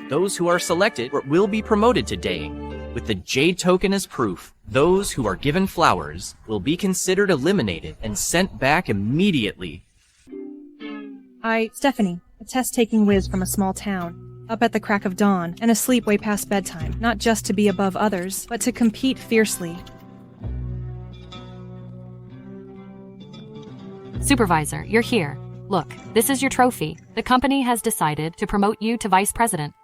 Those who are selected will be promoted to Daying. With the Jade token as proof, those who are given flowers will be considered eliminated and sent back immediately. Stephanie, a test-taking whiz from a small town, up at the crack of dawn and asleep way past bedtime, not just to be above others, but to compete fiercely. Supervisor, you're here. Look, this is your trophy. The company has decided to promote you to vice president.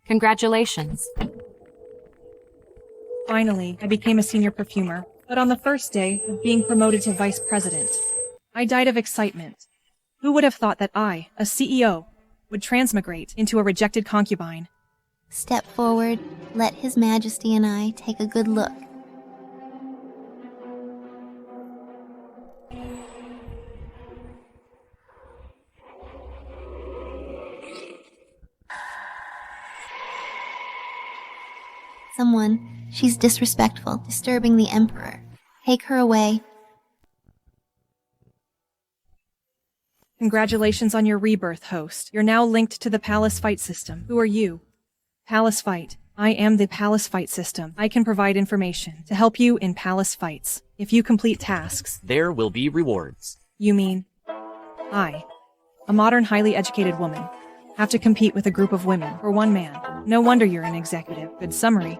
Congratulations. Finally, I became a senior perfumer, but on the first day of being promoted to vice president, I died of excitement. Who would have thought that I, a CEO, would transmigrate into a rejected concubine? Step forward, let His Majesty and I take a good look. Someone, she's disrespectful, disturbing the Emperor. Take her away. Congratulations on your rebirth, host. You're now linked to the Palace Fight System. Who are you? Palace Fight. I am the Palace Fight System. I can provide information to help you in Palace Fights. If you complete tasks, There will be rewards. you mean I, a modern, highly educated woman, have to compete with a group of women for one man. No wonder you're an executive. Good summary.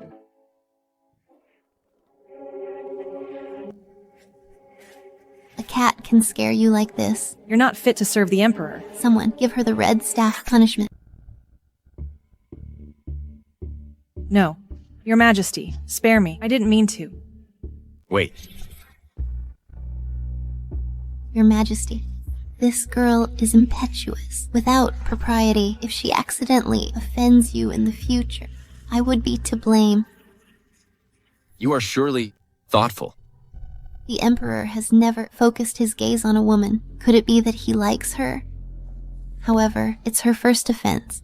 A cat can scare you like this. You're not fit to serve the Emperor. Someone, give her the red staff punishment. No. Your Majesty, spare me. I didn't mean to. Wait. Your Majesty, this girl is impetuous, without propriety. If she accidentally offends you in the future, I would be to blame. You are surely thoughtful. The Emperor has never focused his gaze on a woman. Could it be that he likes her? However, it's her first offense.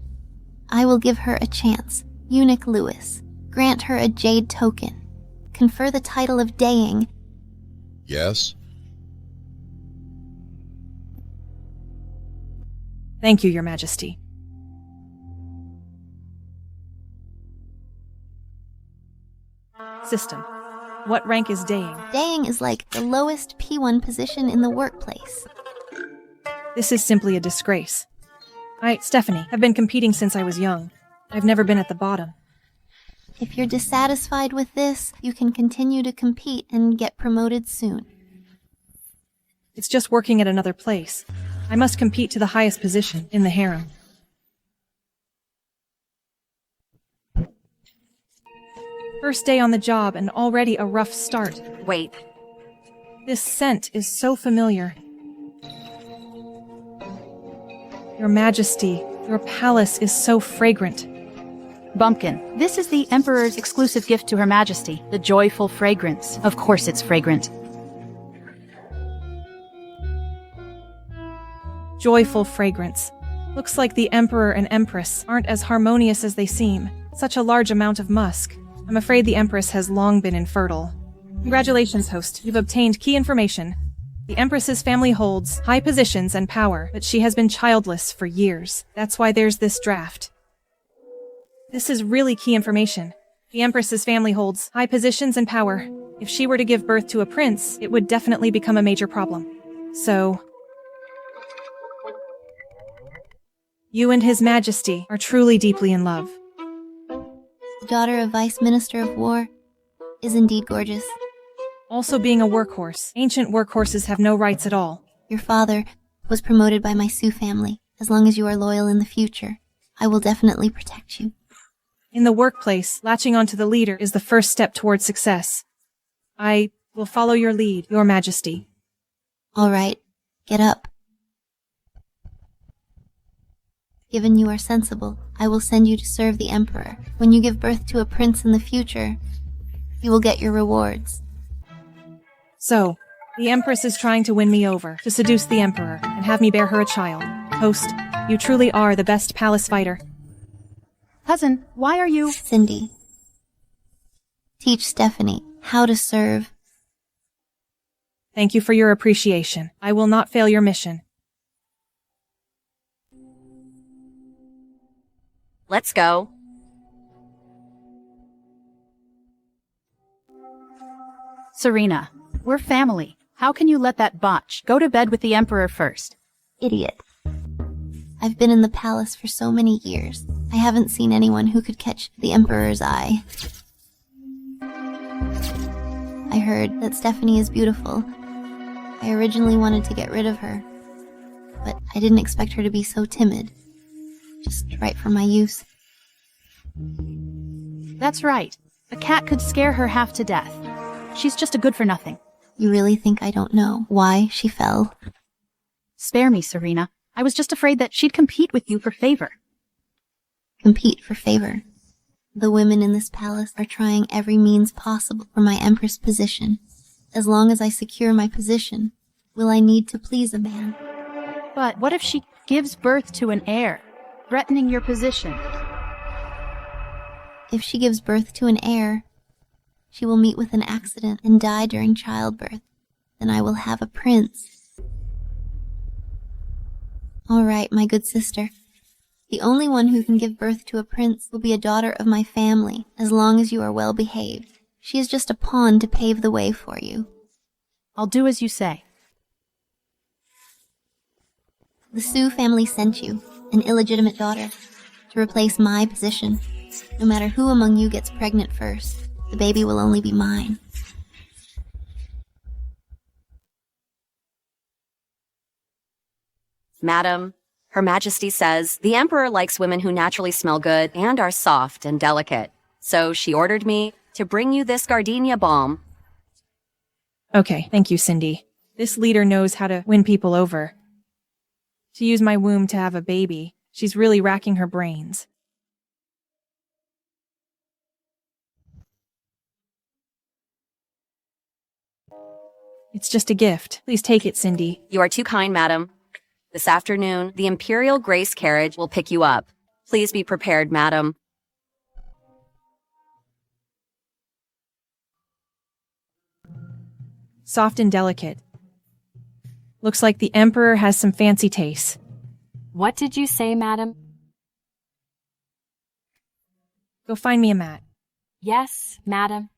I will give her a chance. Eunuch Lewis, grant her a jade token. Confer the title of Daying. Yes? Thank you, Your Majesty. System. What rank is Daying? Daying is like the lowest P1 position in the workplace. This is simply a disgrace. Stephanie, have been competing since I was young. I've never been at the bottom. If you're dissatisfied with this, you can continue to compete and get promoted soon. It's just working at another place. I must compete to the highest position in the harem. First day on the job and already a rough start. Wait. This scent is so familiar. Your Majesty, your palace is so fragrant. Bumpkin, this is the Emperor's exclusive gift to Her Majesty, the joyful fragrance. Of course it's fragrant. Joyful fragrance. Looks like the Emperor and Empress aren't as harmonious as they seem. Such a large amount of musk. I'm afraid the Empress has long been infertile. Congratulations, host. You've obtained key information. The Empress's family holds high positions and power, but she has been childless for years. That's why there's this draft. This is really key information. The Empress's family holds high positions and power. If she were to give birth to a prince, it would definitely become a major problem. So, you and His Majesty are truly deeply in love. The daughter of Vice Minister of War is indeed gorgeous. Also being a workhorse. Ancient workhorses have no rights at all. Your father was promoted by my Sioux family. As long as you are loyal in the future, I will definitely protect you. In the workplace, latching onto the leader is the first step towards success. I will follow your lead, Your Majesty. All right, get up. Given you are sensible, I will send you to serve the Emperor. When you give birth to a prince in the future, you will get your rewards. So, the Empress is trying to win me over, to seduce the Emperor, and have me bear her a child. Host, you truly are the best palace fighter. Cousin, why are you— Cindy, teach Stephanie how to serve. Thank you for your appreciation. I will not fail your mission. Let's go. Serena, we're family. How can you let that botch? Go to bed with the Emperor first. Idiot. I've been in the palace for so many years. I haven't seen anyone who could catch the Emperor's eye. I heard that Stephanie is beautiful. I originally wanted to get rid of her, but I didn't expect her to be so timid. Just right for my use. That's right. A cat could scare her half to death. She's just a good-for-nothing. You really think I don't know why she fell? Spare me, Serena. I was just afraid that she'd compete with you for favor. Compete for favor. The women in this palace are trying every means possible for my Empress position. As long as I secure my position, will I need to please a man? But what if she gives birth to an heir, threatening your position? If she gives birth to an heir, she will meet with an accident and die during childbirth. Then I will have a prince. All right, my good sister. The only one who can give birth to a prince will be a daughter of my family, as long as you are well behaved. She is just a pawn to pave the way for you. I'll do as you say. The Sue family sent you, an illegitimate daughter, to replace my position. No matter who among you gets pregnant first, the baby will only be mine. Madam, Her Majesty says the Emperor likes women who naturally smell good and are soft and delicate. So she ordered me to bring you this gardenia balm. Okay, thank you, Cindy. This leader knows how to win people over. To use my womb to have a baby, she's really racking her brains. It's just a gift. Please take it, Cindy. You are too kind, madam. This afternoon, the Imperial Grace carriage will pick you up. Please be prepared, madam. Soft and delicate. Looks like the Emperor has some fancy tastes. What did you say, madam? Go find me a mat. Yes, madam.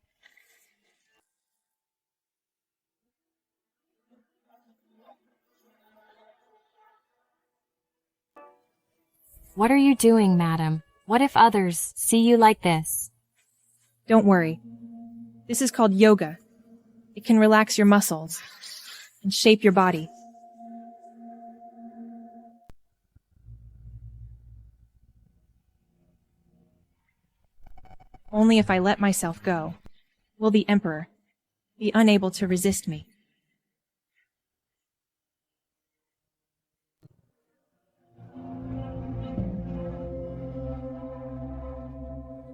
What are you doing, madam? What if others see you like this? Don't worry. This is called yoga. It can relax your muscles and shape your body. Only if I let myself go will the Emperor be unable to resist me.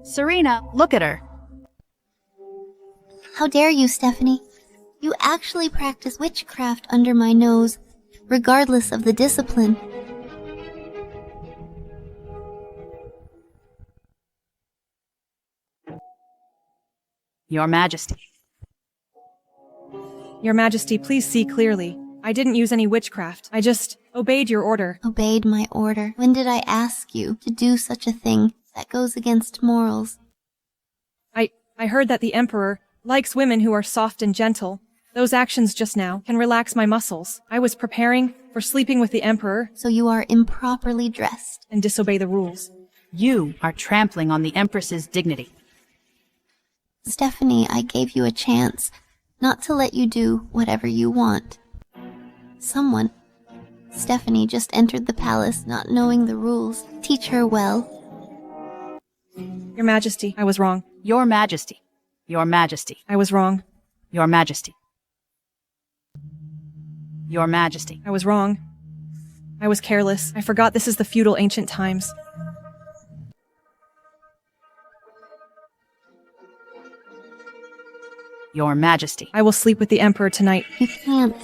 Serena, look at her. How dare you, Stephanie? You actually practice witchcraft under my nose, regardless of the discipline. Your Majesty. Your Majesty, please see clearly. I didn't use any witchcraft. I just obeyed your order. Obeyed my order. When did I ask you to do such a thing that goes against morals? I heard that the Emperor likes women who are soft and gentle. Those actions just now can relax my muscles. I was preparing for sleeping with the Emperor. So you are improperly dressed. And disobey the rules. You are trampling on the Empress's dignity. Stephanie, I gave you a chance not to let you do whatever you want. Stephanie just entered the palace not knowing the rules. Teach her well. Your Majesty, I was wrong. Your Majesty. Your Majesty. I was wrong. Your Majesty. Your Majesty. I was wrong. I was careless. I forgot this is the feudal ancient times. Your Majesty. I will sleep with the Emperor tonight. You can't.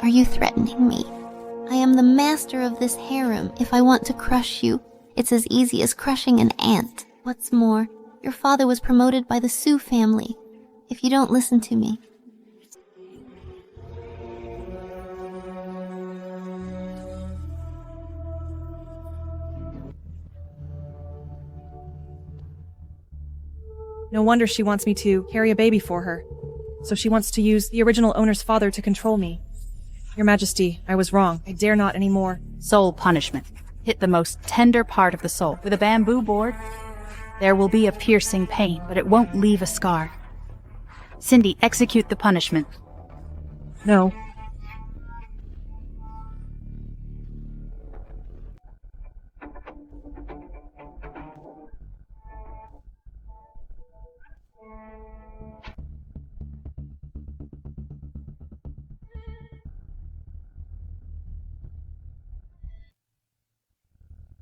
Are you threatening me? I am the master of this harem. If I want to crush you, it's as easy as crushing an ant. What's more, your father was promoted by the Sue family. If you don't listen to me. No wonder she wants me to carry a baby for her. So she wants to use the original owner's father to control me. Your Majesty, I was wrong. I dare not anymore. Soul punishment. Hit the most tender part of the soul with a bamboo board. There will be a piercing pain, but it won't leave a scar. Cindy, execute the punishment. No.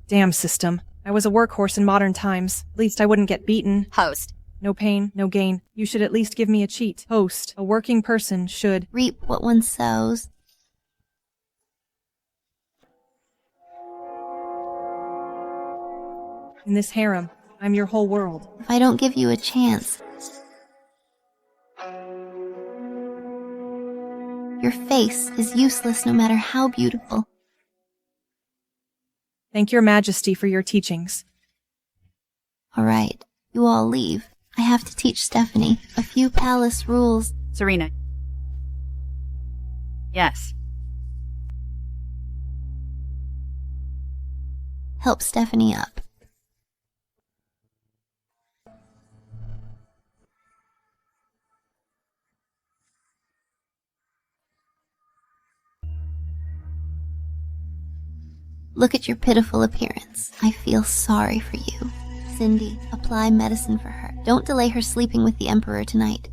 Damn system. I was a workhorse in modern times. At least I wouldn't get beaten. Host. No pain, no gain. You should at least give me a cheat. Host. A working person should. Reap what one sows. In this harem, I'm your whole world. If I don't give you a chance, your face is useless no matter how beautiful. Thank your Majesty for your teachings. All right, you all leave. I have to teach Stephanie a few palace rules. Serena. Yes. Help Stephanie up. Look at your pitiful appearance. I feel sorry for you. Cindy, apply medicine for her. Don't delay her sleeping with the Emperor tonight.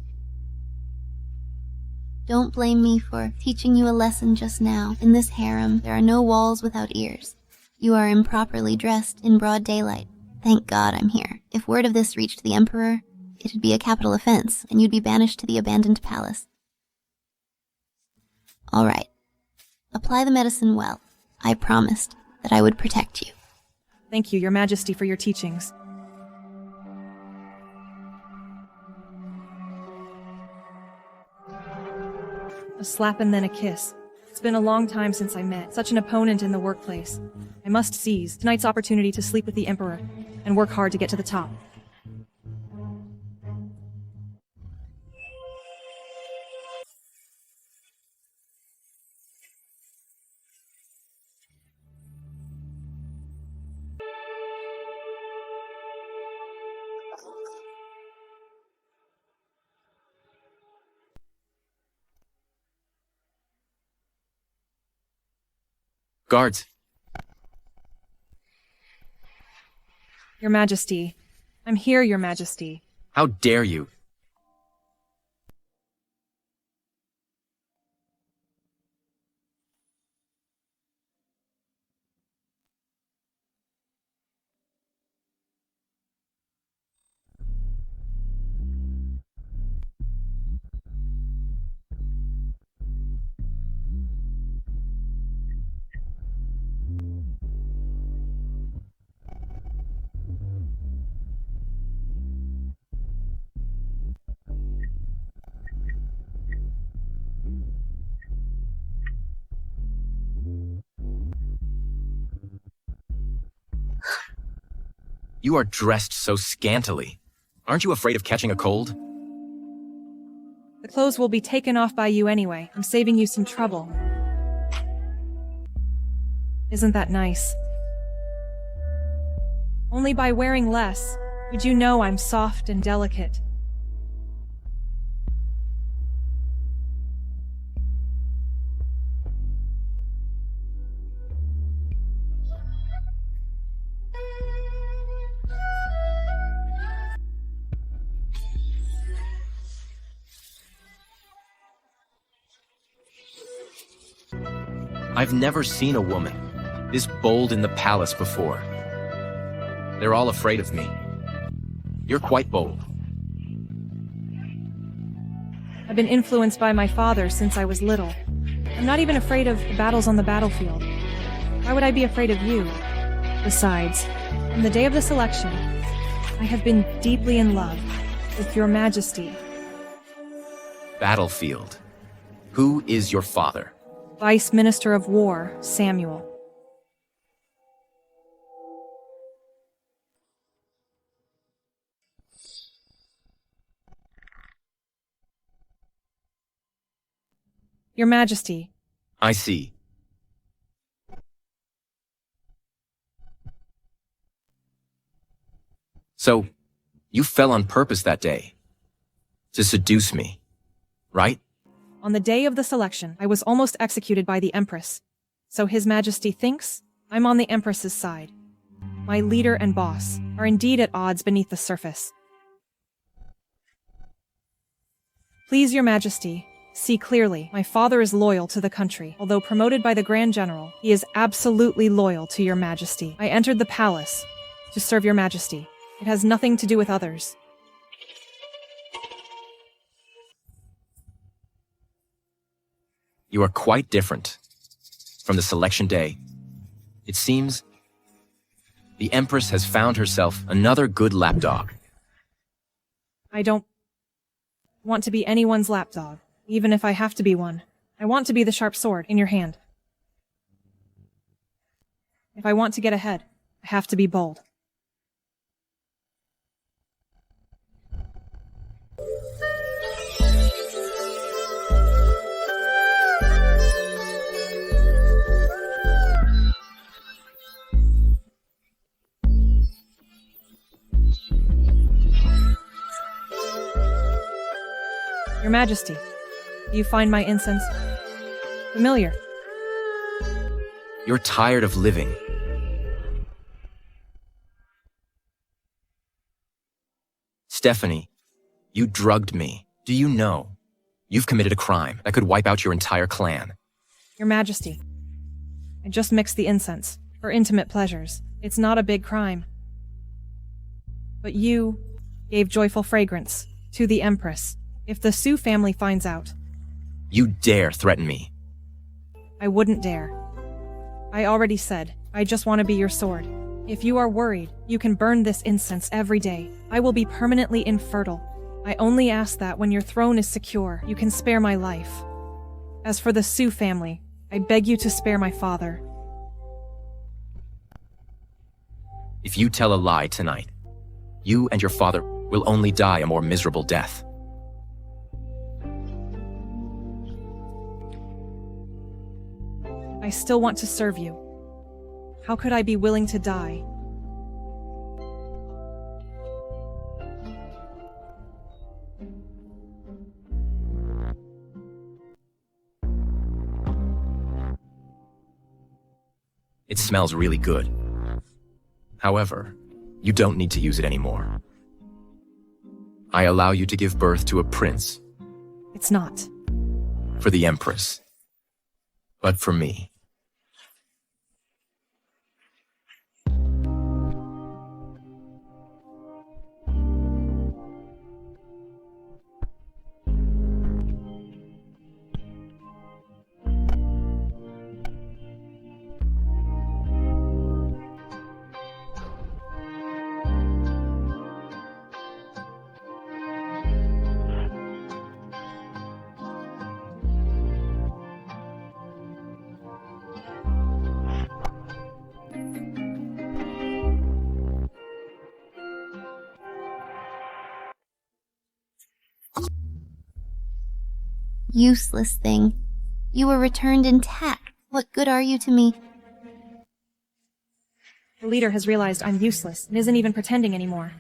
Don't blame me for teaching you a lesson just now. In this harem, there are no walls without ears. You are improperly dressed in broad daylight. Thank God I'm here. If word of this reached the Emperor, it'd be a capital offense, and you'd be banished to the abandoned palace. All right. Apply the medicine well. I promised that I would protect you. Thank you, your Majesty, for your teachings. A slap and then a kiss. It's been a long time since I met such an opponent in the workplace. I must seize tonight's opportunity to sleep with the Emperor and work hard to get to the top. Guards. Your Majesty. I'm here, Your Majesty. How dare you? You are dressed so scantily. Aren't you afraid of catching a cold? The clothes will be taken off by you anyway. I'm saving you some trouble. Isn't that nice? Only by wearing less would you know I'm soft and delicate. I've never seen a woman this bold in the palace before. They're all afraid of me. You're quite bold. I've been influenced by my father since I was little. I'm not even afraid of the battles on the battlefield. Why would I be afraid of you? Besides, on the day of the selection, I have been deeply in love with your Majesty. Battlefield. Who is your father? Vice Minister of War, Samuel. Your Majesty. I see. So, you fell on purpose that day. To seduce me, right? On the day of the selection, I was almost executed by the Empress. So His Majesty thinks I'm on the Empress's side. My leader and boss are indeed at odds beneath the surface. Please, Your Majesty, see clearly, my father is loyal to the country. Although promoted by the Grand General, he is absolutely loyal to Your Majesty. I entered the palace to serve Your Majesty. It has nothing to do with others. You are quite different from the selection day. It seems the Empress has found herself another good lapdog. I don't want to be anyone's lapdog, even if I have to be one. I want to be the sharp sword in your hand. If I want to get ahead, I have to be bold. Your Majesty, do you find my incense familiar? You're tired of living. Stephanie, you drugged me. Do you know? You've committed a crime that could wipe out your entire clan. Your Majesty, I just mixed the incense for intimate pleasures. It's not a big crime. But you gave joyful fragrance to the Empress. If the Sue family finds out, You dare threaten me. I wouldn't dare. I already said, I just want to be your sword. If you are worried, you can burn this incense every day. I will be permanently infertile. I only ask that when your throne is secure, you can spare my life. As for the Sue family, I beg you to spare my father. If you tell a lie tonight, you and your father will only die a more miserable death. I still want to serve you. How could I be willing to die? It smells really good. However, you don't need to use it anymore. I allow you to give birth to a prince. It's not. For the Empress. But for me. Useless thing. You were returned intact. What good are you to me? The leader has realized I'm useless and isn't even pretending anymore.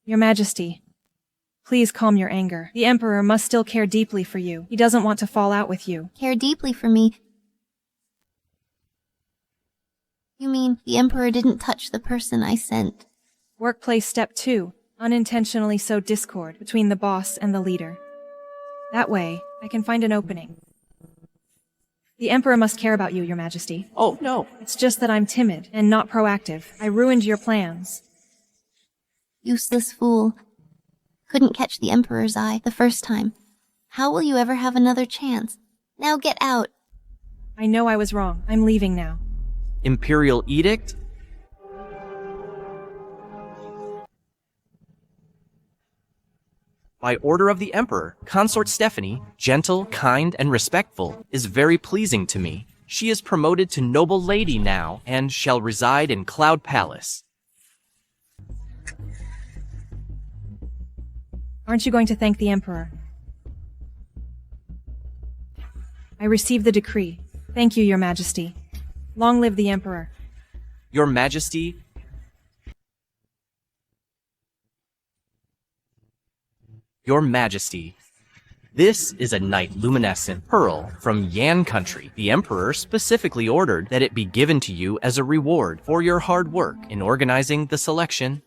Your Majesty, please calm your anger. The Emperor must still care deeply for you. He doesn't want to fall out with you. Care deeply for me? You mean the Emperor didn't touch the person I sent? Workplace Step 2. Unintentionally sow discord between the boss and the leader. That way, I can find an opening. The Emperor must care about you, Your Majesty. Oh, no. It's just that I'm timid and not proactive. I ruined your plans. Useless fool. Couldn't catch the Emperor's eye the first time. How will you ever have another chance? Now get out. I know I was wrong. I'm leaving now. Imperial edict? By order of the Emperor, Consort Stephanie, gentle, kind, and respectful, is very pleasing to me. She is promoted to noble lady now, and shall reside in Cloud Palace. Aren't you going to thank the Emperor? I receive the decree. Thank you, Your Majesty. Long live the Emperor. Your Majesty, Your Majesty, this is a night luminescent pearl from Yan country. The Emperor specifically ordered that it be given to you as a reward for your hard work in organizing the selection.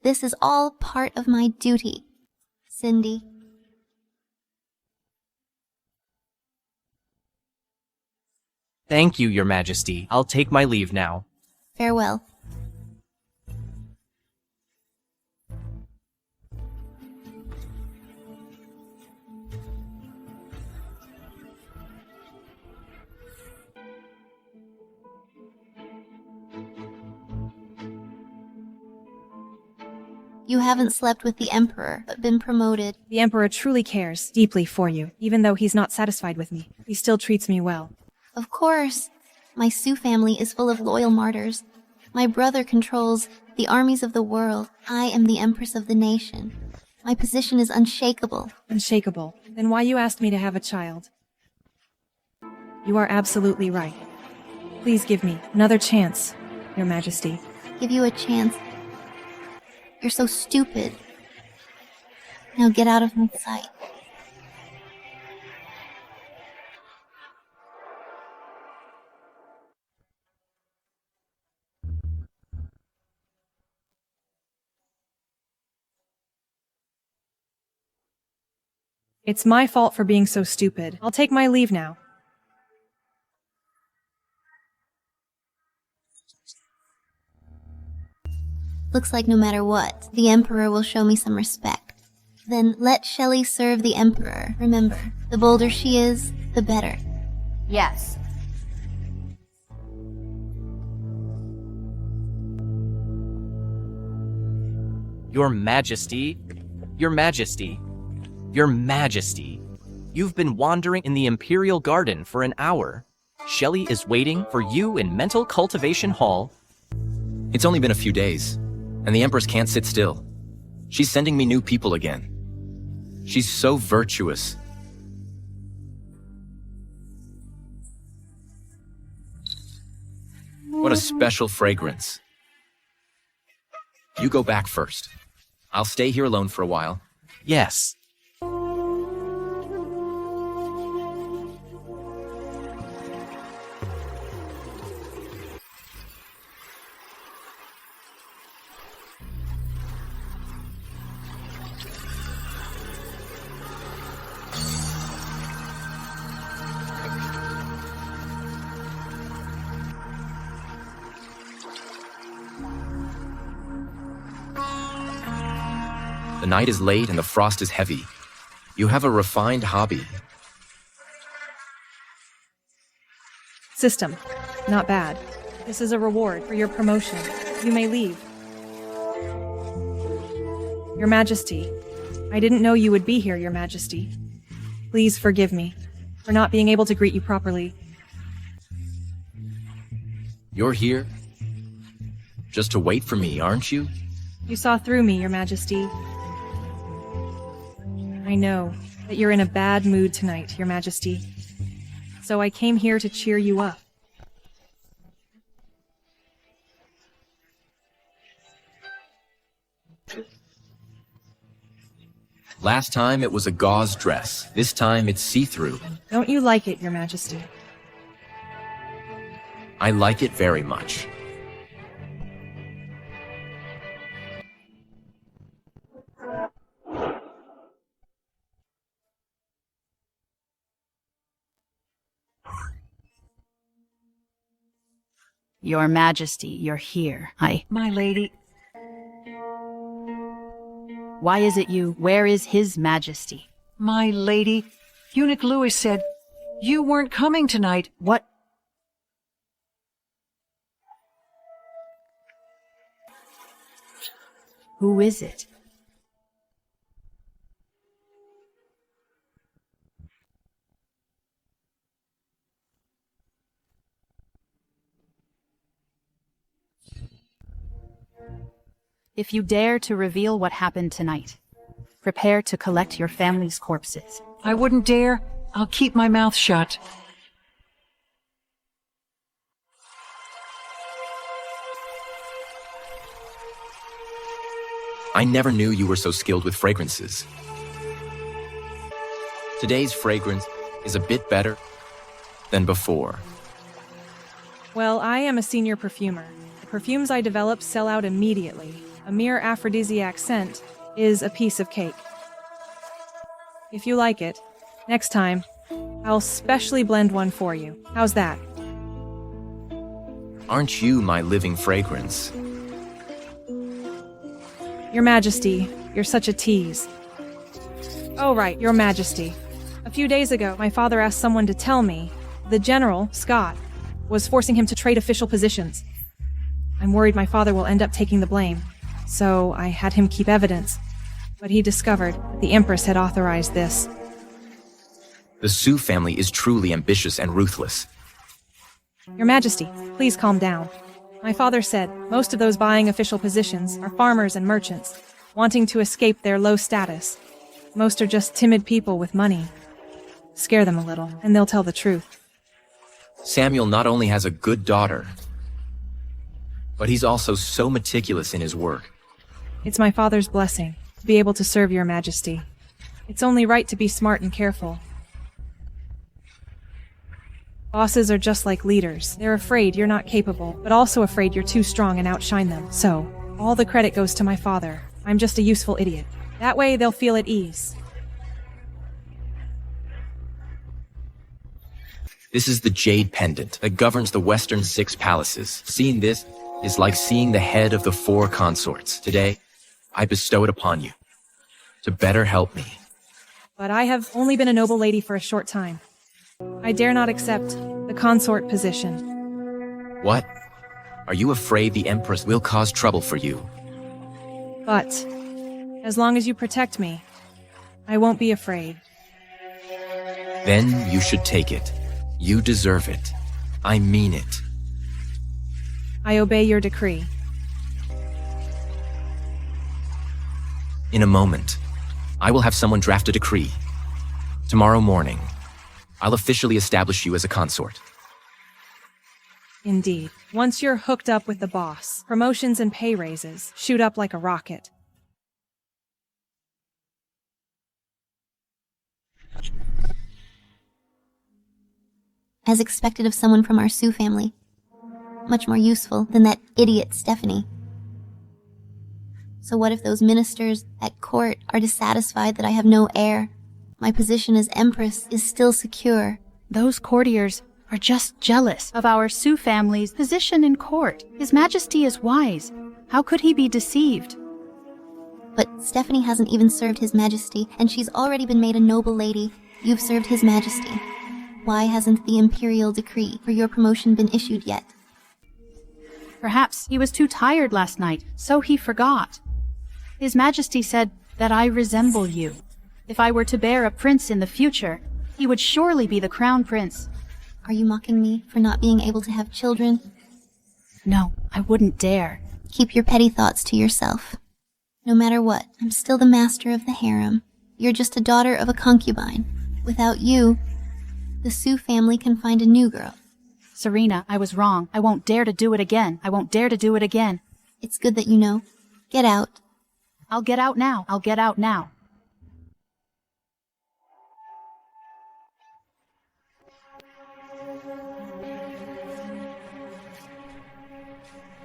This is all part of my duty, Cindy. Thank you, Your Majesty. I'll take my leave now. Farewell. You haven't slept with the Emperor, but been promoted. The Emperor truly cares deeply for you. Even though he's not satisfied with me, he still treats me well. Of course. My Sioux family is full of loyal martyrs. My brother controls the armies of the world. I am the Empress of the nation. My position is unshakable. Unshakable. Then why you asked me to have a child? You are absolutely right. Please give me another chance, Your Majesty. Give you a chance. You're so stupid. Now get out of my sight. It's my fault for being so stupid. I'll take my leave now. Looks like no matter what, the Emperor will show me some respect. Then let Shelley serve the Emperor. Remember, the bolder she is, the better. Yes. Your Majesty, Your Majesty, Your Majesty. You've been wandering in the Imperial Garden for an hour. Shelley is waiting for you in Mental Cultivation Hall. It's only been a few days, and the Empress can't sit still. She's sending me new people again. She's so virtuous. What a special fragrance. You go back first. I'll stay here alone for a while. Yes. The night is late and the frost is heavy. You have a refined hobby. System. Not bad. This is a reward for your promotion. You may leave. Your Majesty. I didn't know you would be here, Your Majesty. Please forgive me for not being able to greet you properly. You're here just to wait for me, aren't you? You saw through me, Your Majesty. I know that you're in a bad mood tonight, Your Majesty. So I came here to cheer you up. Last time it was a gauze dress. This time it's see-through. Don't you like it, Your Majesty? I like it very much. Your Majesty, you're here. My lady, Why is it you? Where is His Majesty? my lady, Eunuch Louis said you weren't coming tonight. What? Who is it? If you dare to reveal what happened tonight, Prepare to collect your family's corpses. I wouldn't dare. I'll keep my mouth shut. I never knew you were so skilled with fragrances. Today's fragrance is a bit better than before. Well, I am a senior perfumer. The perfumes I develop sell out immediately. A mere aphrodisiac scent is a piece of cake. If you like it, next time, I'll specially blend one for you. How's that? Aren't you my living fragrance? Your Majesty, you're such a tease. Oh right, Your Majesty. A few days ago, my father asked someone to tell me the General, Scott, was forcing him to trade official positions. I'm worried my father will end up taking the blame, so I had him keep evidence. But he discovered that the Empress had authorized this. The Sue family is truly ambitious and ruthless. Your Majesty, please calm down. My father said most of those buying official positions are farmers and merchants, wanting to escape their low status. Most are just timid people with money. Scare them a little, and they'll tell the truth. Samuel not only has a good daughter, but he's also so meticulous in his work. It's my father's blessing to be able to serve Your Majesty. It's only right to be smart and careful. Bosses are just like leaders. They're afraid you're not capable, but also afraid you're too strong and outshine them. So, all the credit goes to my father. I'm just a useful idiot. That way, they'll feel at ease. This is the jade pendant that governs the western 6 palaces. Seeing this is like seeing the head of the 4 consorts. Today, I bestow it upon you to better help me. But I have only been a noble lady for a short time. I dare not accept the consort position. What? Are you afraid the Empress will cause trouble for you? But, as long as you protect me, I won't be afraid. Then you should take it. You deserve it. I mean it. I obey your decree. In a moment, I will have someone draft a decree. Tomorrow morning, I'll officially establish you as a consort. Indeed. Once you're hooked up with the boss, promotions and pay raises shoot up like a rocket. As expected of someone from our Sue family. Much more useful than that idiot Stephanie. So what if those ministers at court are dissatisfied that I have no heir? My position as Empress is still secure. Those courtiers are just jealous of our Sue family's position in court. His Majesty is wise. How could he be deceived? But Stephanie hasn't even served His Majesty, and she's already been made a noble lady. You've served His Majesty. Why hasn't the imperial decree for your promotion been issued yet? Perhaps he was too tired last night, so he forgot. His Majesty said that I resemble you. If I were to bear a prince in the future, he would surely be the crown prince. Are you mocking me for not being able to have children? No, I wouldn't dare. Keep your petty thoughts to yourself. No matter what, I'm still the master of the harem. You're just a daughter of a concubine. Without you, the Sue family can find a new girl. Serena, I was wrong. I won't dare to do it again. I won't dare to do it again. It's good that you know. Get out. I'll get out now. I'll get out now.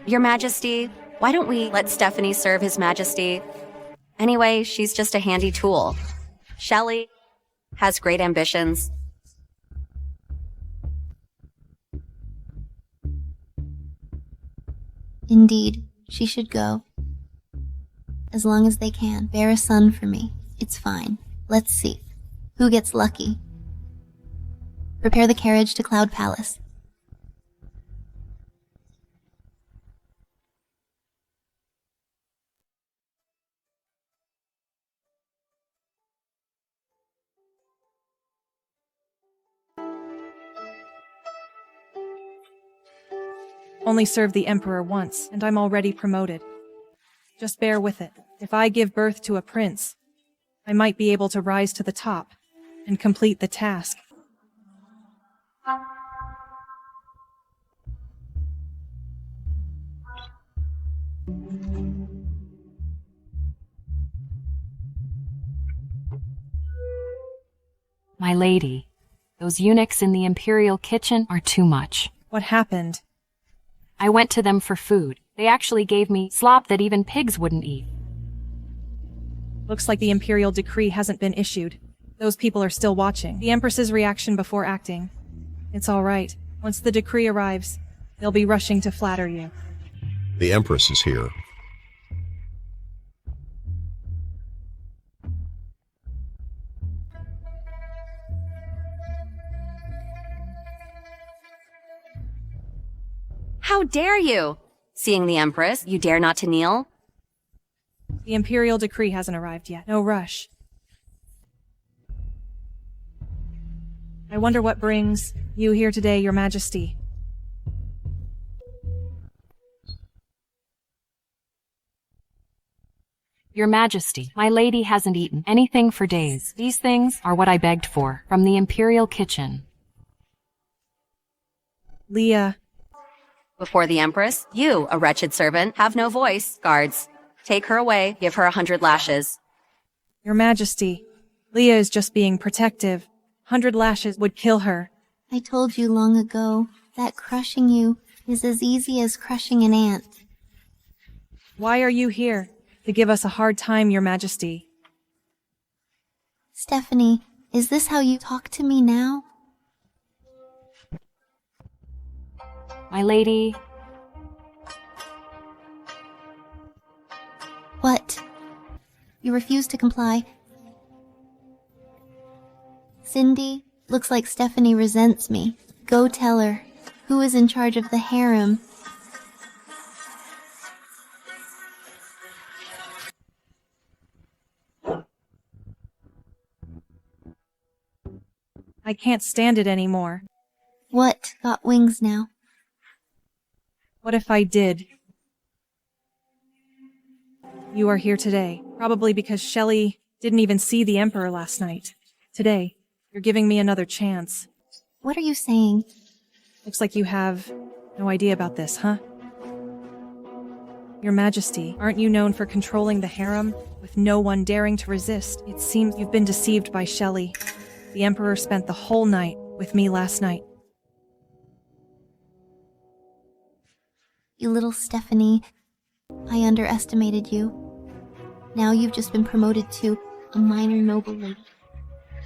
Your Majesty, why don't we let Stephanie serve His Majesty? Anyway, she's just a handy tool. Shelley has great ambitions. Indeed, she should go. As long as they can, bear a son for me. It's fine. Let's see. Who gets lucky? Prepare the carriage to Cloud Palace. Only served the Emperor once, and I'm already promoted. Just bear with it. If I give birth to a prince, I might be able to rise to the top and complete the task. My lady, those eunuchs in the imperial kitchen are too much. What happened? I went to them for food. They actually gave me slop that even pigs wouldn't eat. Looks like the imperial decree hasn't been issued. Those people are still watching. The Empress's reaction before acting. It's all right. Once the decree arrives, they'll be rushing to flatter you. The Empress is here. How dare you? Seeing the Empress, you dare not to kneel? The imperial decree hasn't arrived yet. No rush. I wonder what brings you here today, Your Majesty. Your Majesty, my lady hasn't eaten anything for days. These things are what I begged for from the imperial kitchen. Leah. Before the Empress, you, a wretched servant, have no voice. Guards, take her away, give her 100 lashes. Your Majesty, Leah is just being protective. 100 lashes would kill her. I told you long ago that crushing you is as easy as crushing an ant. Why are you here? To give us a hard time, Your Majesty. Stephanie, is this how you talk to me now? My lady. What? You refuse to comply. Cindy, looks like Stephanie resents me. Go tell her. Who is in charge of the harem? I can't stand it anymore. What got wings now? What if I did? You are here today, probably because Shelley didn't even see the Emperor last night. Today, you're giving me another chance. What are you saying? Looks like you have no idea about this, huh? Your Majesty, aren't you known for controlling the harem, with no one daring to resist? It seems you've been deceived by Shelley. The Emperor spent the whole night with me last night. You little Stephanie, I underestimated you. Now you've just been promoted to a minor noble lady.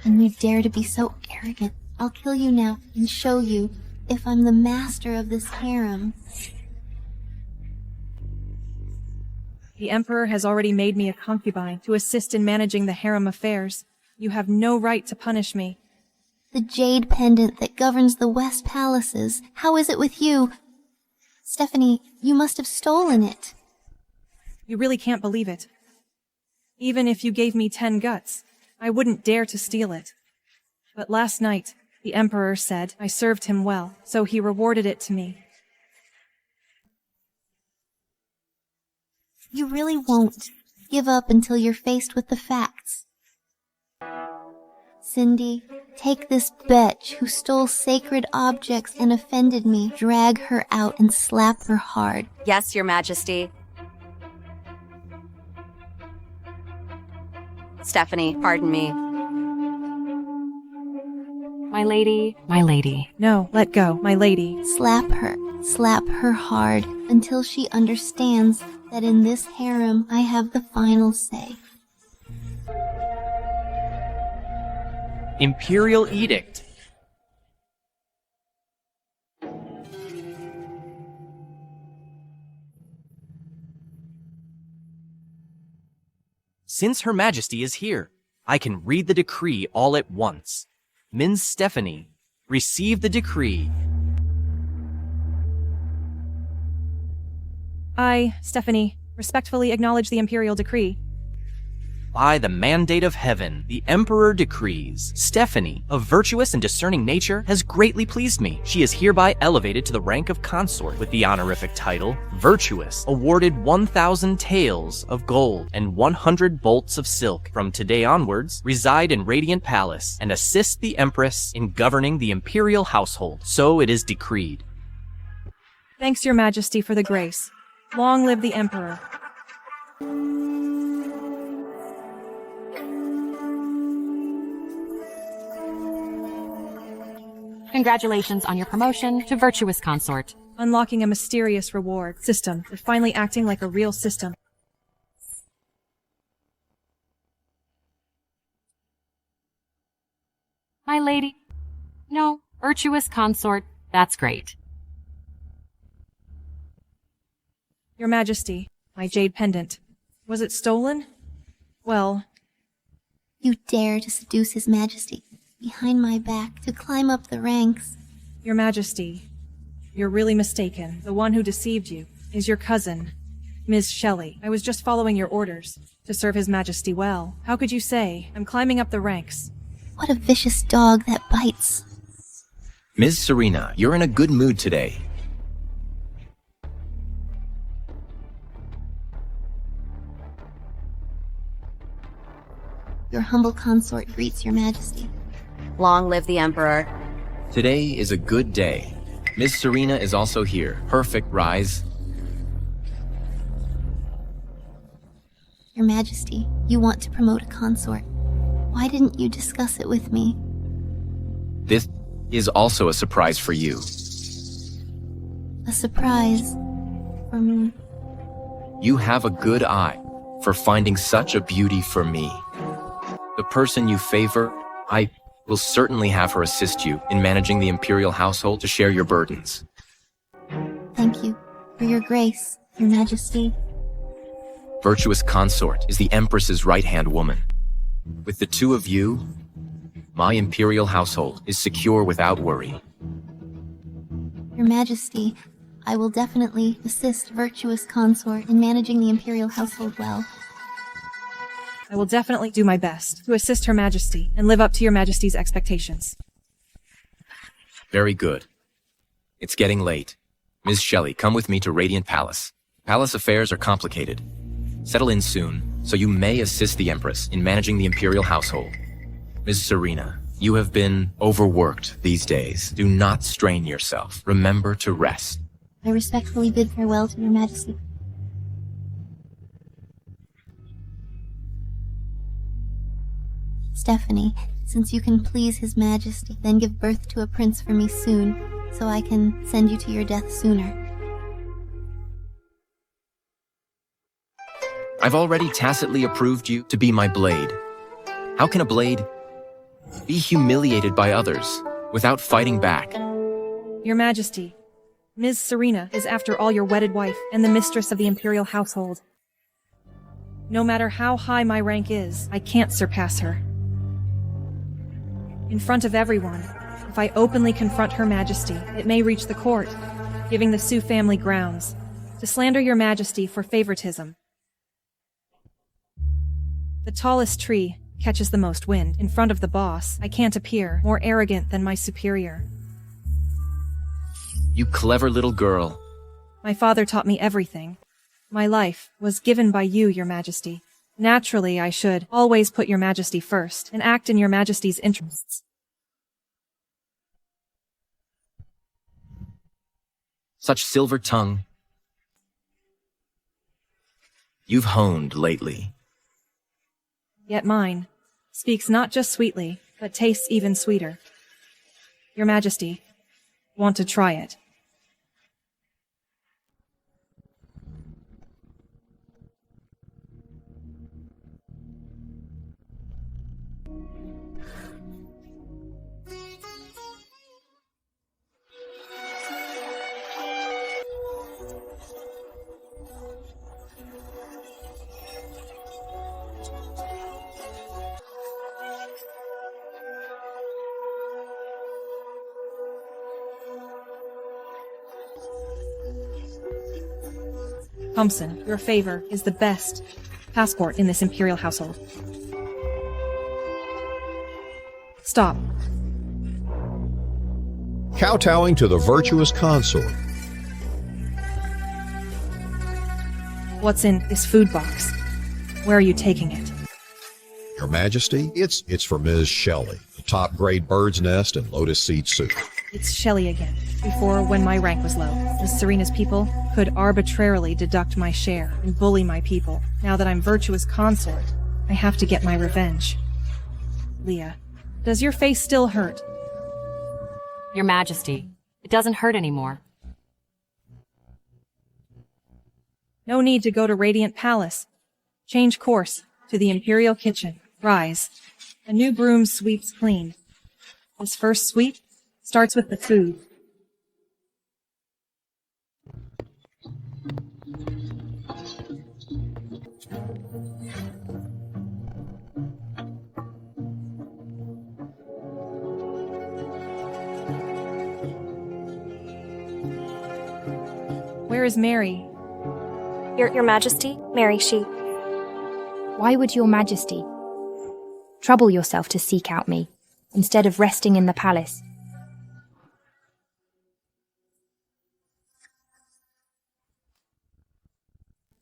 And you dare to be so arrogant. I'll kill you now and show you if I'm the master of this harem. The Emperor has already made me a concubine to assist in managing the harem affairs. You have no right to punish me. The jade pendant that governs the West Palaces. How is it with you? Stephanie, you must have stolen it. You really can't believe it. Even if you gave me 10 guts, I wouldn't dare to steal it. But last night, the Emperor said I served him well, so he rewarded it to me. You really won't give up until you're faced with the facts. Cindy, take this bitch who stole sacred objects and offended me, drag her out and slap her hard. Yes, Your Majesty. Stephanie, pardon me. My lady, my lady. No, let go, my lady. Slap her hard until she understands that in this harem I have the final say. Imperial Edict. Since Her Majesty is here, I can read the decree all at once. Ms. Stephanie, receive the decree. I, Stephanie, respectfully acknowledge the Imperial Decree. By the mandate of heaven, the Emperor decrees, Stephanie, of virtuous and discerning nature, has greatly pleased me. She is hereby elevated to the rank of consort with the honorific title, Virtuous, awarded 1,000 taels of gold and 100 bolts of silk. From today onwards, reside in Radiant Palace and assist the Empress in governing the imperial household. So it is decreed. Thanks, Your Majesty, for the grace. Long live the Emperor. Congratulations on your promotion to Virtuous Consort. Unlocking a mysterious reward system. They're finally acting like a real system. My lady. No, Virtuous Consort. That's great. Your Majesty, my jade pendant. Was it stolen? Well... You dare to seduce His Majesty behind my back to climb up the ranks. Your Majesty, you're really mistaken. The one who deceived you is your cousin, Ms. Shelley. I was just following your orders to serve His Majesty well. How could you say I'm climbing up the ranks? What a vicious dog that bites. Ms. Serena, you're in a good mood today. Your humble consort greets Your Majesty. Long live the Emperor. Today is a good day. Ms. Serena is also here. Perfect rise. Your Majesty, you want to promote a consort. Why didn't you discuss it with me? This is also a surprise for you. A surprise for me. You have a good eye for finding such a beauty for me. The person you favor, I will certainly have her assist you in managing the imperial household to share your burdens. Thank you for your grace, Your Majesty. Virtuous Consort is the Empress's right-hand woman. With the two of you, my imperial household is secure without worry. Your Majesty, I will definitely assist Virtuous Consort in managing the imperial household well. I will definitely do my best to assist Her Majesty and live up to Your Majesty's expectations. Very good. It's getting late. Ms. Shelley, come with me to Radiant Palace. Palace affairs are complicated. Settle in soon, so you may assist the Empress in managing the imperial household. Ms. Serena, you have been overworked these days. Do not strain yourself. Remember to rest. I respectfully bid farewell to Your Majesty. Stephanie, since you can please His Majesty, then give birth to a prince for me soon, so I can send you to your death sooner. I've already tacitly approved you to be my blade. How can a blade be humiliated by others without fighting back? Your Majesty, Ms. Serena is after all your wedded wife and the mistress of the imperial household. No matter how high my rank is, I can't surpass her. In front of everyone, if I openly confront Her Majesty, it may reach the court, giving the Sioux family grounds to slander Your Majesty for favoritism. The tallest tree catches the most wind. In front of the boss, I can't appear more arrogant than my superior. You clever little girl. My father taught me everything. My life was given by you, Your Majesty. Naturally, I should always put Your Majesty first and act in Your Majesty's interests. Such silver tongue. You've honed lately. Yet mine speaks not just sweetly, but tastes even sweeter. Your Majesty, want to try it? Thompson, your favor is the best passport in this imperial household. Stop. Kowtowing to the virtuous consort. What's in this food box? Where are you taking it? Your Majesty, it's for Ms. Shelley, a top-grade bird's nest and lotus seed soup. It's Shelley again. Before, when my rank was low, Miss Serena's people could arbitrarily deduct my share and bully my people. Now that I'm virtuous consort, I have to get my revenge. Leah, does your face still hurt? Your Majesty, it doesn't hurt anymore. No need to go to Radiant Palace. Change course to the Imperial Kitchen. Rise. A new broom sweeps clean. This first sweep starts with the food. Where is Mary? Your Majesty? Mary, she... Why would your Majesty trouble yourself to seek out me, instead of resting in the palace?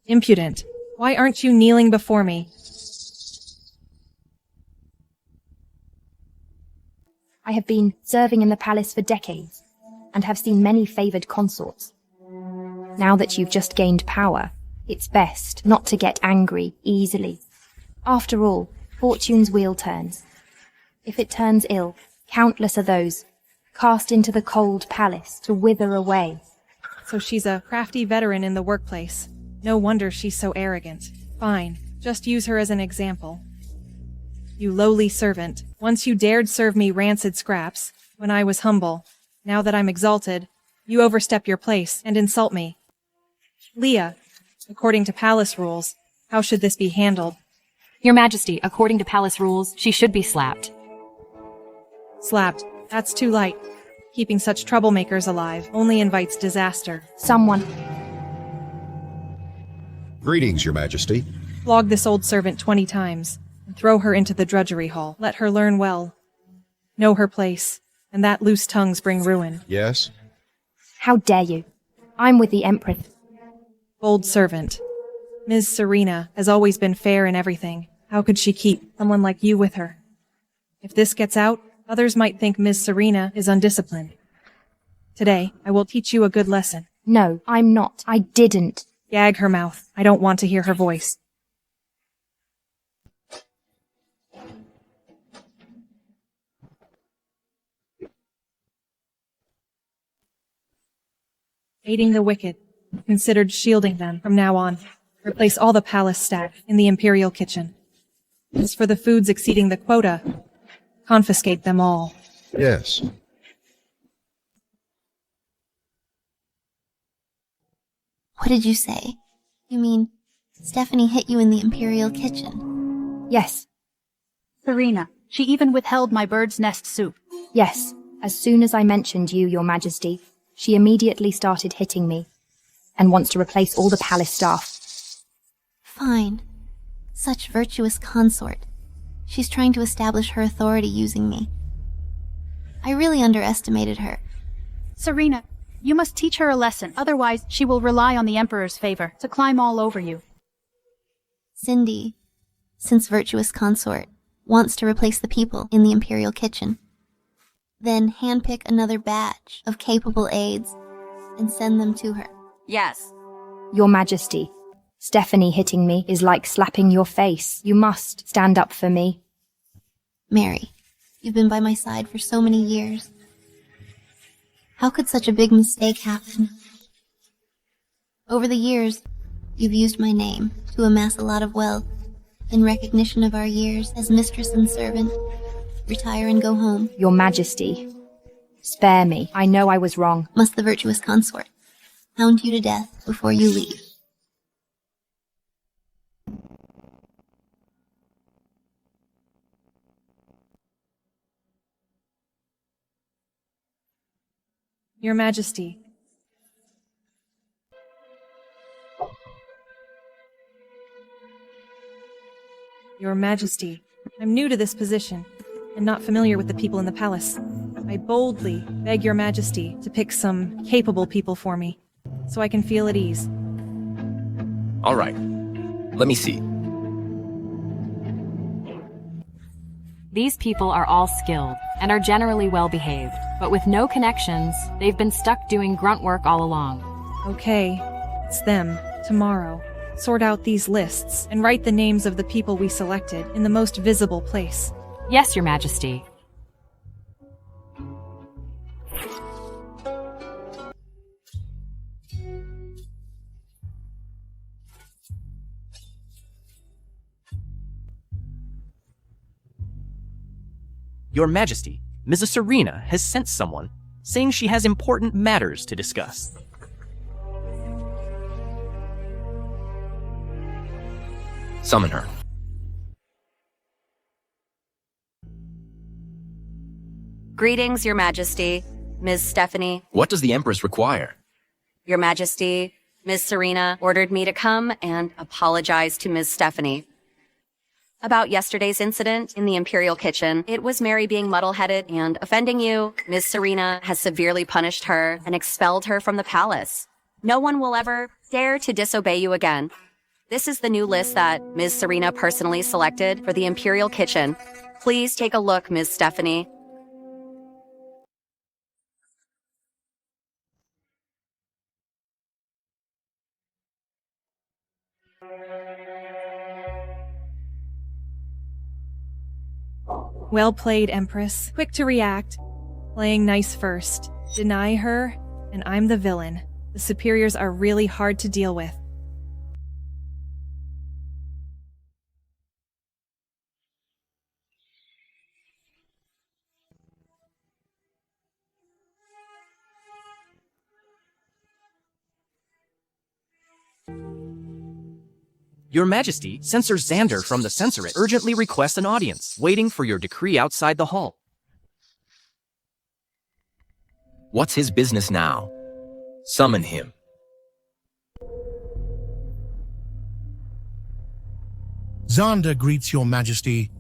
Impudent. Why aren't you kneeling before me? I have been serving in the palace for decades, and have seen many favored consorts. Now that you've just gained power, it's best not to get angry easily. After all, fortune's wheel turns. If it turns ill, countless are those cast into the cold palace to wither away. So she's a crafty veteran in the workplace. No wonder she's so arrogant. Fine, just use her as an example. You lowly servant, once you dared serve me rancid scraps, when I was humble. Now that I'm exalted, you overstep your place and insult me. Leah, according to palace rules, how should this be handled? Your Majesty, according to palace rules, she should be slapped. Slapped. That's too light. Keeping such troublemakers alive only invites disaster. Someone... Greetings, Your Majesty. Flog this old servant 20 times, and throw her into the drudgery hall. Let her learn well. Know her place, and that loose tongues bring ruin. Yes? How dare you? I'm with the Empress. Bold servant. Ms. Serena has always been fair in everything. How could she keep someone like you with her? If this gets out, others might think Ms. Serena is undisciplined. Today, I will teach you a good lesson. No, I'm not. I didn't. Gag her mouth. I don't want to hear her voice. Aiding the wicked. Considered shielding them from now on. Replace all the palace staff in the Imperial kitchen. As for the foods exceeding the quota, confiscate them all. Yes. What did you say? You mean Stephanie hit you in the Imperial kitchen? Yes. Serena, she even withheld my bird's nest soup. Yes. As soon as I mentioned you, Your Majesty, she immediately started hitting me, and wants to replace all the palace staff. Fine. Such virtuous consort. She's trying to establish her authority using me. I really underestimated her. Serena, you must teach her a lesson, otherwise she will rely on the Emperor's favor to climb all over you. Cindy, since virtuous consort, wants to replace the people in the Imperial kitchen. Then handpick another batch of capable aides and send them to her. Yes. Your Majesty, Stephanie hitting me is like slapping your face. You must stand up for me. Mary, you've been by my side for so many years. How could such a big mistake happen? Over the years, you've used my name to amass a lot of wealth. In recognition of our years as mistress and servant, retire and go home. Your Majesty, spare me. I know I was wrong. Must the virtuous consort hound you to death before you leave? Your Majesty. Your Majesty, I'm new to this position, and not familiar with the people in the palace. I boldly beg your Majesty to pick some capable people for me, so I can feel at ease. All right. Let me see. These people are all skilled and are generally well behaved, but with no connections, they've been stuck doing grunt work all along. Okay, it's them, tomorrow. Sort out these lists and write the names of the people we selected in the most visible place. Yes, Your Majesty. Your Majesty, Mrs. Serena has sent someone, saying she has important matters to discuss. Summon her. Greetings, Your Majesty. Ms. Stephanie. What does the Empress require? Your Majesty, Ms. Serena ordered me to come and apologize to Ms. Stephanie. About yesterday's incident in the Imperial kitchen, it was Mary being muddle-headed and offending you. Ms. Serena has severely punished her and expelled her from the palace. No one will ever dare to disobey you again. This is the new list that Ms. Serena personally selected for the Imperial kitchen. Please take a look, Ms. Stephanie. Well played, Empress. Quick to react. Playing nice first. Deny her, and I'm the villain. The superiors are really hard to deal with. Your Majesty, Censor Xander from the Censorate urgently requests an audience, waiting for your decree outside the hall. What's his business now? Summon him. Xander greets your Majesty.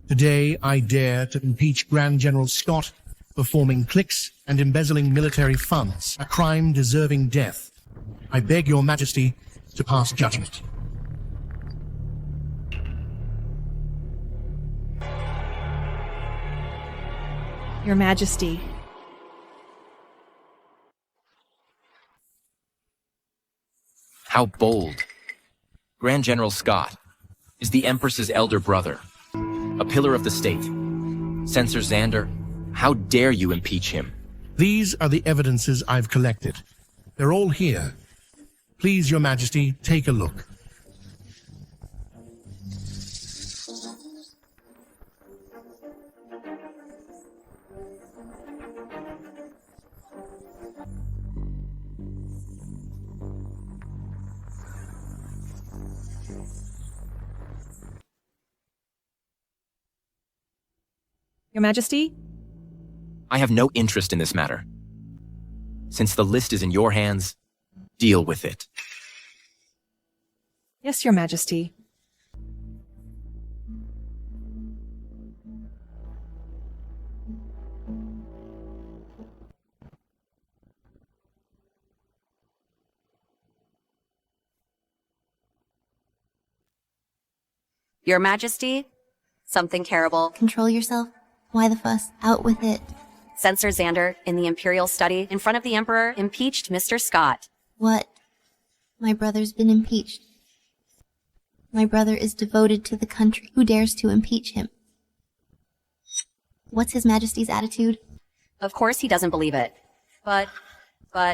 Today I dare to impeach Grand General Scott for forming cliques and embezzling military funds, a crime deserving death. I beg your Majesty to pass judgment. Your Majesty. How bold. Grand General Scott is the Empress's elder brother, a pillar of the state. Censor Xander, how dare you impeach him? These are the evidences I've collected. They're all here. Please, your Majesty, take a look. Your Majesty? I have no interest in this matter. Since the list is in your hands, deal with it. Yes, Your Majesty. Your Majesty, something terrible. Control yourself. Why the fuss? Out with it. Censor Xander, in the Imperial study, in front of the Emperor, impeached Mr. Scott. What? My brother's been impeached. My brother is devoted to the country. Who dares to impeach him? What's His Majesty's attitude? Of course he doesn't believe it. But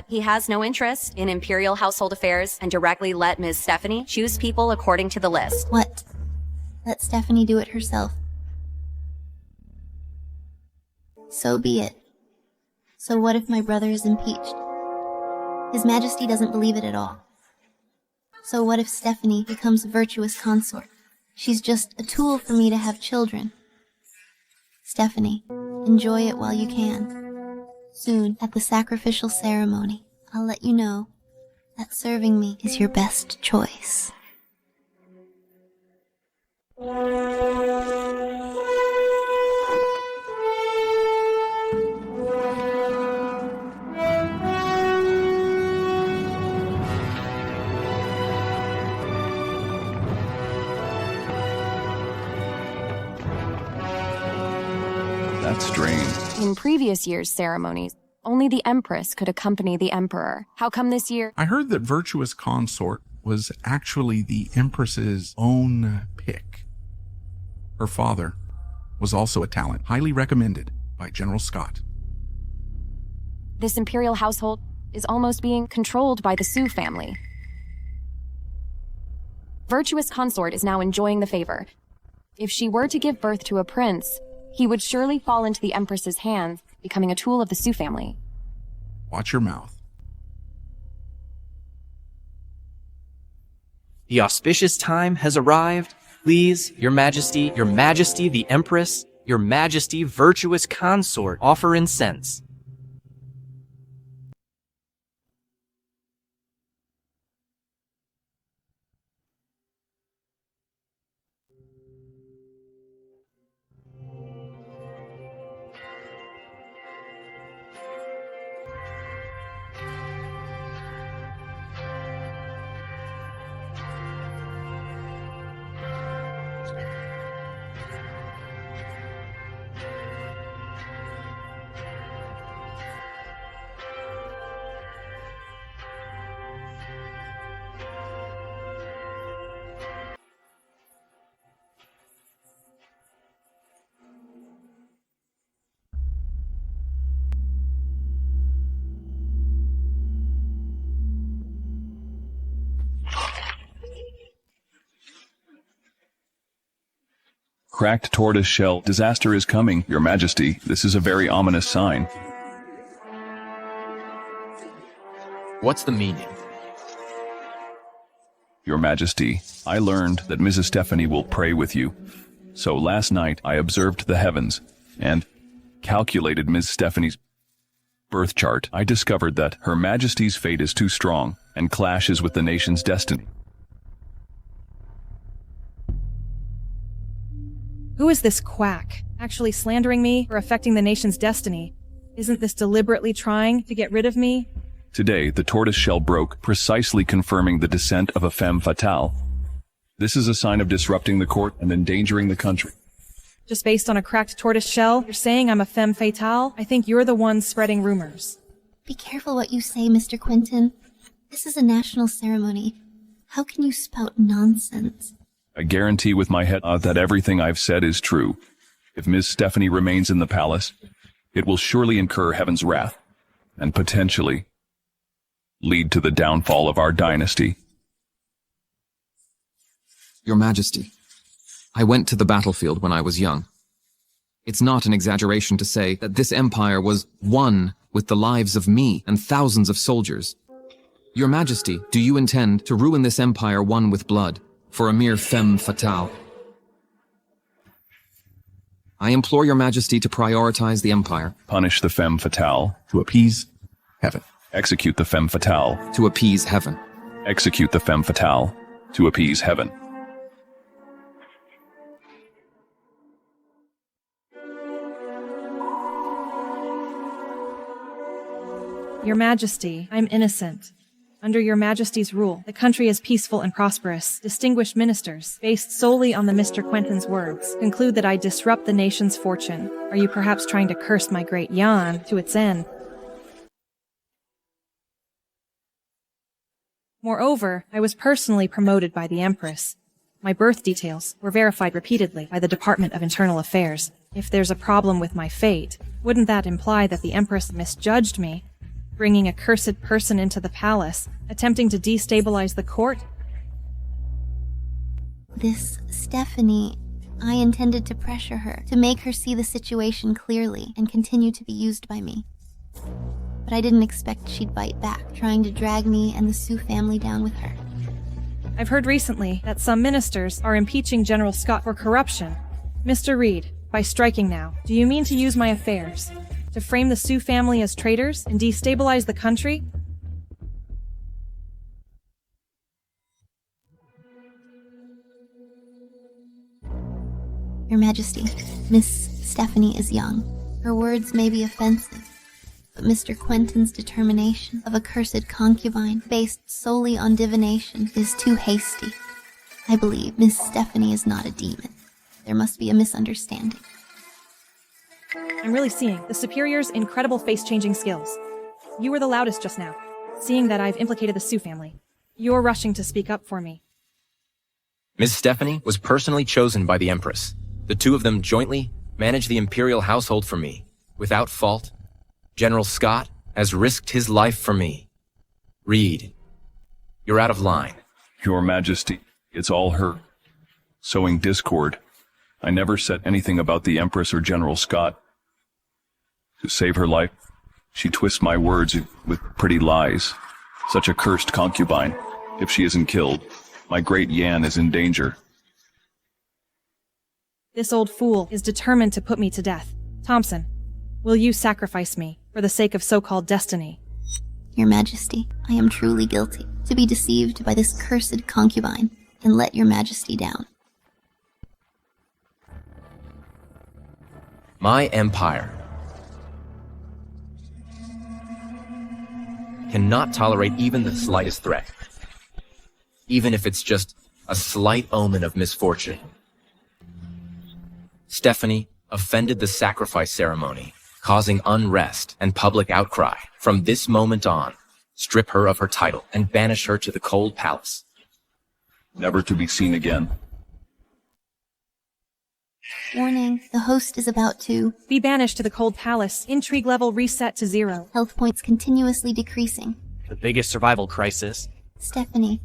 he has no interest in Imperial household affairs and directly let Ms. Stephanie choose people according to the list. What? Let Stephanie do it herself. So be it. So what if my brother is impeached? His Majesty doesn't believe it at all. So what if Stephanie becomes a virtuous consort? She's just a tool for me to have children. Stephanie, enjoy it while you can. Soon, at the sacrificial ceremony, I'll let you know that serving me is your best choice. That's strange. In previous years' ceremonies, only the Empress could accompany the Emperor. How come this year? I heard that Virtuous Consort was actually the Empress's own pick. Her father was also a talent, highly recommended by General Scott. This imperial household is almost being controlled by the Sue family. Virtuous Consort is now enjoying the favor. If she were to give birth to a prince, he would surely fall into the Empress's hands, becoming a tool of the Sue family. Watch your mouth. The auspicious time has arrived. Please, Your Majesty, the Empress, Your Majesty, Virtuous Consort, offer incense. Cracked tortoise shell. Disaster is coming, Your Majesty. This is a very ominous sign. What's the meaning? Your Majesty, I learned that Mrs. Stephanie will pray with you. So last night I observed the heavens and calculated Ms. Stephanie's birth chart. I discovered that Her Majesty's fate is too strong and clashes with the nation's destiny. Who is this quack? Actually slandering me or affecting the nation's destiny? Isn't this deliberately trying to get rid of me? Today, the tortoise shell broke, precisely confirming the descent of a femme fatale. This is a sign of disrupting the court and endangering the country. Just based on a cracked tortoise shell, you're saying I'm a femme fatale? I think you're the one spreading rumors. Be careful what you say, Mr. Quentin. This is a national ceremony. How can you spout nonsense? I guarantee with my head that everything I've said is true. If Ms. Stephanie remains in the palace, it will surely incur heaven's wrath, and potentially lead to the downfall of our dynasty. Your Majesty, I went to the battlefield when I was young. It's not an exaggeration to say that this empire was won with the lives of me and thousands of soldiers. Your Majesty, do you intend to ruin this empire won with blood for a mere femme fatale? I implore Your Majesty to prioritize the empire. Punish the femme fatale to appease heaven. Execute the femme fatale to appease heaven. Execute the femme fatale to appease heaven. Your Majesty, I'm innocent. Under Your Majesty's rule, the country is peaceful and prosperous. Distinguished ministers, based solely on the Mr. Quentin's words, conclude that I disrupt the nation's fortune. Are you perhaps trying to curse my great Jan to its end? Moreover, I was personally promoted by the Empress. My birth details were verified repeatedly by the Department of Internal Affairs. If there's a problem with my fate, wouldn't that imply that the Empress misjudged me, bringing a cursed person into the palace, attempting to destabilize the court? This Stephanie, I intended to pressure her, to make her see the situation clearly and continue to be used by me. But I didn't expect she'd bite back, trying to drag me and the Sue family down with her. I've heard recently that some ministers are impeaching General Scott for corruption. Mr. Reed, by striking now, do you mean to use my affairs to frame the Sue family as traitors and destabilize the country? Your Majesty, Miss Stephanie is young. Her words may be offensive, but Mr. Quentin's determination of a cursed concubine based solely on divination is too hasty. I believe Miss Stephanie is not a demon. There must be a misunderstanding. I'm really seeing the Superior's incredible face-changing skills. You were the loudest just now, seeing that I've implicated the Sioux family. You're rushing to speak up for me. Miss Stephanie was personally chosen by the Empress. The two of them jointly manage the imperial household for me, without fault. General Scott has risked his life for me. Reed, you're out of line. Your Majesty, it's all her. Sowing discord. I never said anything about the Empress or General Scott. To save her life, she twists my words with pretty lies. Such a cursed concubine. If she isn't killed, my great Yan is in danger. This old fool is determined to put me to death. Thompson, will you sacrifice me for the sake of so-called destiny? Your Majesty, I am truly guilty to be deceived by this cursed concubine and let Your Majesty down. My empire cannot tolerate even the slightest threat, even if it's just a slight omen of misfortune. Stephanie offended the sacrifice ceremony, causing unrest and public outcry. From this moment on, strip her of her title and banish her to the cold palace. Never to be seen again. Warning, the host is about to be banished to the cold palace. Intrigue level reset to 0. Health points continuously decreasing. The biggest survival crisis. Stephanie,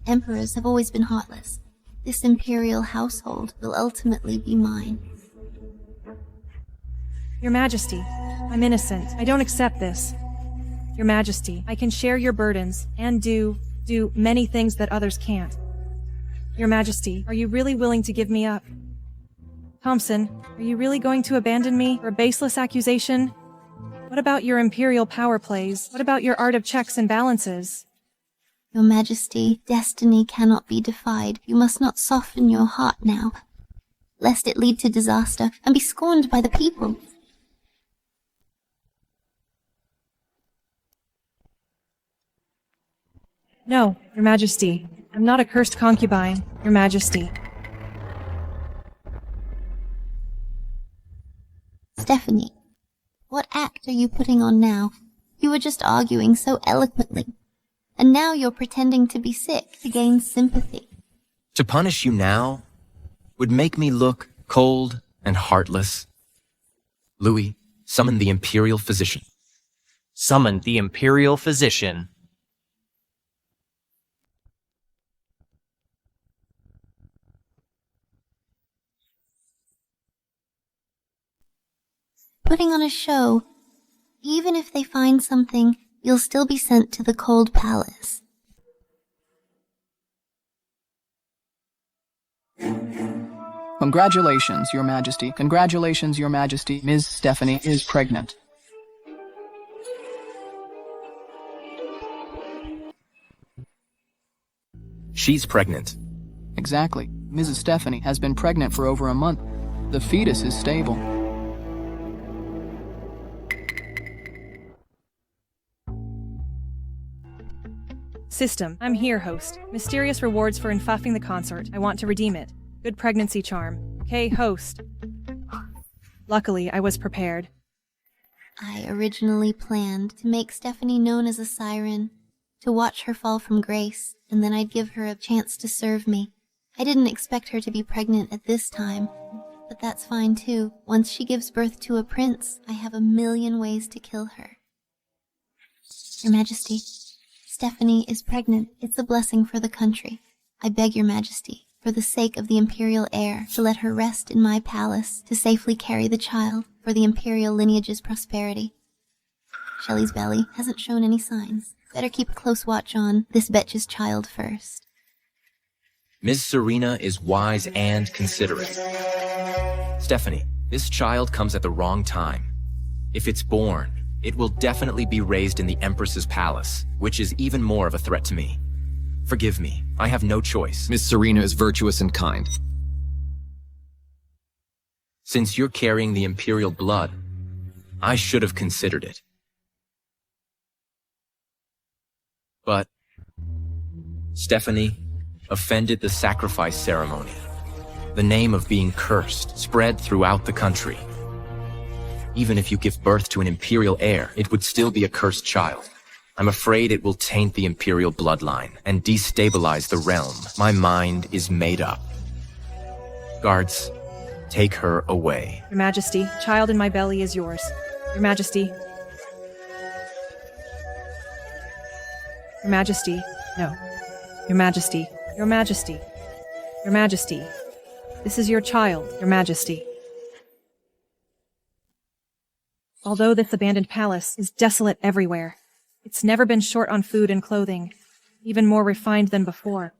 emperors have always been heartless. This imperial household will ultimately be mine. Your Majesty, I'm innocent. I don't accept this. Your Majesty, I can share your burdens and do many things that others can't. Your Majesty, are you really willing to give me up? Thompson, are you really going to abandon me for a baseless accusation? What about your imperial power plays? What about your art of checks and balances? Your Majesty, destiny cannot be defied. You must not soften your heart now, lest it lead to disaster and be scorned by the people. No, Your Majesty. I'm not a cursed concubine, Your Majesty. Stephanie, what act are you putting on now? You were just arguing so eloquently, and now you're pretending to be sick to gain sympathy. To punish you now would make me look cold and heartless. Louis, summon the imperial physician. Summon the imperial physician. Putting on a show. Even if they find something, you'll still be sent to the cold palace. Congratulations, Your Majesty. Congratulations, Your Majesty. Ms. Stephanie is pregnant. She's pregnant. Exactly. Mrs. Stephanie has been pregnant for over a month. The fetus is stable. System, I'm here, host. Mysterious rewards for infuffing the consort. I want to redeem it. Good pregnancy charm. Okay, host. Luckily, I was prepared. I originally planned to make Stephanie known as a siren, to watch her fall from grace, and then I'd give her a chance to serve me. I didn't expect her to be pregnant at this time, but that's fine too. Once she gives birth to a prince, I have a million ways to kill her. Your Majesty, Stephanie is pregnant. It's a blessing for the country. I beg Your Majesty, for the sake of the imperial heir, to let her rest in my palace to safely carry the child for the imperial lineage's prosperity. Shelley's belly hasn't shown any signs. Better keep a close watch on this betch's child first. Ms. Serena is wise and considerate. Stephanie, this child comes at the wrong time. If it's born, it will definitely be raised in the Empress's palace, which is even more of a threat to me. Forgive me, I have no choice. Miss Serena is virtuous and kind. Since you're carrying the imperial blood, I should have considered it. But Stephanie offended the sacrifice ceremony. The name of being cursed spread throughout the country. Even if you give birth to an imperial heir, it would still be a cursed child. I'm afraid it will taint the imperial bloodline and destabilize the realm. My mind is made up. Guards, take her away. Your Majesty, child in my belly is yours. Your Majesty. Your Majesty. No. Your Majesty. Your Majesty. Your Majesty. This is your child, Your Majesty. Although this abandoned palace is desolate everywhere, it's never been short on food and clothing, even more refined than before.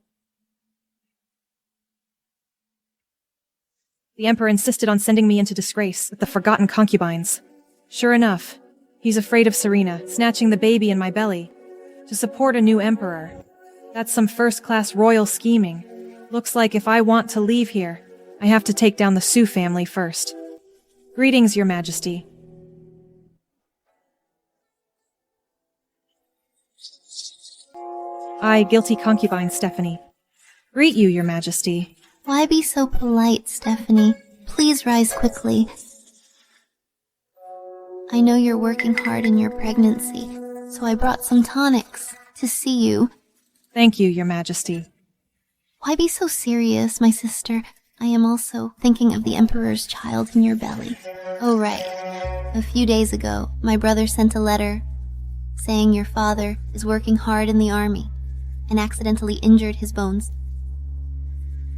The Emperor insisted on sending me into disgrace with the forgotten concubines. Sure enough, he's afraid of Serena snatching the baby in my belly to support a new emperor. That's some first-class royal scheming. Looks like if I want to leave here, I have to take down the Sue family first. Greetings, Your Majesty. I, guilty concubine Stephanie, greet you, Your Majesty. Why be so polite, Stephanie? Please rise quickly. I know you're working hard in your pregnancy, so I brought some tonics to see you. Thank you, Your Majesty. Why be so serious, my sister? I am also thinking of the Emperor's child in your belly. Oh, right. A few days ago, my brother sent a letter saying your father is working hard in the army and accidentally injured his bones.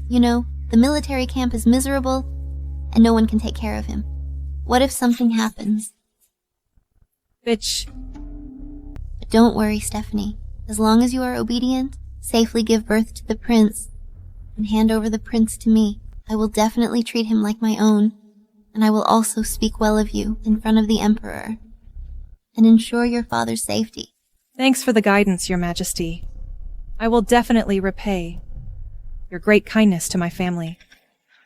You know, the military camp is miserable and no one can take care of him. What if something happens? Bitch. But don't worry, Stephanie. As long as you are obedient, safely give birth to the prince, and hand over the prince to me, I will definitely treat him like my own, and I will also speak well of you in front of the Emperor, and ensure your father's safety. Thanks for the guidance, Your Majesty. I will definitely repay your great kindness to my family.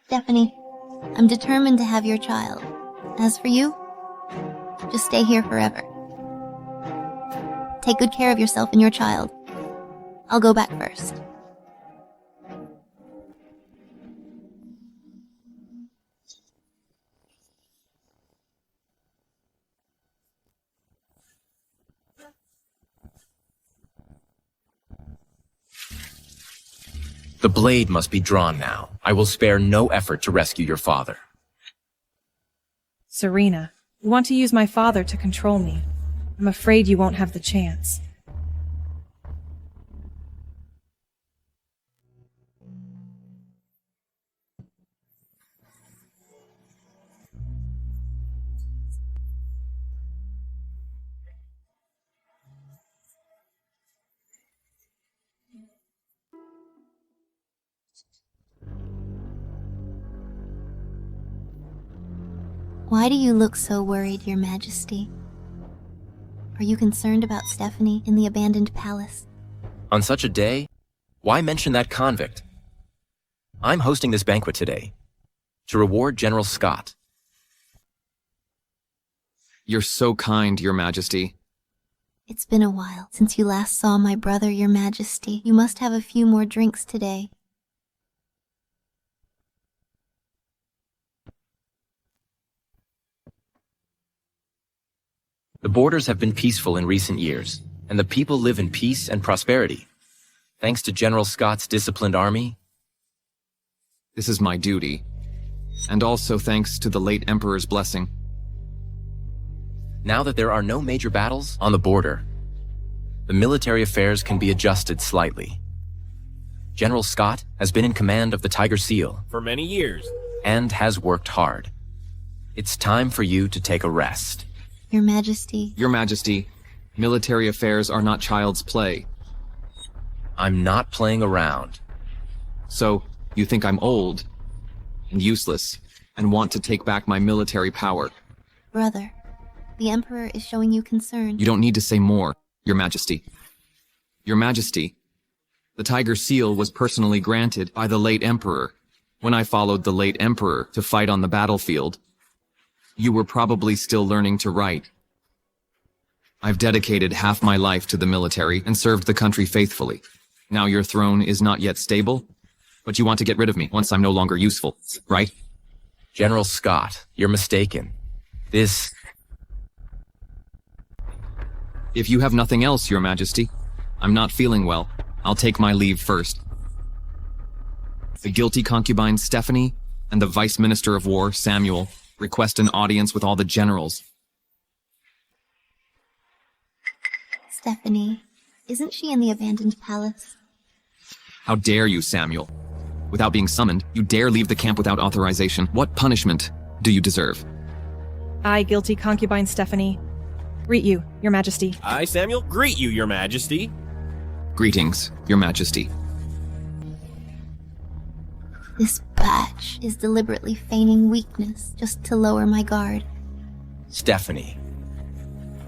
Stephanie, I'm determined to have your child. As for you, just stay here forever. Take good care of yourself and your child. I'll go back first. The blade must be drawn now. I will spare no effort to rescue your father. Serena, you want to use my father to control me. I'm afraid you won't have the chance. Why do you look so worried, Your Majesty? Are you concerned about Stephanie in the abandoned palace? On such a day, why mention that convict? I'm hosting this banquet today to reward General Scott. You're so kind, Your Majesty. It's been a while since you last saw my brother, Your Majesty. You must have a few more drinks today. The borders have been peaceful in recent years, and the people live in peace and prosperity. Thanks to General Scott's disciplined army. This is my duty, and also thanks to the late Emperor's blessing. Now that there are no major battles on the border, the military affairs can be adjusted slightly. General Scott has been in command of the Tiger Seal for many years and has worked hard. It's time for you to take a rest. Your Majesty. Your Majesty, military affairs are not child's play. I'm not playing around. So, you think I'm old and useless and want to take back my military power? Brother, the Emperor is showing you concern. You don't need to say more, Your Majesty. Your Majesty, the Tiger Seal was personally granted by the late Emperor, When I followed the late Emperor to fight on the battlefield, you were probably still learning to write. I've dedicated half my life to the military and served the country faithfully. Now your throne is not yet stable, but you want to get rid of me once I'm no longer useful, right? General Scott, you're mistaken. This... If you have nothing else, Your Majesty, I'm not feeling well. I'll take my leave first. The guilty concubine Stephanie and the Vice Minister of War, Samuel, request an audience with all the generals. Stephanie, isn't she in the abandoned palace? How dare you, Samuel? Without being summoned, you dare leave the camp without authorization. What punishment do you deserve? I, guilty concubine Stephanie, greet you, Your Majesty. I, Samuel, greet you, Your Majesty. Greetings, Your Majesty. This batch is deliberately feigning weakness just to lower my guard. Stephanie,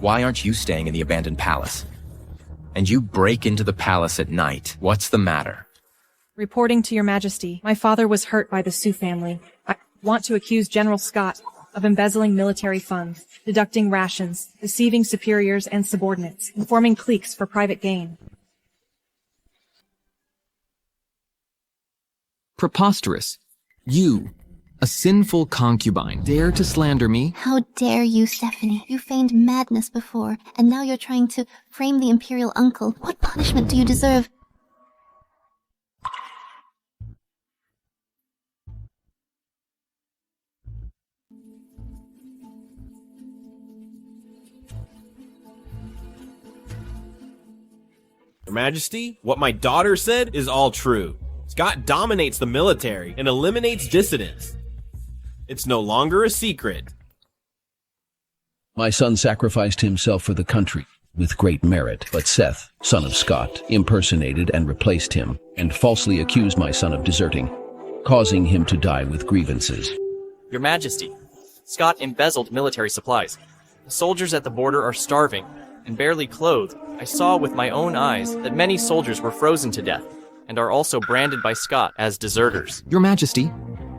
why aren't you staying in the abandoned palace? And you break into the palace at night. What's the matter? Reporting to Your Majesty, my father was hurt by the Sioux family. I want to accuse General Scott of embezzling military funds, deducting rations, deceiving superiors and subordinates, and forming cliques for private gain. Preposterous. You, a sinful concubine, dare to slander me? How dare you, Stephanie? You feigned madness before, and now you're trying to frame the imperial uncle. What punishment do you deserve? Your Majesty, what my daughter said is all true. Scott dominates the military and eliminates dissidents. It's no longer a secret. My son sacrificed himself for the country with great merit, but Seth, son of Scott, impersonated and replaced him, and falsely accused my son of deserting, causing him to die with grievances. Your Majesty, Scott embezzled military supplies. The soldiers at the border are starving and barely clothed. I saw with my own eyes that many soldiers were frozen to death and are also branded by Scott as deserters. Your Majesty,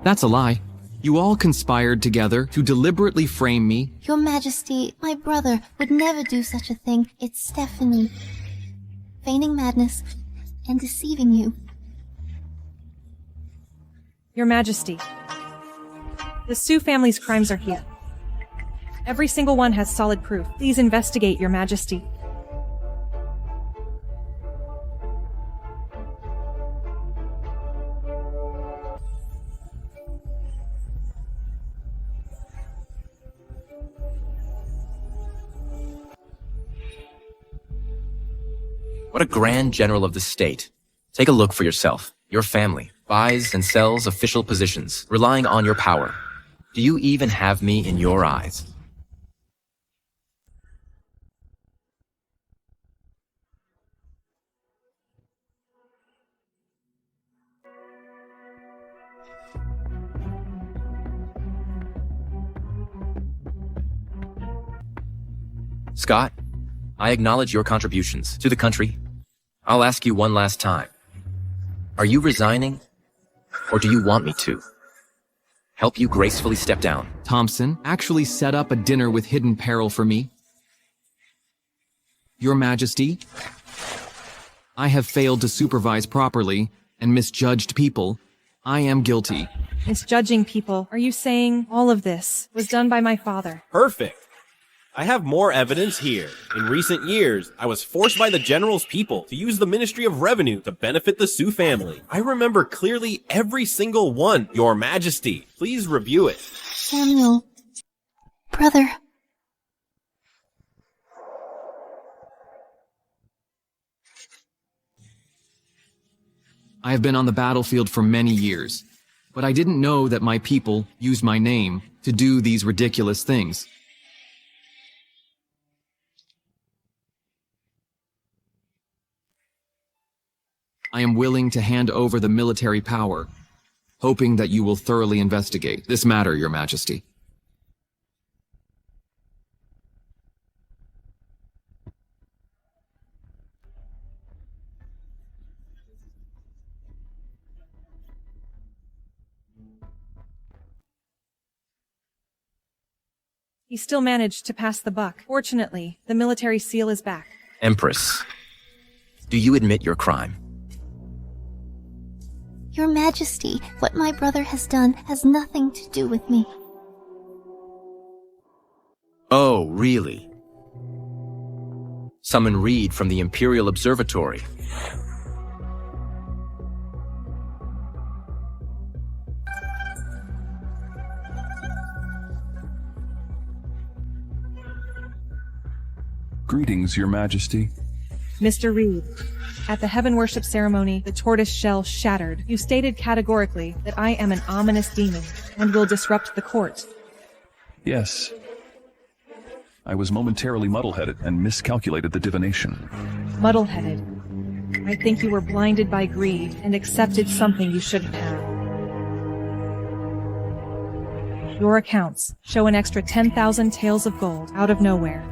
that's a lie. You all conspired together to deliberately frame me. Your Majesty, my brother would never do such a thing. It's Stephanie. Feigning madness and deceiving you. Your Majesty, the Sioux family's crimes are here. Every single one has solid proof. Please investigate, Your Majesty. What a grand general of the state. Take a look for yourself. Your family buys and sells official positions, relying on your power. Do you even have me in your eyes? Scott, I acknowledge your contributions to the country. I'll ask you one last time. Are you resigning, or do you want me to help you gracefully step down? Thompson actually set up a dinner with hidden peril for me. Your Majesty, I have failed to supervise properly and misjudged people. I am guilty. Misjudging people. Are you saying all of this was done by my father? Perfect. I have more evidence here. In recent years, I was forced by the general's people to use the Ministry of Revenue to benefit the Sioux family. I remember clearly every single one, Your Majesty. Please review it. Samuel. Brother. I have been on the battlefield for many years, but I didn't know that my people used my name to do these ridiculous things. I am willing to hand over the military power, hoping that you will thoroughly investigate this matter, Your Majesty. He still managed to pass the buck. Fortunately, the military seal is back. Empress, do you admit your crime? Your Majesty, what my brother has done has nothing to do with me. Oh, really? Summon Reed from the Imperial Observatory. Greetings, Your Majesty. Mr. Reed, at the heaven worship ceremony, the tortoise shell shattered. You stated categorically that I am an ominous demon and will disrupt the court. Yes. I was momentarily muddle-headed and miscalculated the divination. Muddle-headed. I think you were blinded by greed and accepted something you shouldn't have. Your accounts show an extra 10,000 taels of gold out of nowhere.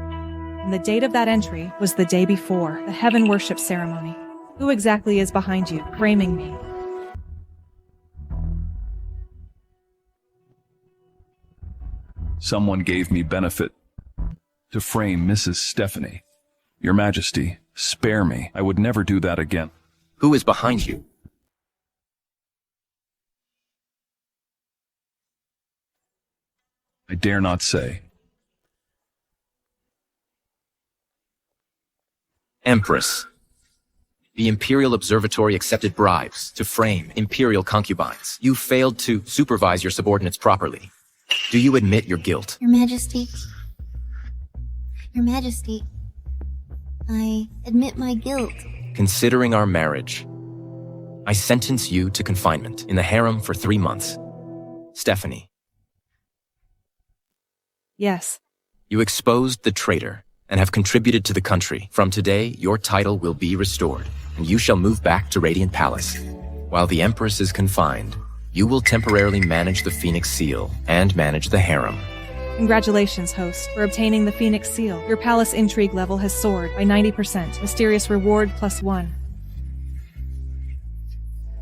And the date of that entry was the day before the heaven worship ceremony. Who exactly is behind you, framing me? Someone gave me benefit to frame Mrs. Stephanie. Your Majesty, spare me. I would never do that again. Who is behind you? I dare not say. Empress. The Imperial Observatory accepted bribes to frame Imperial concubines. You failed to supervise your subordinates properly. Do you admit your guilt? Your Majesty. Your Majesty. I admit my guilt. Considering our marriage, I sentence you to confinement in the harem for 3 months. Stephanie. Yes. You exposed the traitor and have contributed to the country. From today, your title will be restored, and you shall move back to Radiant Palace. While the Empress is confined, you will temporarily manage the Phoenix Seal and manage the harem. Congratulations, host, for obtaining the Phoenix Seal. Your palace intrigue level has soared by 90%. Mysterious reward +1.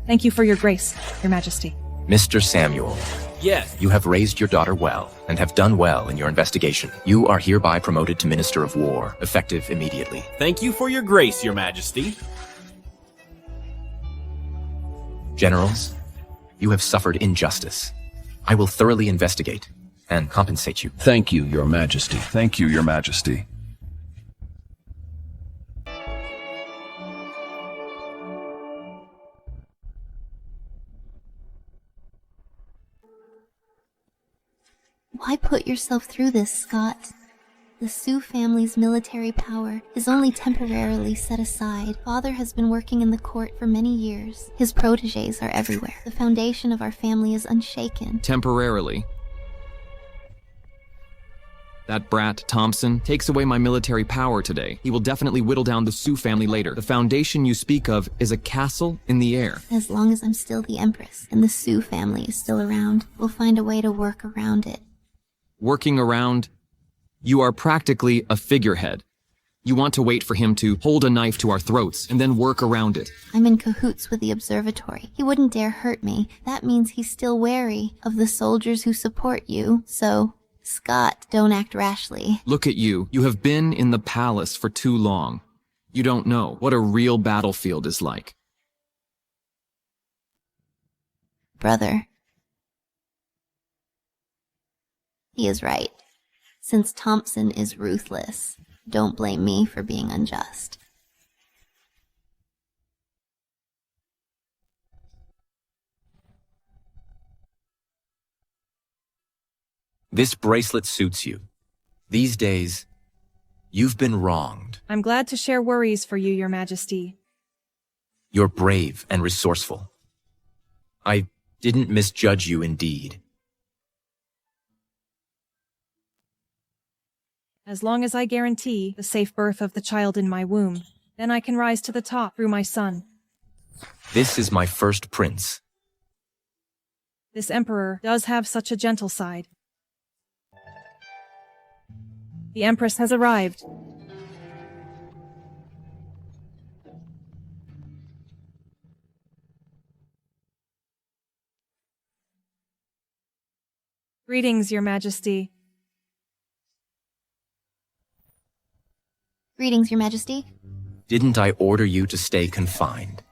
Thank you for your grace, Your Majesty. Mr. Samuel. Yes. You have raised your daughter well and have done well in your investigation. You are hereby promoted to Minister of War, effective immediately. Thank you for your grace, Your Majesty. Generals, you have suffered injustice. I will thoroughly investigate and compensate you. Thank you, Your Majesty. Thank you, Your Majesty. Why put yourself through this, Scott? The Sioux family's military power is only temporarily set aside. Father has been working in the court for many years. His protégés are everywhere. The foundation of our family is unshaken. Temporarily. That brat, Thompson, takes away my military power today. He will definitely whittle down the Sioux family later. The foundation you speak of is a castle in the air. As long as I'm still the Empress and the Sioux family is still around, we'll find a way to work around it. Working around, you are practically a figurehead. You want to wait for him to hold a knife to our throats and then work around it. I'm in cahoots with the observatory. He wouldn't dare hurt me. That means he's still wary of the soldiers who support you. So, Scott, don't act rashly. Look at you. You have been in the palace for too long. You don't know what a real battlefield is like. Brother. He is right. Since Thompson is ruthless, don't blame me for being unjust. This bracelet suits you. These days, you've been wronged. I'm glad to share worries for you, Your Majesty. You're brave and resourceful. I didn't misjudge you indeed. As long as I guarantee the safe birth of the child in my womb, then I can rise to the top through my son. This is my first prince. This emperor does have such a gentle side. The Empress has arrived. Greetings, Your Majesty. Greetings, Your Majesty. Didn't I order you to stay confined?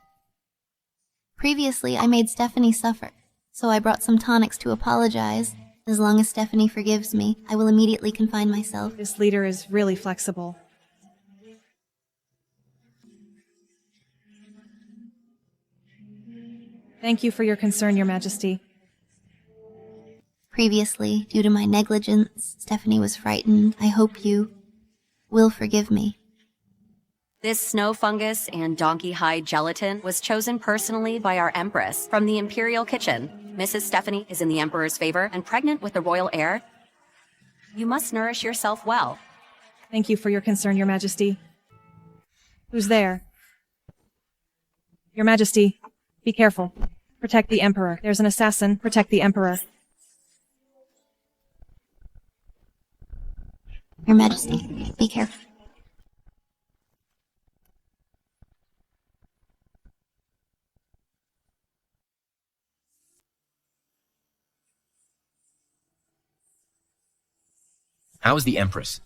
Previously, I made Stephanie suffer, so I brought some tonics to apologize. As long as Stephanie forgives me, I will immediately confine myself. This leader is really flexible. Thank you for your concern, Your Majesty. Previously, due to my negligence, Stephanie was frightened. I hope you will forgive me. This snow fungus and donkey hide gelatin was chosen personally by our Empress from the Imperial Kitchen. Mrs. Stephanie is in the Emperor's favor and pregnant with the royal heir. You must nourish yourself well. Thank you for your concern, Your Majesty. Who's there? Your Majesty, be careful. Protect the Emperor. There's an assassin. Protect the Emperor. Your Majesty, be careful. How is the Empress?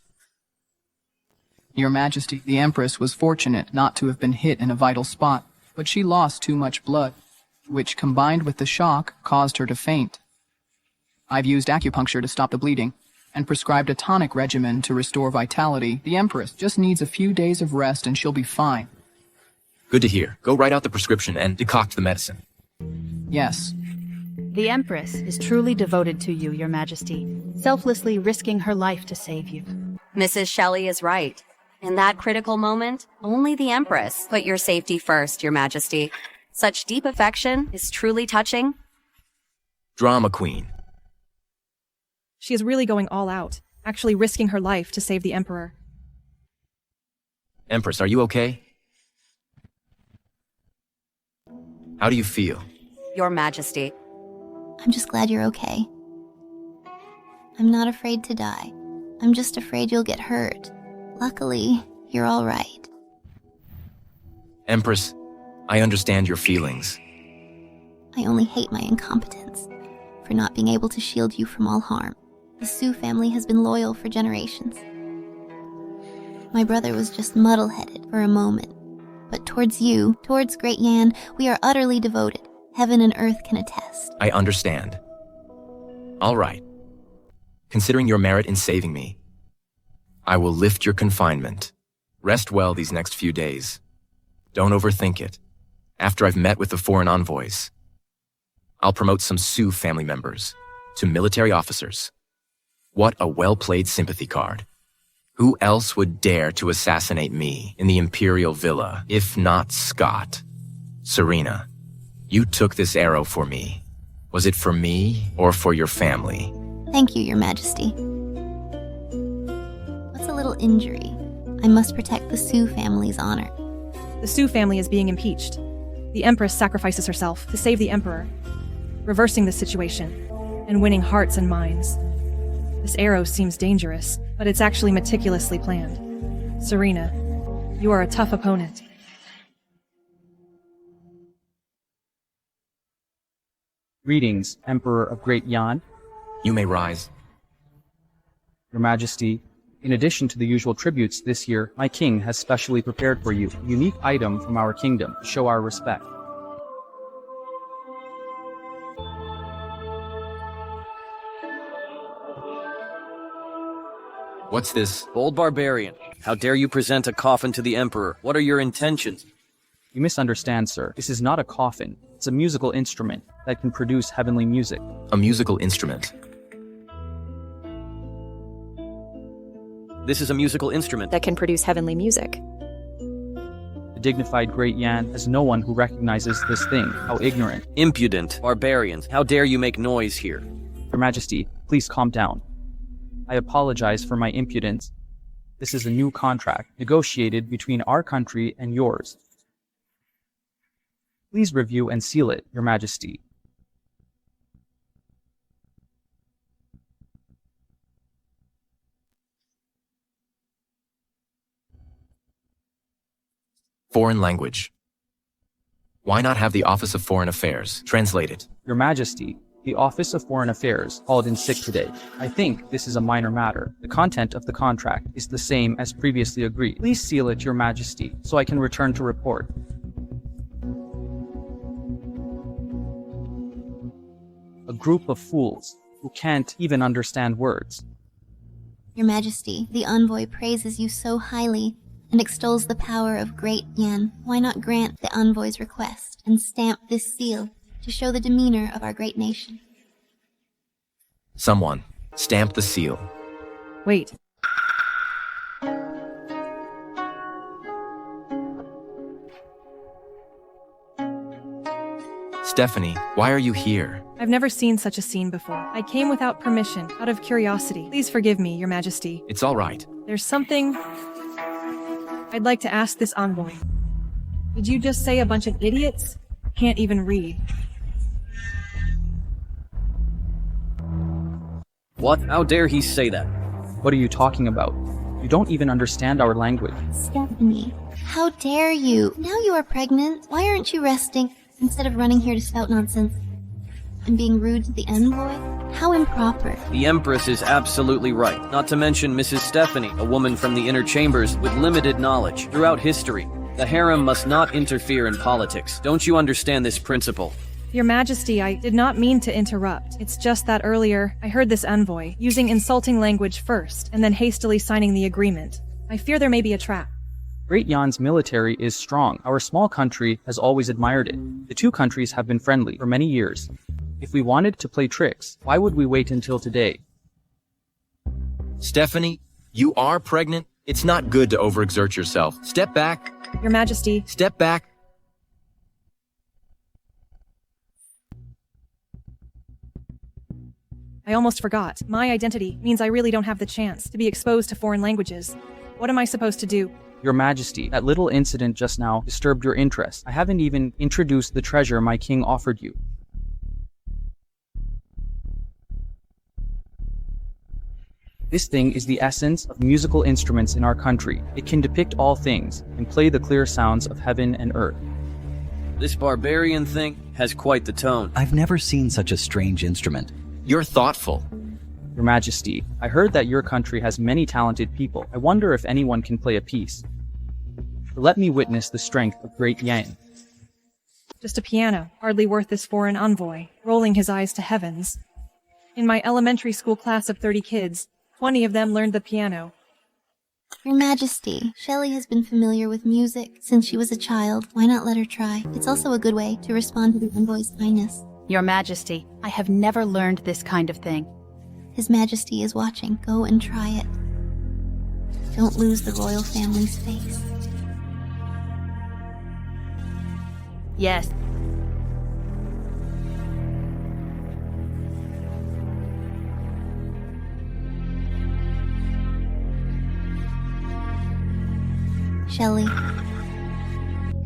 Your Majesty, the Empress was fortunate not to have been hit in a vital spot, but she lost too much blood, which combined with the shock caused her to faint. I've used acupuncture to stop the bleeding and prescribed a tonic regimen to restore vitality. The Empress just needs a few days of rest and she'll be fine. Good to hear. Go write out the prescription and decoct the medicine. Yes. The Empress is truly devoted to you, Your Majesty, selflessly risking her life to save you. Mrs. Shelley is right. In that critical moment, only the Empress put your safety first, Your Majesty. Such deep affection is truly touching. Drama queen. She is really going all out, actually risking her life to save the Emperor. Empress, are you okay? How do you feel? Your Majesty. I'm just glad you're okay. I'm not afraid to die. I'm just afraid you'll get hurt. Luckily, you're all right. Empress, I understand your feelings. I only hate my incompetence for not being able to shield you from all harm. The Sue family has been loyal for generations. My brother was just muddle-headed for a moment. But towards you, towards Great Yan, we are utterly devoted. Heaven and earth can attest. I understand. All right. Considering your merit in saving me, I will lift your confinement. Rest well these next few days. Don't overthink it. After I've met with the foreign envoys, I'll promote some Sioux family members to military officers. What a well-played sympathy card. Who else would dare to assassinate me in the Imperial Villa, if not Scott? Serena, you took this arrow for me. Was it for me or for your family? Thank you, Your Majesty. What's a little injury? I must protect the Sioux family's honor. The Sioux family is being impeached. The Empress sacrifices herself to save the Emperor, reversing the situation and winning hearts and minds. This arrow seems dangerous, but it's actually meticulously planned. Serena, you are a tough opponent. Greetings, Emperor of Great Yan. You may rise. Your Majesty, in addition to the usual tributes this year, my king has specially prepared for you a unique item from our kingdom to show our respect. What's this? Bold barbarian, how dare you present a coffin to the Emperor? What are your intentions? You misunderstand, sir. This is not a coffin. It's a musical instrument that can produce heavenly music. A musical instrument? This is a musical instrument that can produce heavenly music. The dignified Great Yan has no one who recognizes this thing. How ignorant. Impudent barbarians, how dare you make noise here? Your Majesty, please calm down. I apologize for my impudence. This is a new contract negotiated between our country and yours. Please review and seal it, Your Majesty. Foreign language. Why not have the Office of Foreign Affairs translate it? Your Majesty, The Office of Foreign Affairs called in sick today. I think this is a minor matter. The content of the contract is the same as previously agreed. Please seal it, Your Majesty, so I can return to report. A group of fools who can't even understand words. Your Majesty, the envoy praises you so highly and extols the power of great Yan. Why not grant the envoy's request and stamp this seal to show the demeanor of our great nation? Someone, stamp the seal. Wait. Stephanie, why are you here? I've never seen such a scene before. I came without permission, out of curiosity. Please forgive me, Your Majesty. It's all right. There's something I'd like to ask this envoy. Did you just say a bunch of idiots can't even read? What? How dare he say that? What are you talking about? You don't even understand our language. Stephanie, how dare you? Now you are pregnant. Why aren't you resting instead of running here to spout nonsense and being rude to the envoy? How improper. The Empress is absolutely right. Not to mention Mrs. Stephanie, a woman from the inner chambers with limited knowledge. Throughout history, the harem must not interfere in politics. Don't you understand this principle? Your Majesty, I did not mean to interrupt. It's just that earlier, I heard this envoy using insulting language first, and then hastily signing the agreement. I fear there may be a trap. Great Yan's military is strong. Our small country has always admired it. The two countries have been friendly for many years. If we wanted to play tricks, why would we wait until today? Stephanie, you are pregnant? It's not good to overexert yourself. Step back. Your Majesty. Step back. I almost forgot. My identity means I really don't have the chance to be exposed to foreign languages. What am I supposed to do? Your Majesty, that little incident just now disturbed your interest. I haven't even introduced the treasure my king offered you. This thing is the essence of musical instruments in our country. It can depict all things and play the clear sounds of heaven and earth. This barbarian thing has quite the tone. I've never seen such a strange instrument. You're thoughtful. Your Majesty, I heard that your country has many talented people. I wonder if anyone can play a piece. Let me witness the strength of Great Yan. Just a piano, hardly worth this foreign envoy, rolling his eyes to heavens. In my elementary school class of 30 kids, 20 of them learned the piano. Your Majesty, Shelley has been familiar with music since she was a child. Why not let her try? It's also a good way to respond to the envoy's kindness. Your Majesty, I have never learned this kind of thing. His Majesty is watching. Go and try it. Don't lose the royal family's face. Yes. Shelley,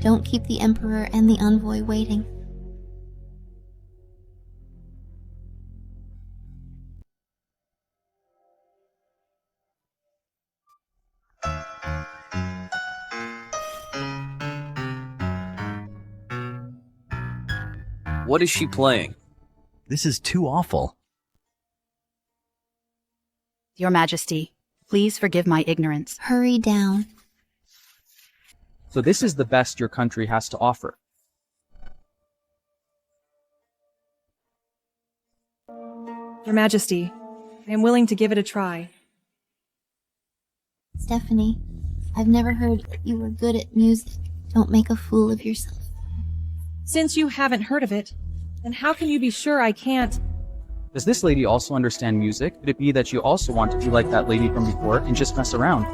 don't keep the Emperor and the envoy waiting. What is she playing? This is too awful. Your Majesty, please forgive my ignorance. Hurry down. So this is the best your country has to offer. Your Majesty, I am willing to give it a try. Stephanie, I've never heard that you were good at music. Don't make a fool of yourself. Since you haven't heard of it, then how can you be sure I can't? Does this lady also understand music? Could it be that you also want to be like that lady from before and just mess around?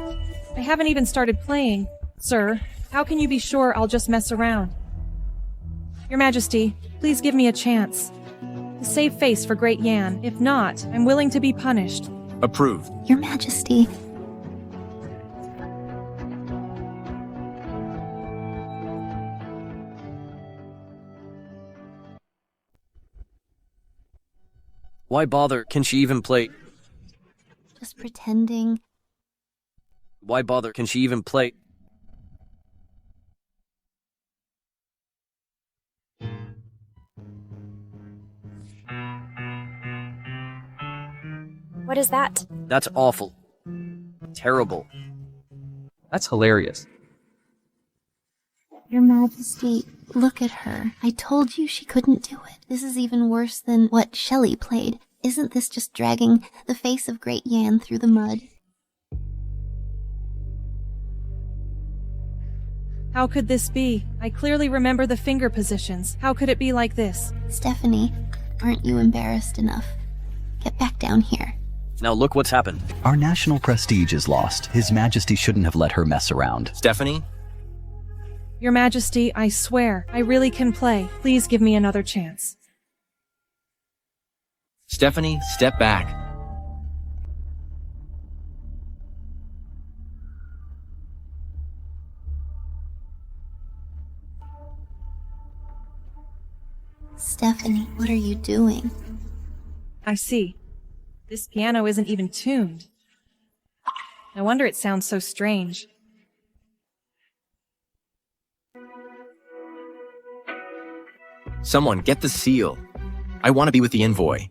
I haven't even started playing. Sir, how can you be sure I'll just mess around? Your Majesty, please give me a chance. To save face for Great Yan. If not, I'm willing to be punished. Approved. Your Majesty. Why bother? Can she even play? Just pretending. Why bother? Can she even play? What is that? That's awful. Terrible. That's hilarious. Your Majesty, look at her. I told you she couldn't do it. This is even worse than what Shelley played. Isn't this just dragging the face of Great Yan through the mud? How could this be? I clearly remember the finger positions. How could it be like this? Stephanie, aren't you embarrassed enough? Get back down here. Now look what's happened. Our national prestige is lost. His Majesty shouldn't have let her mess around. Stephanie? Your Majesty, I swear, I really can play. Please give me another chance. Stephanie, step back. Stephanie, what are you doing? I see. This piano isn't even tuned. No wonder it sounds so strange. Someone get the seal. I want to be with the envoy.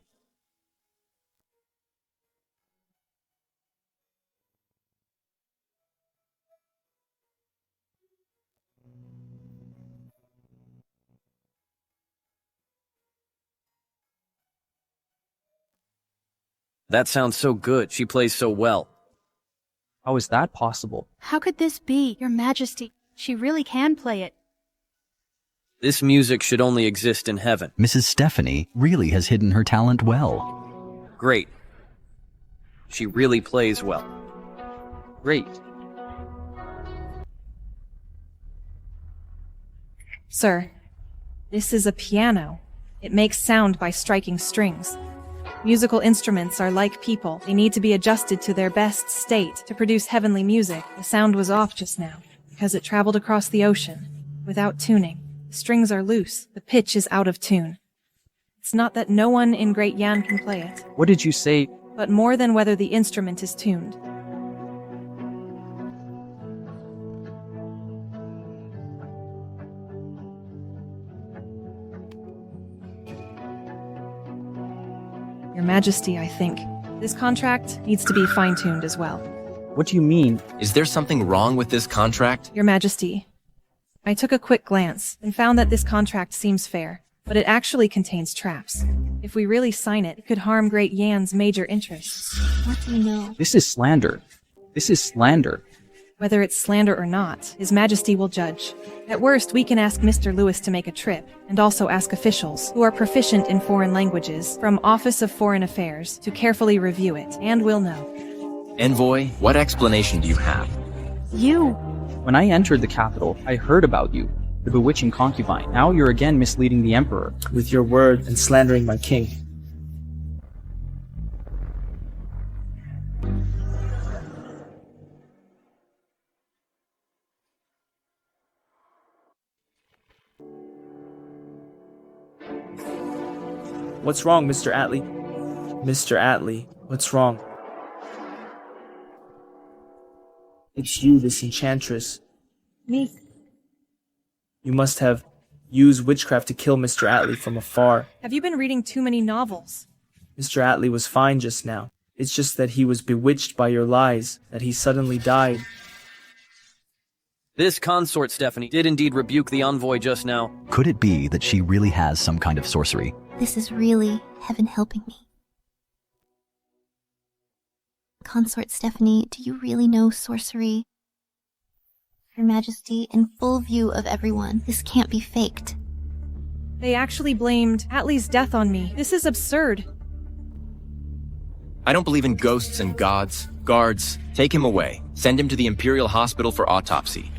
That sounds so good. She plays so well. How is that possible? How could this be, Your Majesty? She really can play it. This music should only exist in heaven. Mrs. Stephanie really has hidden her talent well. Great. She really plays well. Great. Sir, this is a piano. It makes sound by striking strings. Musical instruments are like people. They need to be adjusted to their best state to produce heavenly music. The sound was off just now, because it traveled across the ocean, without tuning. The strings are loose. The pitch is out of tune. It's not that no one in Great Yan can play it, What did you say? but more than whether the instrument is tuned. Your Majesty, I think. This contract needs to be fine-tuned as well. What do you mean? Is there something wrong with this contract? Your Majesty, I took a quick glance and found that this contract seems fair, but it actually contains traps. If we really sign it, it could harm Great Yan's major interests. What do you know? This is slander. This is slander. Whether it's slander or not, His Majesty will judge. At worst, we can ask Mr. Lewis to make a trip, and also ask officials who are proficient in foreign languages from Office of Foreign Affairs to carefully review it, and we'll know. Envoy, what explanation do you have? You! When I entered the capital, I heard about you, the bewitching concubine. Now you're again misleading the Emperor. With your word and slandering my king. What's wrong, Mr. Atlee? Mr. Atlee, what's wrong? It's you, this enchantress. Me? You must have used witchcraft to kill Mr. Atlee from afar. Have you been reading too many novels? Mr. Atlee was fine just now. It's just that he was bewitched by your lies, that he suddenly died. This consort, Stephanie, did indeed rebuke the envoy just now. Could it be that she really has some kind of sorcery? This is really heaven helping me. Consort Stephanie, do you really know sorcery? Your Majesty, in full view of everyone, this can't be faked. They actually blamed Atlee's death on me. This is absurd. I don't believe in ghosts and gods. Guards, take him away. Send him to the Imperial Hospital for autopsy.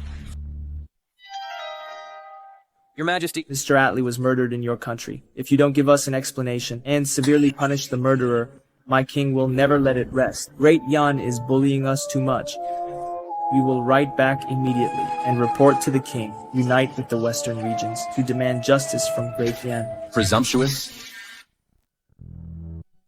Your Majesty. Mr. Atlee was murdered in your country. If you don't give us an explanation and severely punish the murderer, my king will never let it rest. Great Yan is bullying us too much. We will write back immediately and report to the king. Unite with the western regions to demand justice from Great Yan. Presumptuous?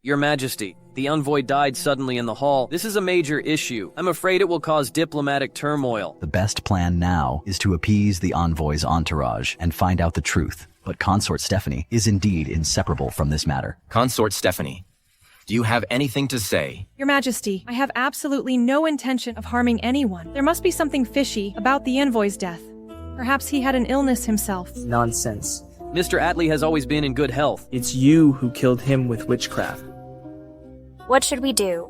Your Majesty, the envoy died suddenly in the hall. This is a major issue. I'm afraid it will cause diplomatic turmoil. The best plan now is to appease the envoy's entourage and find out the truth. But Consort Stephanie is indeed inseparable from this matter. Consort Stephanie, Do you have anything to say? Your Majesty, I have absolutely no intention of harming anyone. There must be something fishy about the envoy's death. Perhaps he had an illness himself. Nonsense. Mr. Atlee has always been in good health. It's you who killed him with witchcraft. What should we do?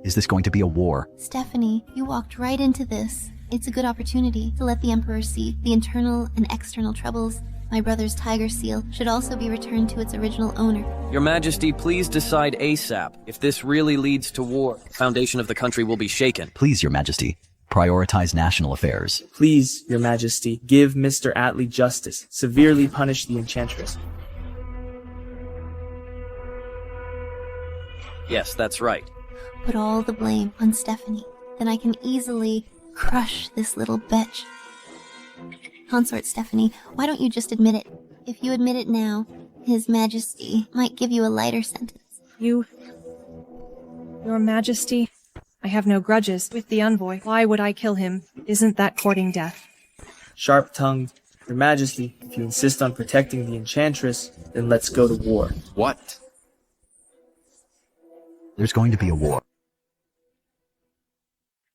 Is this going to be a war? Stephanie, you walked right into this. It's a good opportunity to let the Emperor see the internal and external troubles. My brother's tiger seal should also be returned to its original owner. Your Majesty, please decide ASAP. If this really leads to war, the foundation of the country will be shaken. Please, Your Majesty, prioritize national affairs. Please, Your Majesty, give Mr. Atlee justice. Severely punish the enchantress. Yes, that's right. Put all the blame on Stephanie. Then I can easily crush this little bitch. Consort Stephanie, why don't you just admit it? If you admit it now, His Majesty might give you a lighter sentence. Your Majesty, I have no grudges with the envoy. Why would I kill him? Isn't that courting death? Sharp-tongued. Your Majesty, if you insist on protecting the enchantress, then let's go to war. What? There's going to be a war.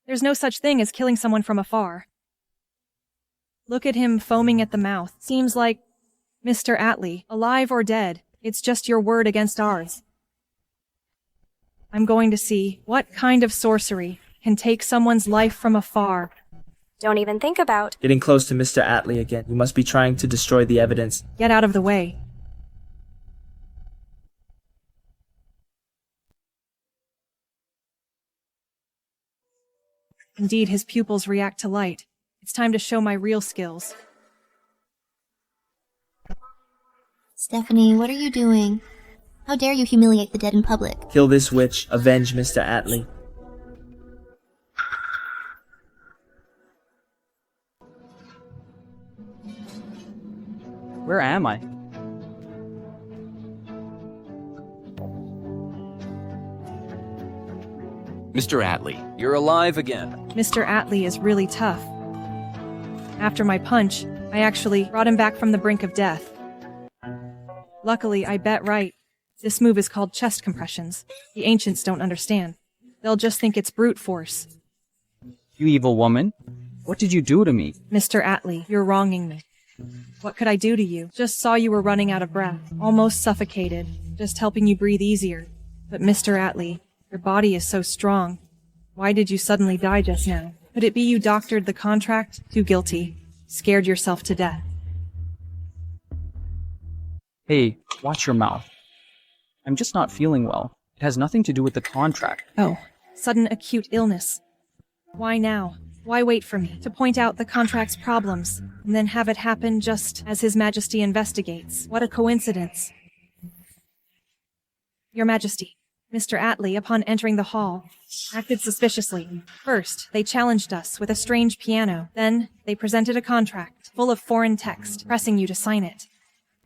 There's no such thing as killing someone from afar. Look at him foaming at the mouth. Seems like Mr. Atlee, alive or dead. It's just your word against ours. I'm going to see what kind of sorcery can take someone's life from afar. Don't even think about Getting close to Mr. Atlee again. You must be trying to destroy the evidence. Get out of the way. Indeed, his pupils react to light. It's time to show my real skills. Stephanie, what are you doing? How dare you humiliate the dead in public? Kill this witch. Avenge Mr. Atlee. Where am I? Mr. Atlee. You're alive again. Mr. Atlee is really tough. After my punch, I actually brought him back from the brink of death. Luckily, I bet right. This move is called chest compressions. The ancients don't understand. They'll just think it's brute force. You evil woman. What did you do to me? Mr. Atlee, you're wronging me. What could I do to you? Just saw you were running out of breath, almost suffocated, just helping you breathe easier. But Mr. Atlee, your body is so strong. Why did you suddenly die just now? Could it be you doctored the contract? Too guilty. Scared yourself to death. Hey, watch your mouth. I'm just not feeling well. It has nothing to do with the contract. Oh, sudden acute illness. Why now? Why wait for me to point out the contract's problems, and then have it happen just as His Majesty investigates? What a coincidence. Your Majesty, Mr. Atlee, upon entering the hall, acted suspiciously. First, they challenged us with a strange piano. Then, they presented a contract full of foreign text, pressing you to sign it.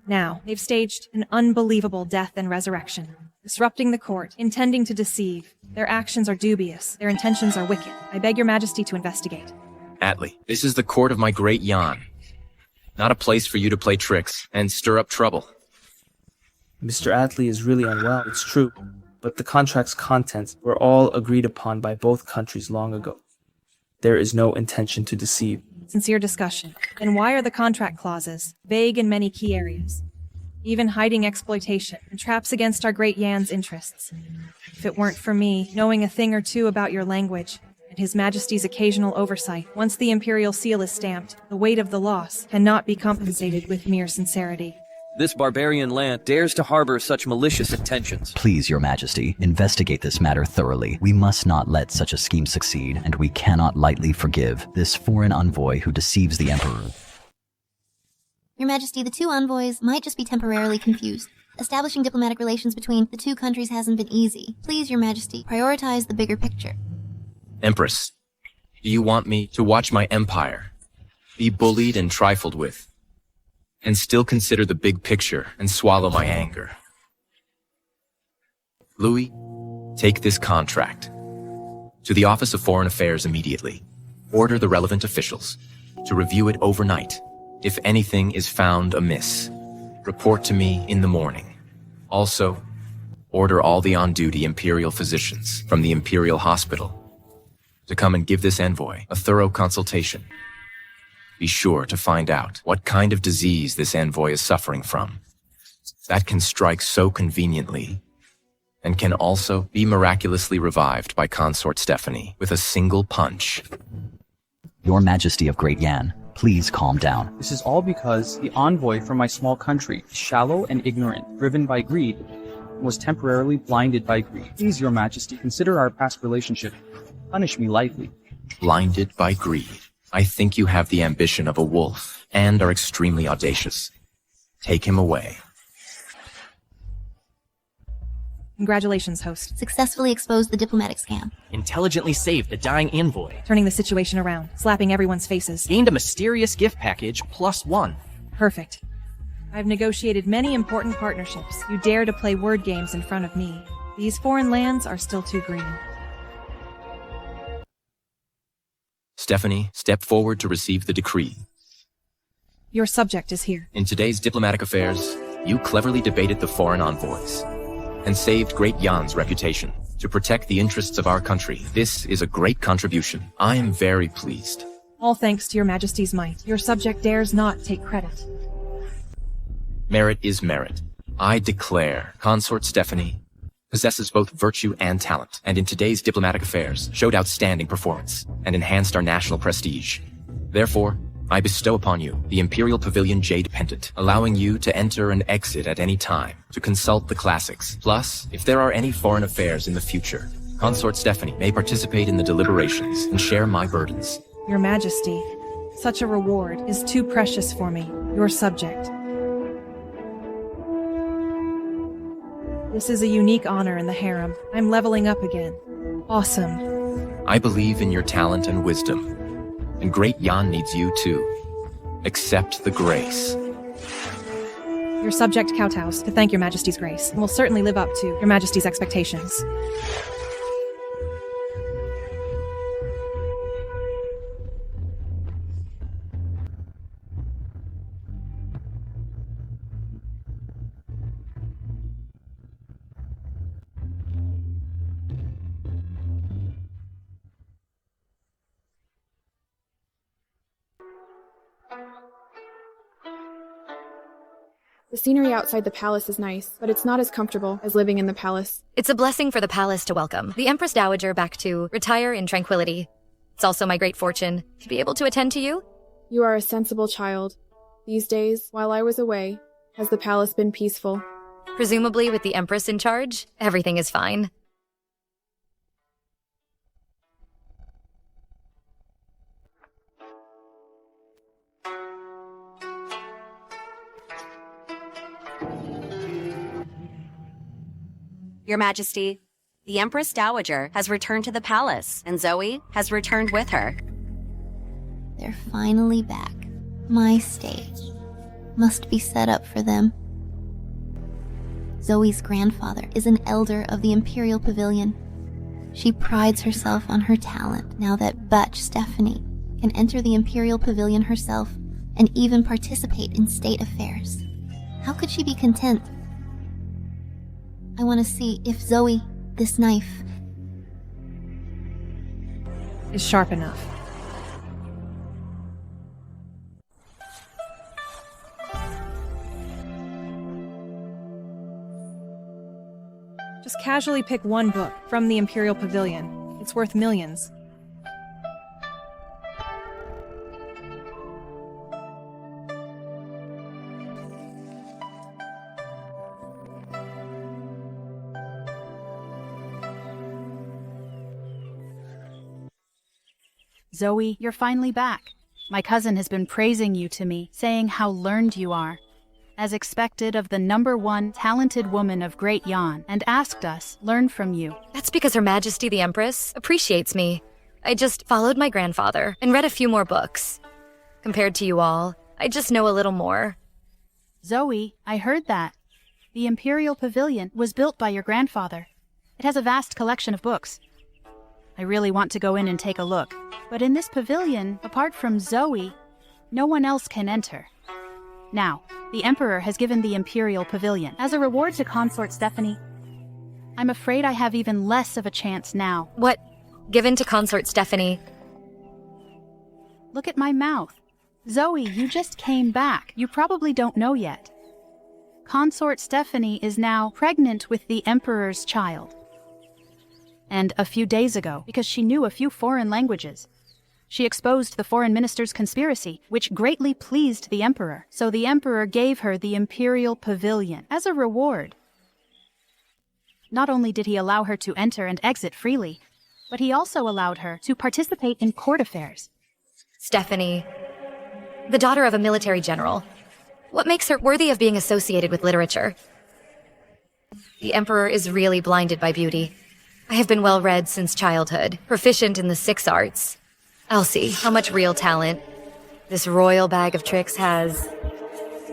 Now, they've staged an unbelievable death and resurrection, disrupting the court, intending to deceive. Their actions are dubious. Their intentions are wicked. I beg your Majesty to investigate. Atlee, this is the court of my great Jan. Not a place for you to play tricks and stir up trouble. Mr. Atlee is really unwell, it's true. But the contract's contents were all agreed upon by both countries long ago. There is no intention to deceive. Sincere discussion. Then why are the contract clauses vague in many key areas, even hiding exploitation and traps against our great Yan's interests? If it weren't for me knowing a thing or two about your language and His Majesty's occasional oversight, once the imperial seal is stamped, the weight of the loss cannot be compensated with mere sincerity. This barbarian land dares to harbor such malicious intentions. Please, Your Majesty, investigate this matter thoroughly. We must not let such a scheme succeed, and we cannot lightly forgive this foreign envoy who deceives the Emperor. Your Majesty, the two envoys might just be temporarily confused. Establishing diplomatic relations between the two countries hasn't been easy. Please, Your Majesty, prioritize the bigger picture. Empress, do you want me to watch my empire be bullied and trifled with, and still consider the big picture and swallow my anger? Louis, take this contract to the Office of Foreign Affairs immediately. Order the relevant officials to review it overnight. If anything is found amiss, report to me in the morning. Also, order all the on-duty Imperial physicians from the Imperial Hospital to come and give this envoy a thorough consultation. Be sure to find out what kind of disease this envoy is suffering from. That can strike so conveniently and can also be miraculously revived by Consort Stephanie with a single punch. Your Majesty of Great Yan, please calm down. This is all because the envoy from my small country, shallow and ignorant, driven by greed, was temporarily blinded by greed. Please, Your Majesty, consider our past relationship. Punish me lightly. Blinded by greed. I think you have the ambition of a wolf and are extremely audacious. Take him away. Congratulations, host. Successfully exposed the diplomatic scam. Intelligently saved the dying envoy. Turning the situation around, slapping everyone's faces. Gained a mysterious gift package +1. Perfect. I've negotiated many important partnerships. You dare to play word games in front of me. These foreign lands are still too green. Stephanie, step forward to receive the decree. Your subject is here. In today's diplomatic affairs, you cleverly debated the foreign envoys and saved Great Yan's reputation to protect the interests of our country. This is a great contribution. I am very pleased. All thanks to your Majesty's might. Your subject dares not take credit. Merit is merit. I declare Consort Stephanie possesses both virtue and talent, and in today's diplomatic affairs showed outstanding performance and enhanced our national prestige. Therefore, I bestow upon you the Imperial Pavilion Jade Pendant, allowing you to enter and exit at any time to consult the classics. Plus, if there are any foreign affairs in the future, Consort Stephanie may participate in the deliberations and share my burdens. Your Majesty, such a reward is too precious for me, your subject. This is a unique honor in the harem. I'm leveling up again. Awesome. I believe in your talent and wisdom, and Great Yan needs you too. Accept the grace. Your subject kowtows to thank your Majesty's grace, and will certainly live up to your Majesty's expectations. The scenery outside the palace is nice, but it's not as comfortable as living in the palace. It's a blessing for the palace to welcome the Empress Dowager back to retire in tranquility. It's also my great fortune to be able to attend to you. You are a sensible child. These days, while I was away, has the palace been peaceful? Presumably with the Empress in charge, everything is fine. Your Majesty, the Empress Dowager has returned to the palace, and Zoe has returned with her. They're finally back. My stage must be set up for them. Zoe's grandfather is an elder of the Imperial Pavilion. She prides herself on her talent now that Butch Stephanie can enter the Imperial Pavilion herself and even participate in state affairs. How could she be content? I want to see if Zoe, this knife, is sharp enough. Just casually pick one book from the Imperial Pavilion. It's worth millions. Zoe, you're finally back. My cousin has been praising you to me, saying how learned you are, as expected of the #1 talented woman of Great Yan, and asked us learn from you. That's because Her Majesty the Empress appreciates me. I just followed my grandfather and read a few more books. Compared to you all, I just know a little more. Zoe, I heard that. The Imperial Pavilion was built by your grandfather. It has a vast collection of books. I really want to go in and take a look. But in this pavilion, apart from Zoe, no one else can enter. Now, the Emperor has given the Imperial Pavilion as a reward to Consort Stephanie. I'm afraid I have even less of a chance now. What? Given to Consort Stephanie. Look at my mouth. Zoe, you just came back. You probably don't know yet. Consort Stephanie is now pregnant with the Emperor's child. And a few days ago, because she knew a few foreign languages, she exposed the foreign minister's conspiracy, which greatly pleased the Emperor. So the Emperor gave her the Imperial Pavilion as a reward. Not only did he allow her to enter and exit freely, but he also allowed her to participate in court affairs. Stephanie, the daughter of a military general. What makes her worthy of being associated with literature? The Emperor is really blinded by beauty. I have been well-read since childhood, proficient in the 6 arts. Elsie, how much real talent this royal bag of tricks has.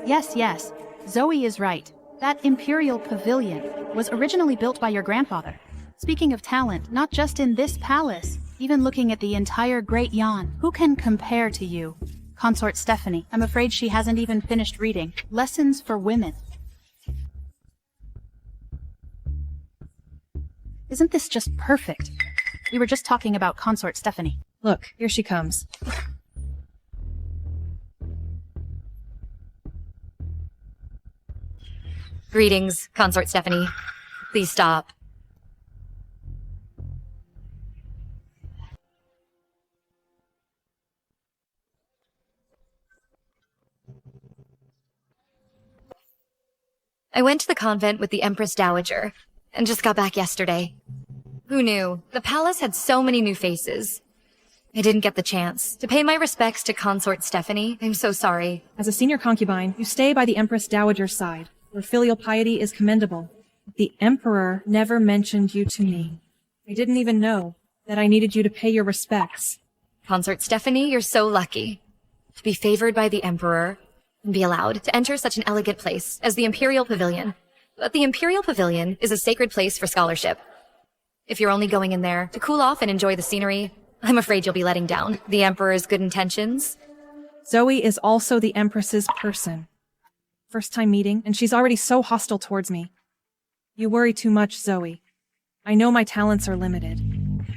Yes, Zoe is right. That Imperial Pavilion was originally built by your grandfather. Speaking of talent, not just in this palace, even looking at the entire Great Yan, who can compare to you? Consort Stephanie. I'm afraid she hasn't even finished reading Lessons for Women. Isn't this just perfect? We were just talking about Consort Stephanie. Look, here she comes. Greetings, Consort Stephanie. Please stop. I went to the convent with the Empress Dowager, and just got back yesterday. Who knew? The palace had so many new faces. I didn't get the chance to pay my respects to Consort Stephanie. I'm so sorry. As a senior concubine, you stay by the Empress Dowager's side, where filial piety is commendable. The Emperor never mentioned you to me. I didn't even know that I needed you to pay your respects. Consort Stephanie, you're so lucky to be favored by the Emperor and be allowed to enter such an elegant place as the Imperial Pavilion. But the Imperial Pavilion is a sacred place for scholarship. If you're only going in there to cool off and enjoy the scenery, I'm afraid you'll be letting down the Emperor's good intentions. Zoe is also the Empress's person. First time meeting, and she's already so hostile towards me. You worry too much, Zoe. I know my talents are limited.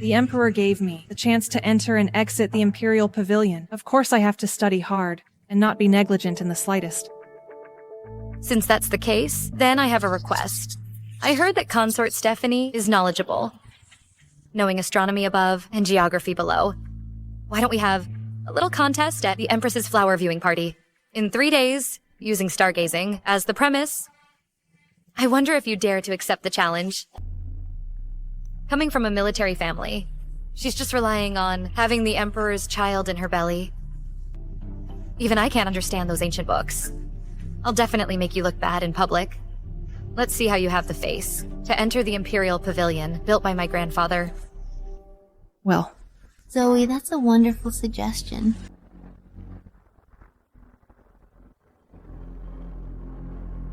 The Emperor gave me the chance to enter and exit the Imperial Pavilion. Of course I have to study hard and not be negligent in the slightest. Since that's the case, then I have a request. I heard that Consort Stephanie is knowledgeable, knowing astronomy above and geography below. Why don't we have a little contest at the Empress's flower viewing party? In 3 days, using stargazing as the premise. I wonder if you dare to accept the challenge. Coming from a military family, she's just relying on having the Emperor's child in her belly. Even I can't understand those ancient books. I'll definitely make you look bad in public. Let's see how you have the face to enter the Imperial Pavilion built by my grandfather. Well, Zoe, that's a wonderful suggestion.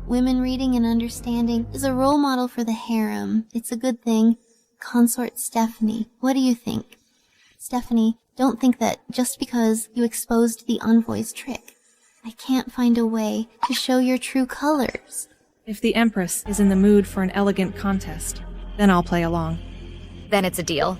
Women reading and understanding is a role model for the harem. It's a good thing. Consort Stephanie, what do you think? Stephanie, don't think that just because you exposed the envoy's trick, I can't find a way to show your true colors. If the Empress is in the mood for an elegant contest, then I'll play along. Then it's a deal.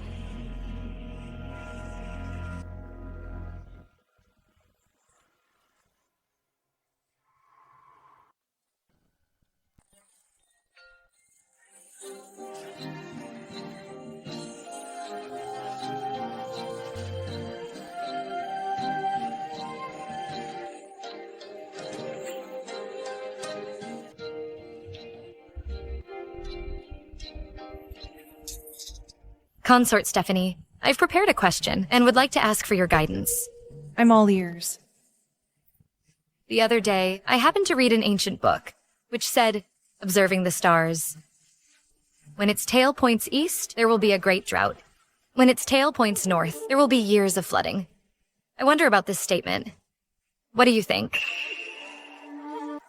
Consort Stephanie, I've prepared a question and would like to ask for your guidance. I'm all ears. The other day, I happened to read an ancient book, which said, observing the stars. When its tail points east, there will be a great drought. When its tail points north, there will be years of flooding. I wonder about this statement. What do you think?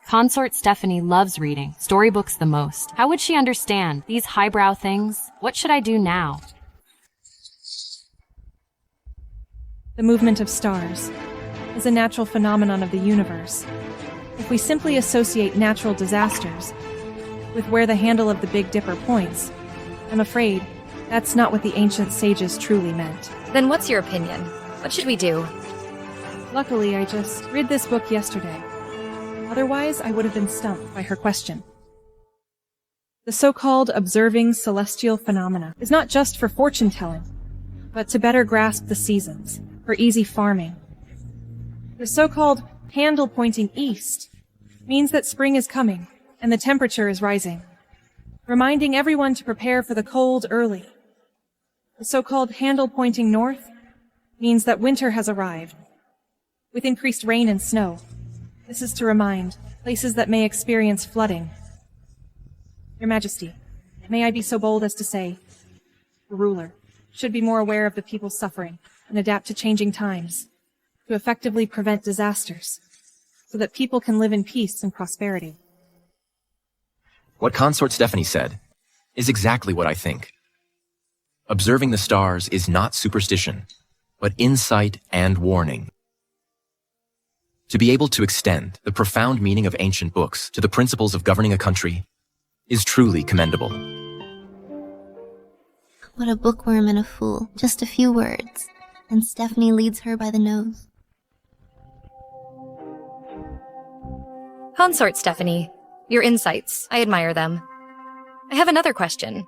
Consort Stephanie loves reading, storybooks the most. How would she understand these highbrow things? What should I do now? The movement of stars is a natural phenomenon of the universe. If we simply associate natural disasters with where the handle of the Big Dipper points, I'm afraid that's not what the ancient sages truly meant. Then what's your opinion? What should we do? Luckily, I just read this book yesterday. Otherwise, I would have been stumped by her question. The so-called observing celestial phenomena is not just for fortune-telling, but to better grasp the seasons, for easy farming. The so-called handle pointing east means that spring is coming and the temperature is rising, reminding everyone to prepare for the cold early. The so-called handle pointing north means that winter has arrived, with increased rain and snow. This is to remind places that may experience flooding. Your Majesty, may I be so bold as to say, the ruler should be more aware of the people's suffering and adapt to changing times to effectively prevent disasters so that people can live in peace and prosperity. What Consort Stephanie said is exactly what I think. Observing the stars is not superstition, but insight and warning. To be able to extend the profound meaning of ancient books to the principles of governing a country is truly commendable. What a bookworm and a fool. Just a few words, and Stephanie leads her by the nose. Consort Stephanie, your insights, I admire them. I have another question.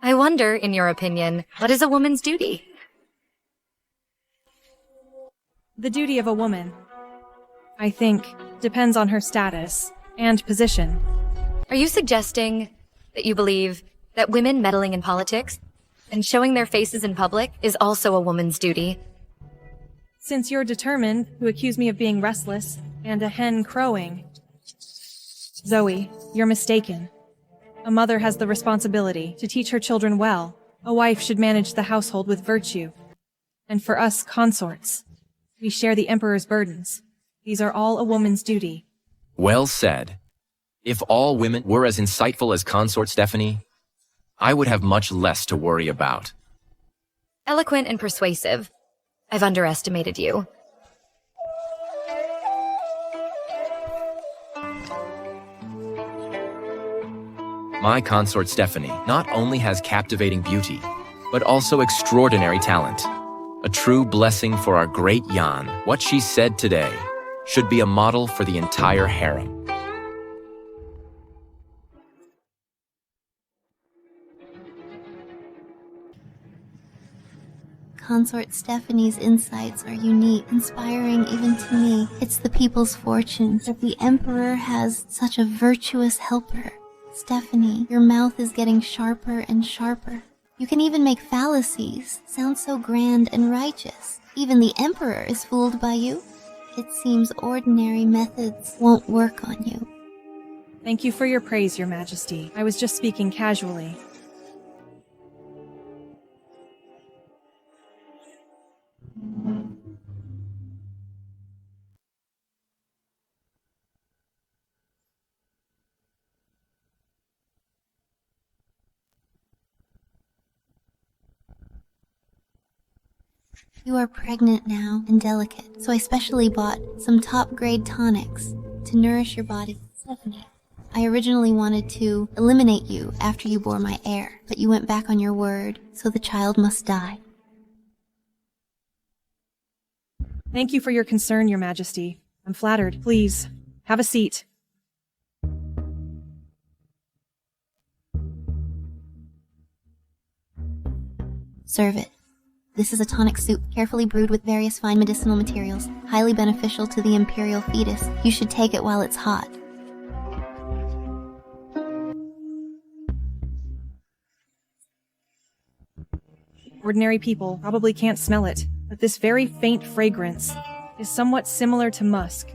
I wonder, in your opinion, what is a woman's duty? The duty of a woman, I think, depends on her status and position. Are you suggesting that you believe that women meddling in politics and showing their faces in public is also a woman's duty? Since you're determined to accuse me of being restless and a hen crowing, Zoe, you're mistaken. A mother has the responsibility to teach her children well. A wife should manage the household with virtue. And for us consorts, we share the Emperor's burdens. These are all a woman's duty. Well said. If all women were as insightful as Consort Stephanie, I would have much less to worry about. Eloquent and persuasive. I've underestimated you. My consort Stephanie not only has captivating beauty, but also extraordinary talent. A true blessing for our great Jan. What she said today should be a model for the entire harem. Consort Stephanie's insights are unique, inspiring even to me. It's the people's fortune that the Emperor has such a virtuous helper. Stephanie, your mouth is getting sharper and sharper. You can even make fallacies sound so grand and righteous. Even the Emperor is fooled by you. It seems ordinary methods won't work on you. Thank you for your praise, Your Majesty. I was just speaking casually. You are pregnant now and delicate, so I specially bought some top-grade tonics to nourish your body. Stephanie, I originally wanted to eliminate you after you bore my heir, but you went back on your word, so the child must die. Thank you for your concern, Your Majesty. I'm flattered. Please, have a seat. Serve it. This is a tonic soup, carefully brewed with various fine medicinal materials, highly beneficial to the imperial fetus. You should take it while it's hot. Ordinary people probably can't smell it, but this very faint fragrance is somewhat similar to musk.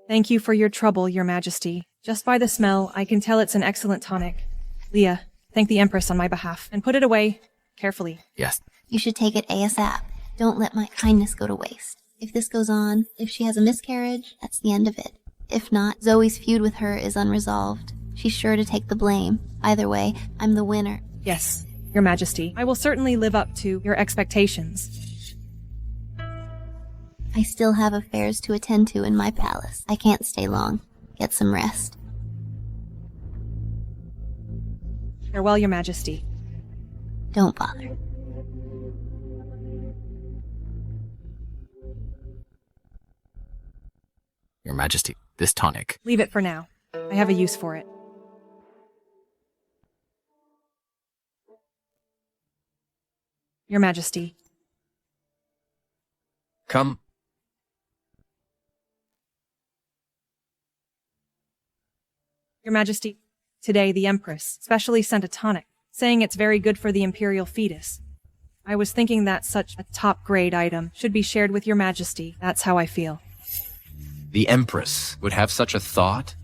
Thank you for your trouble, Your Majesty. Just by the smell, I can tell it's an excellent tonic. Leah, thank the Empress on my behalf, and put it away carefully. Yes. You should take it ASAP. Don't let my kindness go to waste. If this goes on, if she has a miscarriage, that's the end of it. If not, Zoe's feud with her is unresolved. She's sure to take the blame. Either way, I'm the winner. Yes, Your Majesty. I will certainly live up to your expectations. I still have affairs to attend to in my palace. I can't stay long. Get some rest. Farewell, Your Majesty. Don't bother. Your Majesty, this tonic. Leave it for now. I have a use for it. Your Majesty. Come. Your Majesty, today the Empress specially sent a tonic, saying it's very good for the imperial fetus. I was thinking that such a top-grade item should be shared with Your Majesty. That's how I feel. The Empress would have such a thought?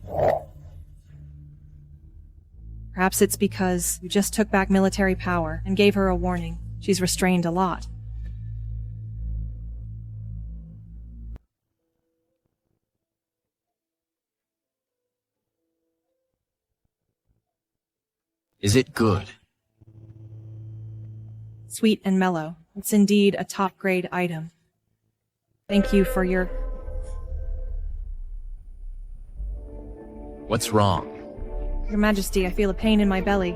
Perhaps it's because you just took back military power and gave her a warning. She's restrained a lot. Is it good? Sweet and mellow. It's indeed a top-grade item. Thank you for your... What's wrong? Your Majesty, I feel a pain in my belly.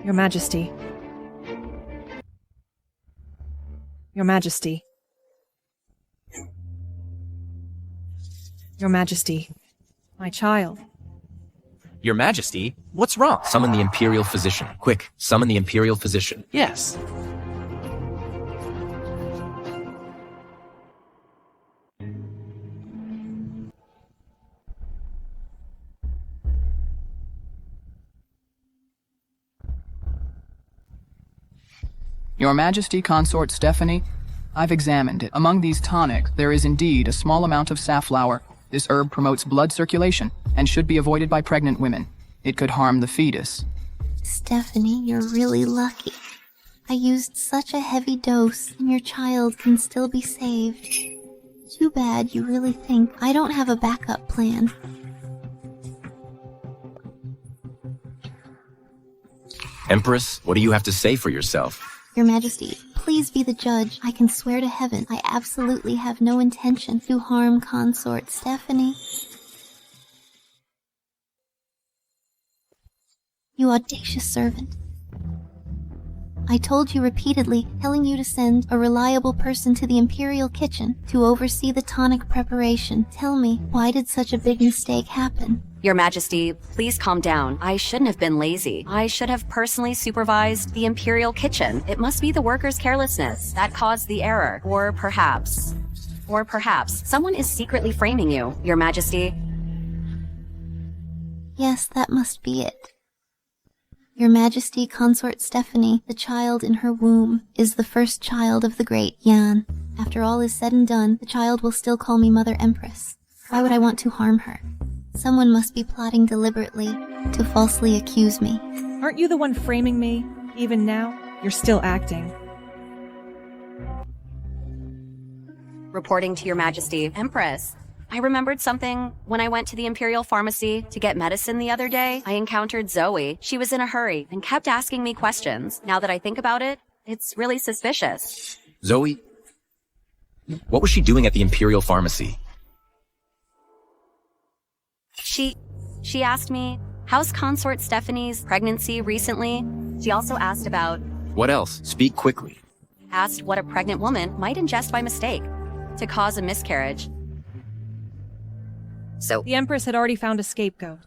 Your Majesty. Your Majesty. Your Majesty. My child. Your Majesty, what's wrong? Summon the Imperial Physician. Quick, summon the Imperial Physician. Yes. Your Majesty, Consort Stephanie, I've examined it. Among these tonics, there is indeed a small amount of safflower. This herb promotes blood circulation and should be avoided by pregnant women. It could harm the fetus. Stephanie, you're really lucky. I used such a heavy dose, and your child can still be saved. Too bad you really think I don't have a backup plan. Empress, what do you have to say for yourself? Your Majesty, please be the judge. I can swear to heaven I absolutely have no intention to harm Consort Stephanie. You audacious servant. I told you repeatedly, telling you to send a reliable person to the Imperial kitchen to oversee the tonic preparation. Tell me, why did such a big mistake happen? Your Majesty, please calm down. I shouldn't have been lazy. I should have personally supervised the Imperial kitchen. It must be the workers' carelessness that caused the error. Or perhaps someone is secretly framing you, Your Majesty. Yes, that must be it. Your Majesty, Consort Stephanie, the child in her womb, is the first child of the great Yan. After all is said and done, the child will still call me Mother Empress. Why would I want to harm her? Someone must be plotting deliberately to falsely accuse me. Aren't you the one framing me? Even now, you're still acting. Reporting to Your Majesty. Empress, I remembered something. When I went to the Imperial Pharmacy to get medicine the other day, I encountered Zoe. She was in a hurry and kept asking me questions. Now that I think about it, it's really suspicious. Zoe? What was she doing at the Imperial Pharmacy? She asked me, how's Consort Stephanie's pregnancy recently? She also asked about... What else? Speak quickly. Asked what a pregnant woman might ingest by mistake to cause a miscarriage. So the Empress had already found a scapegoat.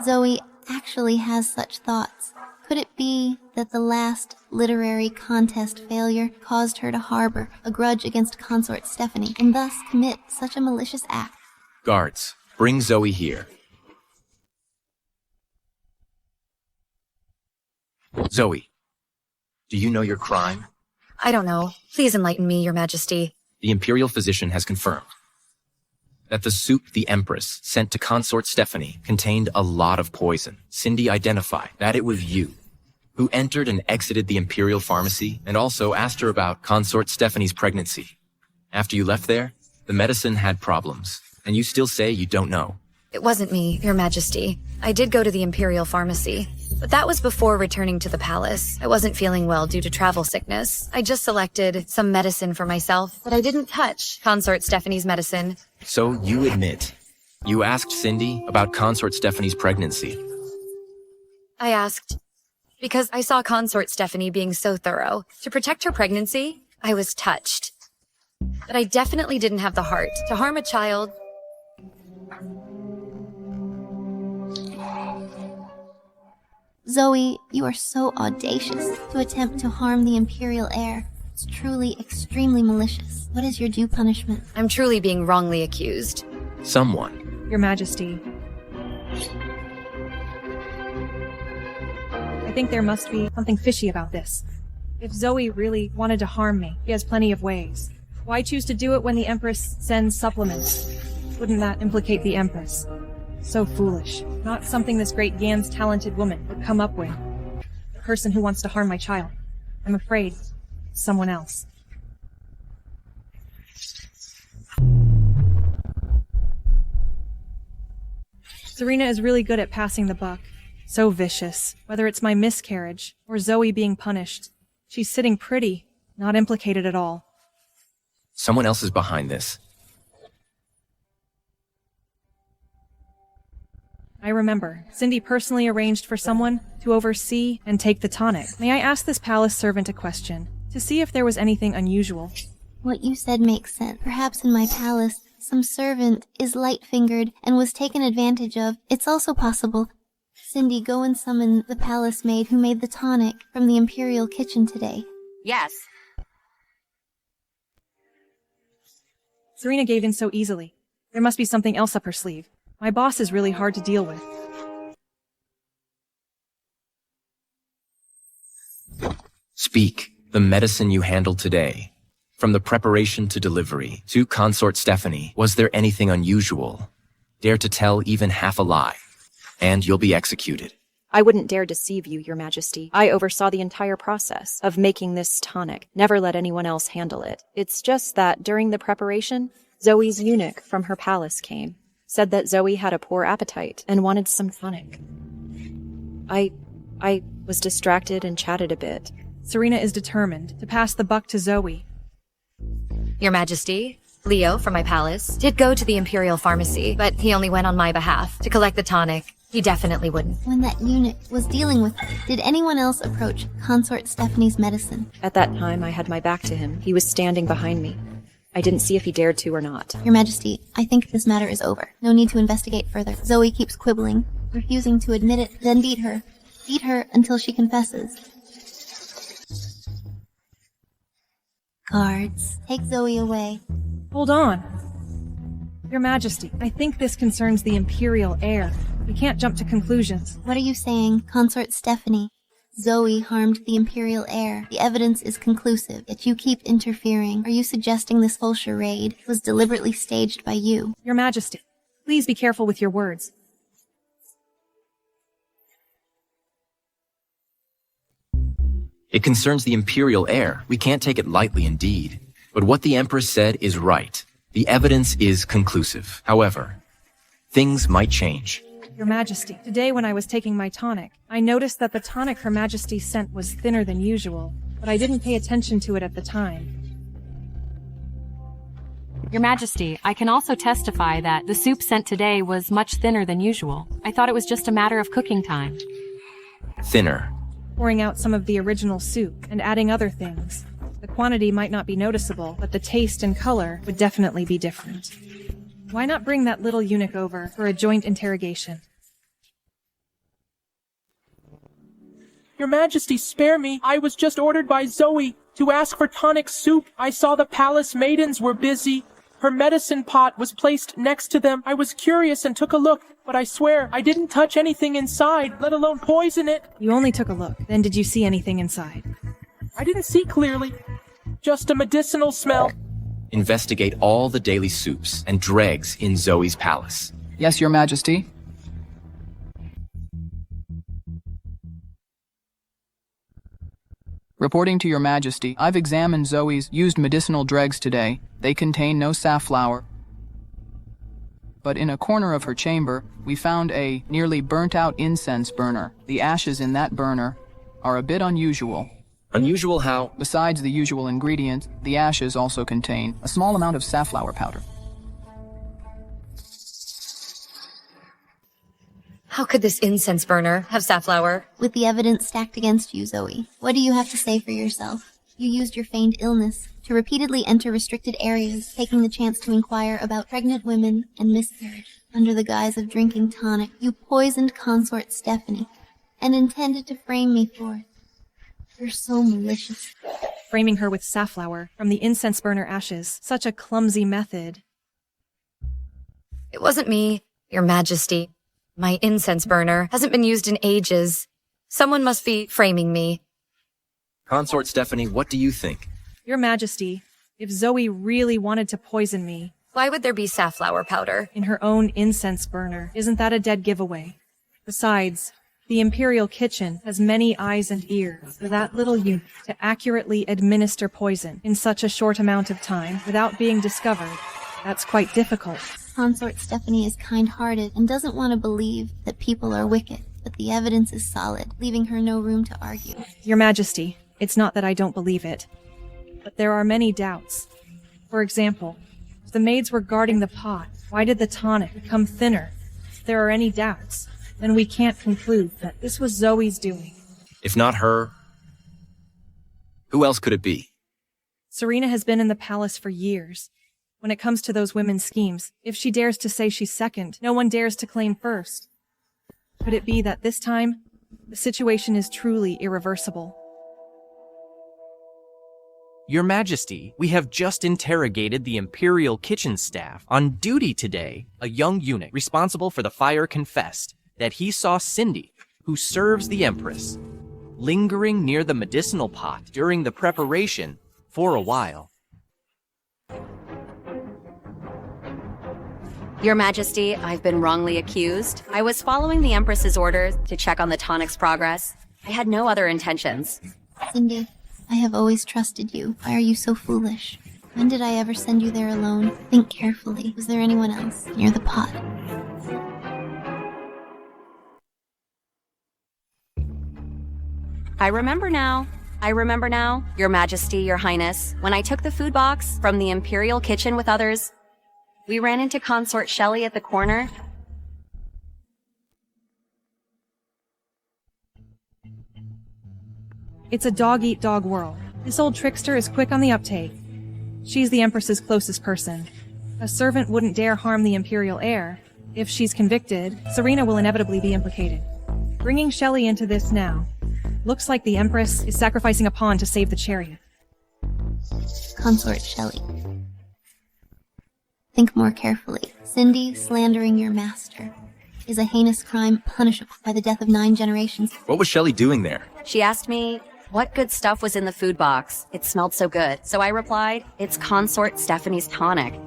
Zoe actually has such thoughts. Could it be that the last literary contest failure caused her to harbor a grudge against Consort Stephanie and thus commit such a malicious act? Guards, bring Zoe here. Zoe, do you know your crime? I don't know. Please enlighten me, Your Majesty. The Imperial Physician has confirmed that the soup the Empress sent to Consort Stephanie contained a lot of poison. Cindy identified that it was you who entered and exited the Imperial Pharmacy and also asked her about Consort Stephanie's pregnancy. After you left there, the medicine had problems, and you still say you don't know. It wasn't me, Your Majesty. I did go to the Imperial Pharmacy. But that was before returning to the palace. I wasn't feeling well due to travel sickness. I just selected some medicine for myself, but I didn't touch Consort Stephanie's medicine. So you admit, you asked Cindy about Consort Stephanie's pregnancy. I asked, because I saw Consort Stephanie being so thorough. To protect her pregnancy, I was touched. But I definitely didn't have the heart to harm a child. Zoe, you are so audacious to attempt to harm the Imperial heir. It's truly extremely malicious. What is your due punishment? I'm truly being wrongly accused. Someone. Your Majesty. I think there must be something fishy about this. If Zoe really wanted to harm me, she has plenty of ways. Why choose to do it when the Empress sends supplements? Wouldn't that implicate the Empress? So foolish. Not something this great Yan's talented woman would come up with. The person who wants to harm my child. I'm afraid someone else. Serena is really good at passing the buck. So vicious. Whether it's my miscarriage or Zoe being punished, she's sitting pretty, not implicated at all. Someone else is behind this. I remember. Cindy personally arranged for someone to oversee and take the tonic. May I ask this palace servant a question, to see if there was anything unusual? What you said makes sense. Perhaps in my palace, some servant is light-fingered and was taken advantage of. It's also possible. Cindy, go and summon the palace maid who made the tonic from the Imperial kitchen today. Yes. Serena gave in so easily. There must be something else up her sleeve. My boss is really hard to deal with. Speak. The medicine you handled today. From the preparation to delivery to Consort Stephanie, was there anything unusual? Dare to tell even half a lie, and you'll be executed. I wouldn't dare deceive you, Your Majesty. I oversaw the entire process of making this tonic. Never let anyone else handle it. It's just that during the preparation, Zoe's eunuch from her palace came. Said that Zoe had a poor appetite and wanted some tonic. I was distracted and chatted a bit. Serena is determined to pass the buck to Zoe. Your Majesty, Leo from my palace did go to the Imperial Pharmacy, but he only went on my behalf to collect the tonic. He definitely wouldn't. When that eunuch was dealing with her, did anyone else approach Consort Stephanie's medicine? At that time, I had my back to him. He was standing behind me. I didn't see if he dared to or not. Your Majesty, I think this matter is over. No need to investigate further. Zoe keeps quibbling, refusing to admit it, then beat her. Beat her until she confesses. Guards, take Zoe away. Hold on. Your Majesty, I think this concerns the Imperial heir. We can't jump to conclusions. What are you saying, Consort Stephanie? Zoe harmed the Imperial heir. The evidence is conclusive, yet you keep interfering. Are you suggesting this whole charade was deliberately staged by you? Your Majesty, please be careful with your words. It concerns the Imperial heir. We can't take it lightly indeed. But what the Empress said is right. The evidence is conclusive. However, things might change. Your Majesty, today when I was taking my tonic, I noticed that the tonic Her Majesty sent was thinner than usual, but I didn't pay attention to it at the time. Your Majesty, I can also testify that the soup sent today was much thinner than usual. I thought it was just a matter of cooking time. Thinner. Pouring out some of the original soup and adding other things. The quantity might not be noticeable, but the taste and color would definitely be different. Why not bring that little eunuch over for a joint interrogation? Your Majesty, spare me. I was just ordered by Zoe to ask for tonic soup. I saw the palace maidens were busy. Her medicine pot was placed next to them. I was curious and took a look, but I swear I didn't touch anything inside, let alone poison it. You only took a look. Then did you see anything inside? I didn't see clearly. Just a medicinal smell. Investigate all the daily soups and dregs in Zoe's palace. Yes, Your Majesty. Reporting to Your Majesty, I've examined Zoe's used medicinal dregs today. They contain no safflower. but in a corner of her chamber, we found a nearly burnt-out incense burner. The ashes in that burner are a bit unusual. Unusual how? Besides the usual ingredient, the ashes also contain a small amount of safflower powder. How could this incense burner have safflower? With the evidence stacked against you, Zoe, what do you have to say for yourself? You used your feigned illness to repeatedly enter restricted areas, taking the chance to inquire about pregnant women and miscarriage. Under the guise of drinking tonic, you poisoned consort Stephanie and intended to frame me for it. You're so malicious. Framing her with safflower from the incense burner ashes. Such a clumsy method. It wasn't me, Your Majesty. My incense burner hasn't been used in ages. Someone must be framing me. Consort Stephanie, what do you think? Your Majesty, if Zoe really wanted to poison me... Why would there be safflower powder? In her own incense burner. Isn't that a dead giveaway? Besides, the Imperial kitchen has many eyes and ears for that little eunuch to accurately administer poison in such a short amount of time without being discovered. That's quite difficult. Consort Stephanie is kind-hearted and doesn't want to believe that people are wicked, but the evidence is solid, leaving her no room to argue. Your Majesty, it's not that I don't believe it, but there are many doubts. For example, if the maids were guarding the pot, why did the tonic become thinner? If there are any doubts, then we can't conclude that this was Zoe's doing. If not her, who else could it be? Serena has been in the palace for years. When it comes to those women's schemes, if she dares to say she's second, no one dares to claim first. Could it be that this time, the situation is truly irreversible? Your Majesty, we have just interrogated the Imperial kitchen staff on duty today. A young eunuch responsible for the fire confessed that he saw Cindy, who serves the Empress, lingering near the medicinal pot during the preparation for a while. Your Majesty, I've been wrongly accused. I was following the Empress's orders to check on the tonic's progress. I had no other intentions. Cindy, I have always trusted you. Why are you so foolish? When did I ever send you there alone? Think carefully. Was there anyone else near the pot? I remember now, Your Majesty, Your Highness. When I took the food box from the Imperial kitchen with others, we ran into Consort Shelley at the corner. It's a dog-eat-dog world. This old trickster is quick on the uptake. She's the Empress's closest person. A servant wouldn't dare harm the Imperial heir. If she's convicted, Serena will inevitably be implicated. Bringing Shelley into this now. Looks like the Empress is sacrificing a pawn to save the chariot. Consort Shelley. Think more carefully. Cindy slandering your master is a heinous crime punishable by the death of 9 generations. What was Shelley doing there? She asked me what good stuff was in the food box. It smelled so good. So I replied, it's Consort Stephanie's tonic.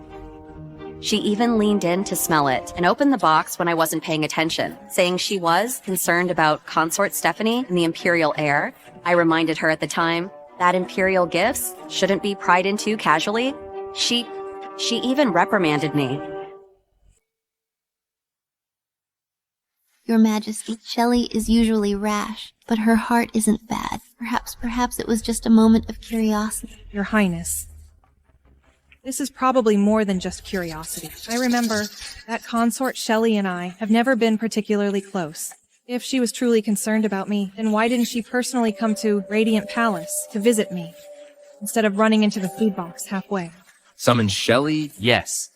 She even leaned in to smell it and opened the box when I wasn't paying attention, saying she was concerned about Consort Stephanie and the Imperial heir. I reminded her at the time that Imperial gifts shouldn't be pried into casually. She even reprimanded me. Your Majesty, Shelley is usually rash, but her heart isn't bad. Perhaps it was just a moment of curiosity. Your Highness. This is probably more than just curiosity. I remember that Consort Shelley and I have never been particularly close. If she was truly concerned about me, then why didn't she personally come to Radiant Palace to visit me, instead of running into the food box halfway? Summon Shelley? Yes.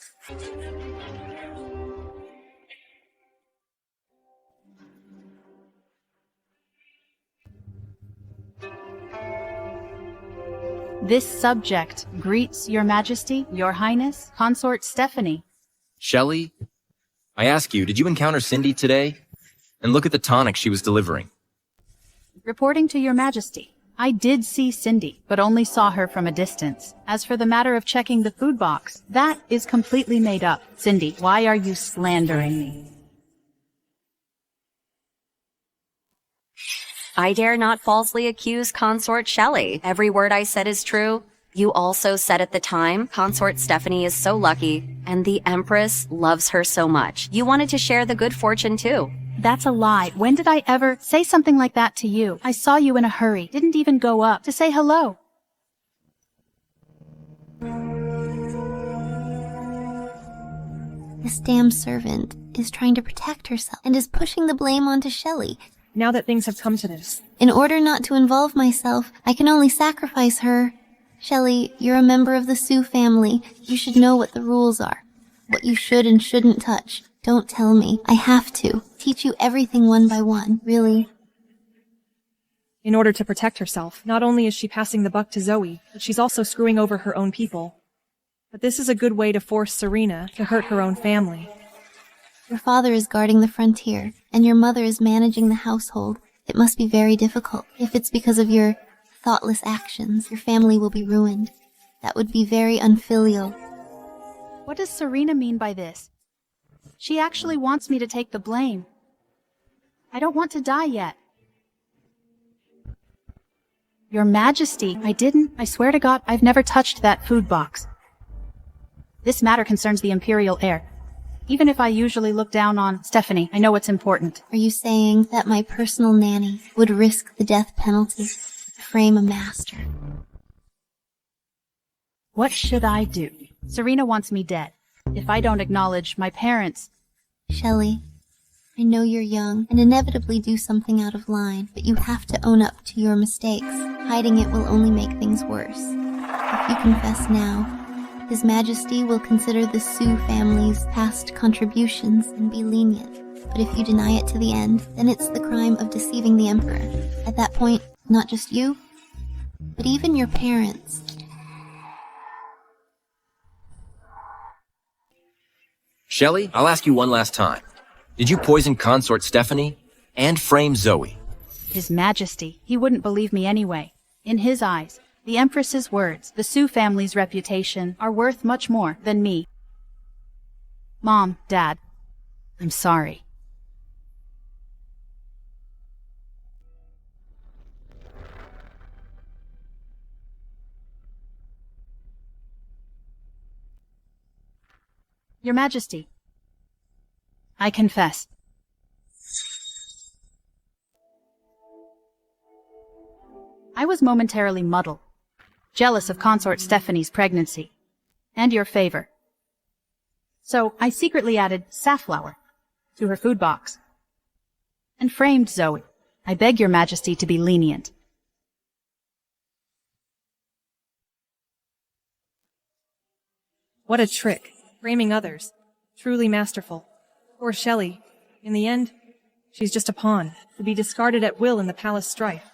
This subject greets Your Majesty, Your Highness, Consort Stephanie. Shelley? I ask you, did you encounter Cindy today? And look at the tonic she was delivering. Reporting to Your Majesty, I did see Cindy, but only saw her from a distance. As for the matter of checking the food box, that is completely made up. Cindy, why are you slandering me? I dare not falsely accuse Consort Shelley. Every word I said is true. You also said at the time, Consort Stephanie is so lucky, and the Empress loves her so much. You wanted to share the good fortune too. That's a lie. When did I ever say something like that to you? I saw you in a hurry. Didn't even go up to say hello. This damn servant is trying to protect herself and is pushing the blame onto Shelley. Now that things have come to this. In order not to involve myself, I can only sacrifice her. Shelley, you're a member of the Sioux family. You should know what the rules are. What you should and shouldn't touch. Don't tell me. I have to. Teach you everything one by one, really. In order to protect herself, not only is she passing the buck to Zoe, but she's also screwing over her own people. But this is a good way to force Serena to hurt her own family. Your father is guarding the frontier, and your mother is managing the household. It must be very difficult. If it's because of your thoughtless actions, your family will be ruined. That would be very unfilial. What does Serena mean by this? She actually wants me to take the blame. I don't want to die yet. Your Majesty, I didn't. I swear to God, I've never touched that food box. This matter concerns the Imperial heir. Even if I usually look down on Stephanie, I know it's important. Are you saying that my personal nanny would risk the death penalty to frame a master? What should I do? Serena wants me dead. If I don't acknowledge my parents... Shelley, I know you're young and inevitably do something out of line, but you have to own up to your mistakes. Hiding it will only make things worse. If you confess now, His Majesty will consider the Sioux family's past contributions and be lenient. But if you deny it to the end, then it's the crime of deceiving the Emperor. At that point, not just you, but even your parents. Shelley, I'll ask you one last time. Did you poison Consort Stephanie and frame Zoe? His Majesty, he wouldn't believe me anyway. In his eyes, the Empress's words, the Sioux family's reputation, are worth much more than me. Mom, Dad, I'm sorry. Your Majesty, I confess. I was momentarily muddled, jealous of Consort Stephanie's pregnancy, and your favor. So I secretly added safflower to her food box, and framed Zoe. I beg your Majesty to be lenient. What a trick. Framing others. Truly masterful. Poor Shelley. In the end, she's just a pawn, to be discarded at will in the palace strife.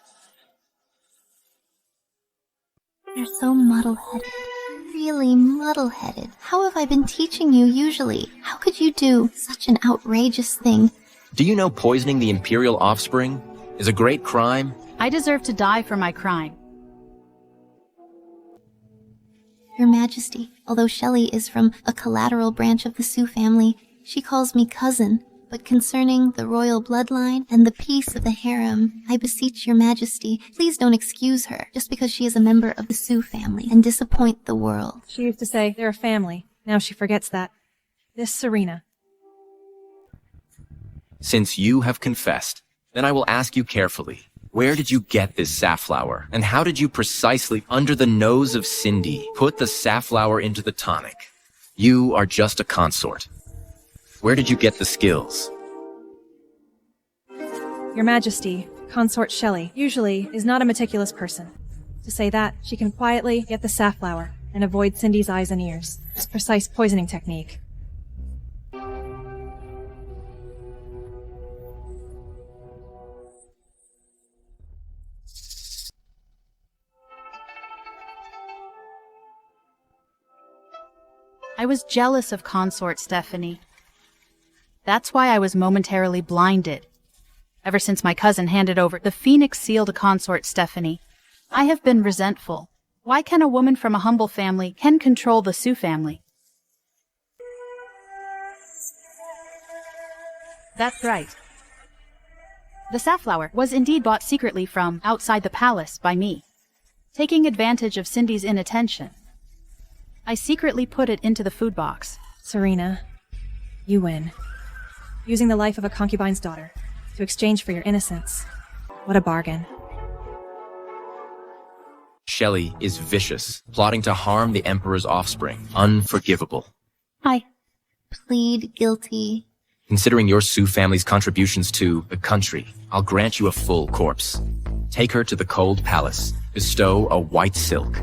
You're so muddle-headed. Really muddle-headed. How have I been teaching you usually? How could you do such an outrageous thing? Do you know poisoning the Imperial offspring is a great crime? I deserve to die for my crime. Your Majesty, although Shelley is from a collateral branch of the Sioux family, she calls me cousin. But concerning the royal bloodline and the peace of the harem, I beseech your Majesty, please don't excuse her just because she is a member of the Sioux family and disappoint the world. She used to say they're a family. Now she forgets that. This Serena. Since you have confessed, then I will ask you carefully. Where did you get this safflower? And how did you precisely, under the nose of Cindy, put the safflower into the tonic? You are just a consort. Where did you get the skills? Your Majesty, Consort Shelley, usually is not a meticulous person. To say that, she can quietly get the safflower and avoid Cindy's eyes and ears. This precise poisoning technique. I was jealous of Consort Stephanie. That's why I was momentarily blinded. Ever since my cousin handed over the Phoenix seal to Consort Stephanie, I have been resentful. Why can a woman from a humble family can control the Sioux family? That's right. The safflower was indeed bought secretly from outside the palace by me. taking advantage of Cindy's inattention. I secretly put it into the food box. Serena, you win. Using the life of a concubine's daughter to exchange for your innocence. What a bargain. Shelley is vicious, plotting to harm the Emperor's offspring. Unforgivable. I plead guilty. Considering your Sioux family's contributions to the country, I'll grant you a full corpse. Take her to the cold palace. Bestow a white silk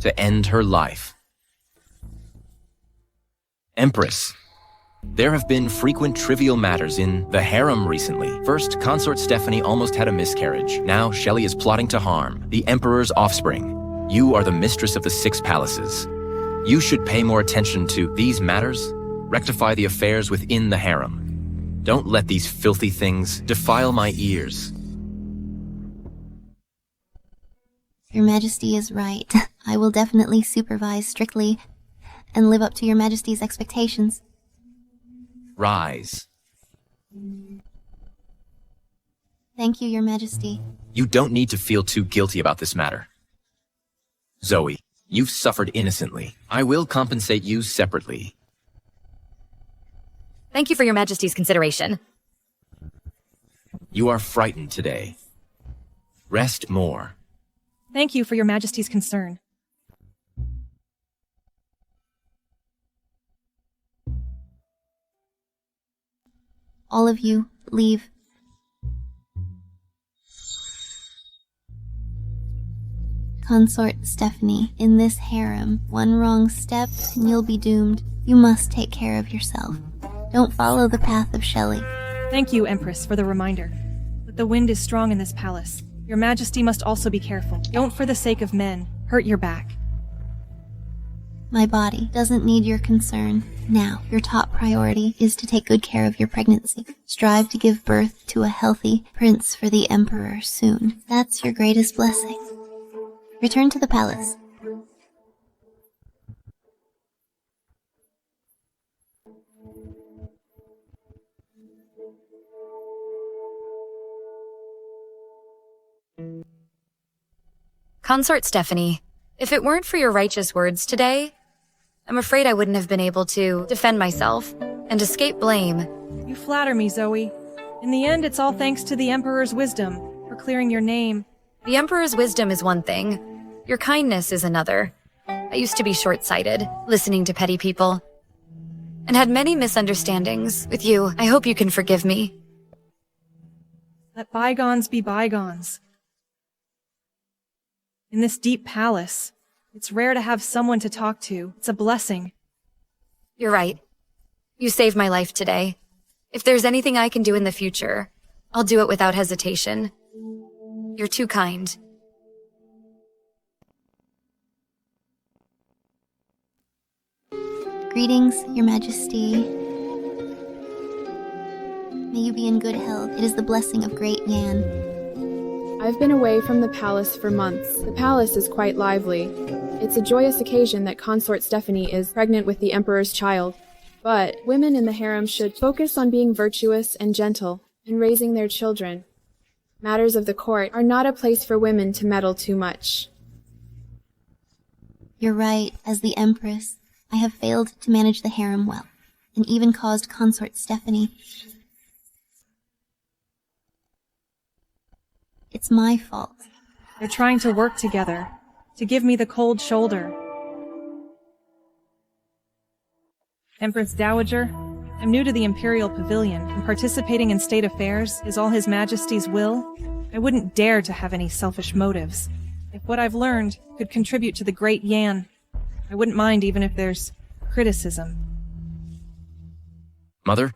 to end her life. Empress, there have been frequent trivial matters in the harem recently. First, Consort Stephanie almost had a miscarriage. Now, Shelley is plotting to harm the Emperor's offspring. You are the mistress of the 6 palaces. You should pay more attention to these matters. Rectify the affairs within the harem. Don't let these filthy things defile my ears. Your Majesty is right. I will definitely supervise strictly and live up to Your Majesty's expectations. Rise. Thank you, Your Majesty. You don't need to feel too guilty about this matter. Zoe, you've suffered innocently. I will compensate you separately. Thank you for Your Majesty's consideration. You are frightened today. Rest more. Thank you for Your Majesty's concern. All of you, leave. Consort Stephanie, in this harem, one wrong step and you'll be doomed. You must take care of yourself. Don't follow the path of Shelley. Thank you, Empress, for the reminder. But the wind is strong in this palace. Your Majesty must also be careful. Don't, for the sake of men, hurt your back. My body doesn't need your concern. Now, your top priority is to take good care of your pregnancy. Strive to give birth to a healthy prince for the Emperor soon. That's your greatest blessing. Return to the palace. Consort Stephanie, if it weren't for your righteous words today, I'm afraid I wouldn't have been able to defend myself and escape blame. You flatter me, Zoe. In the end, it's all thanks to the Emperor's wisdom for clearing your name. The Emperor's wisdom is one thing. Your kindness is another. I used to be short-sighted, listening to petty people, and had many misunderstandings with you. I hope you can forgive me. Let bygones be bygones. In this deep palace, it's rare to have someone to talk to. It's a blessing. You're right. You saved my life today. If there's anything I can do in the future, I'll do it without hesitation. You're too kind. Greetings, Your Majesty. May you be in good health. It is the blessing of Great Yan. I've been away from the palace for months. The palace is quite lively. It's a joyous occasion that Consort Stephanie is pregnant with the Emperor's child. But women in the harem should focus on being virtuous and gentle and raising their children. Matters of the court are not a place for women to meddle too much. You're right. As the Empress, I have failed to manage the harem well, and even caused Consort Stephanie. It's my fault. They're trying to work together, to give me the cold shoulder. Empress Dowager, I'm new to the Imperial Pavilion, and participating in state affairs is all His Majesty's will. I wouldn't dare to have any selfish motives. If what I've learned could contribute to the Great Yan, I wouldn't mind even if there's criticism. Mother,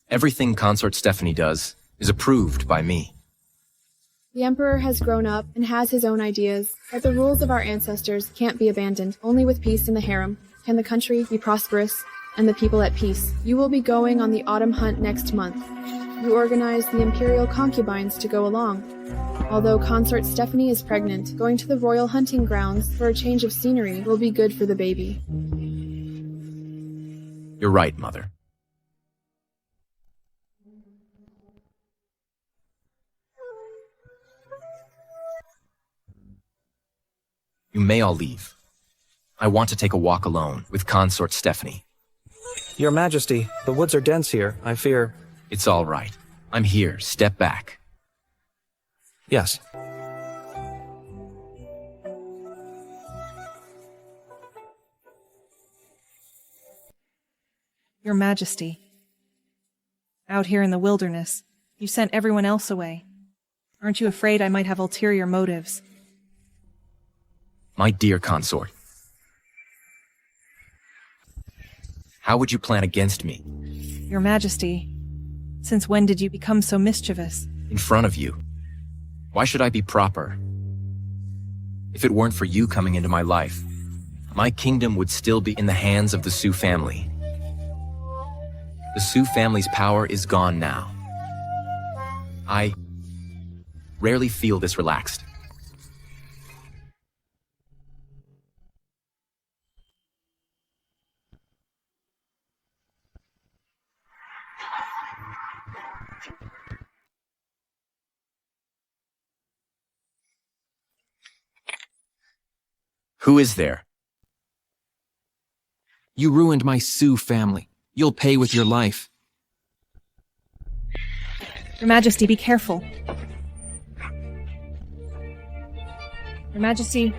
everything Consort Stephanie does is approved by me. The Emperor has grown up and has his own ideas, but the rules of our ancestors can't be abandoned. Only with peace in the harem can the country be prosperous and the people at peace. You will be going on the autumn hunt next month. You organize the Imperial concubines to go along. Although Consort Stephanie is pregnant, going to the royal hunting grounds for a change of scenery will be good for the baby. You're right, Mother. You may all leave. I want to take a walk alone with Consort Stephanie. Your Majesty, the woods are dense here. I fear... It's all right. I'm here. Step back. Yes. Your Majesty. Out here in the wilderness, you sent everyone else away. Aren't you afraid I might have ulterior motives? My dear consort. How would you plan against me? Your Majesty, since when did you become so mischievous? In front of you. Why should I be proper? If it weren't for you coming into my life, my kingdom would still be in the hands of the Sioux family. The Sioux family's power is gone now. I rarely feel this relaxed. Who is there? You ruined my Sioux family. You'll pay with your life. Your Majesty, be careful. Your Majesty...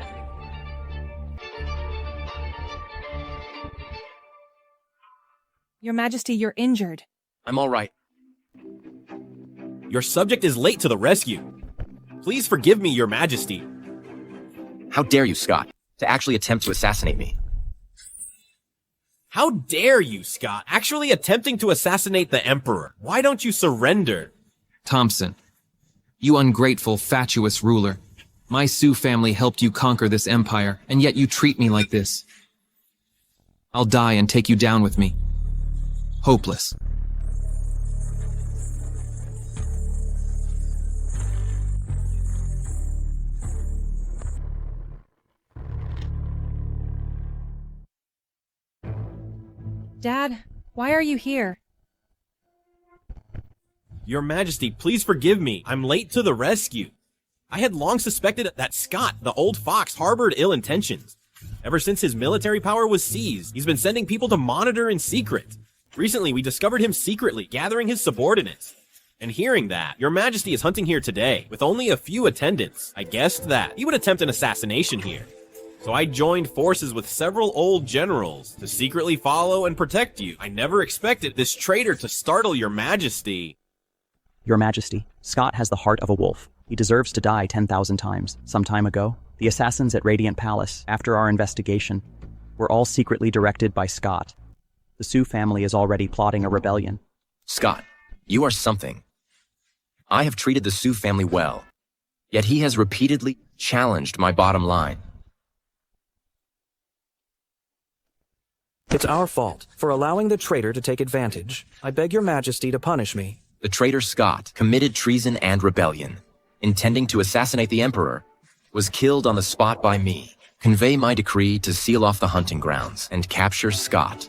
Your Majesty, you're injured. I'm all right. Your subject is late to the rescue. Please forgive me, Your Majesty. How dare you, Scott, to actually attempt to assassinate me? How dare you, Scott, actually attempting to assassinate the Emperor? Why don't you surrender? Thompson, you ungrateful, fatuous ruler. My Sioux family helped you conquer this empire, and yet you treat me like this. I'll die and take you down with me. Hopeless. Dad, why are you here? Your Majesty, please forgive me. I'm late to the rescue. I had long suspected that Scott, the old fox, harbored ill intentions. Ever since his military power was seized, he's been sending people to monitor in secret. Recently, we discovered him secretly gathering his subordinates. And hearing that, Your Majesty is hunting here today, with only a few attendants. I guessed that he would attempt an assassination here. So I joined forces with several old generals to secretly follow and protect you. I never expected this traitor to startle Your Majesty. Your Majesty, Scott has the heart of a wolf. He deserves to die 10,000 times. Some time ago, the assassins at Radiant Palace, after our investigation, were all secretly directed by Scott. The Sioux family is already plotting a rebellion. Scott, you are something. I have treated the Sioux family well, yet he has repeatedly challenged my bottom line. It's our fault for allowing the traitor to take advantage. I beg Your Majesty to punish me. The traitor Scott committed treason and rebellion, intending to assassinate the Emperor, was killed on the spot by me. Convey my decree to seal off the hunting grounds and capture Scott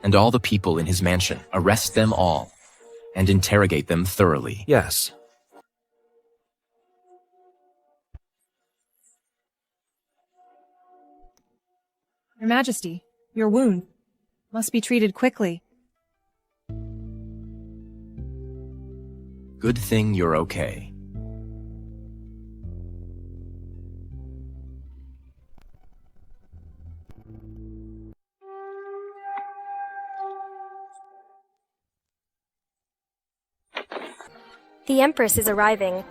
and all the people in his mansion. Arrest them all and interrogate them thoroughly. Yes. Your Majesty, your wound must be treated quickly. Good thing you're okay. The Empress is arriving.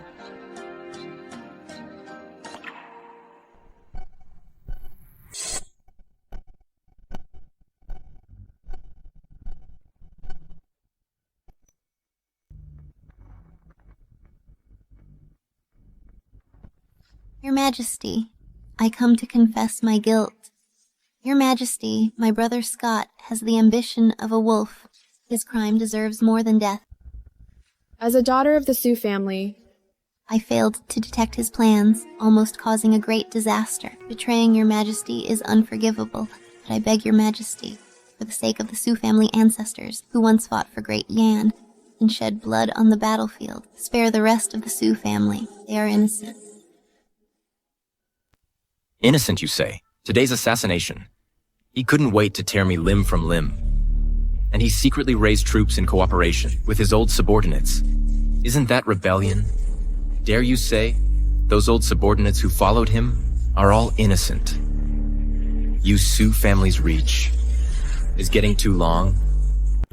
Your Majesty, I come to confess my guilt. Your Majesty, my brother Scott has the ambition of a wolf. His crime deserves more than death. As a daughter of the Sioux family, I failed to detect his plans, almost causing a great disaster. Betraying Your Majesty is unforgivable, but I beg Your Majesty, for the sake of the Sioux family ancestors who once fought for Great Yan and shed blood on the battlefield, spare the rest of the Sioux family. They are innocent. Innocent, you say? Today's assassination. He couldn't wait to tear me limb from limb. And he secretly raised troops in cooperation with his old subordinates. Isn't that rebellion? Dare you say those old subordinates who followed him are all innocent? You Sioux family's reach is getting too long.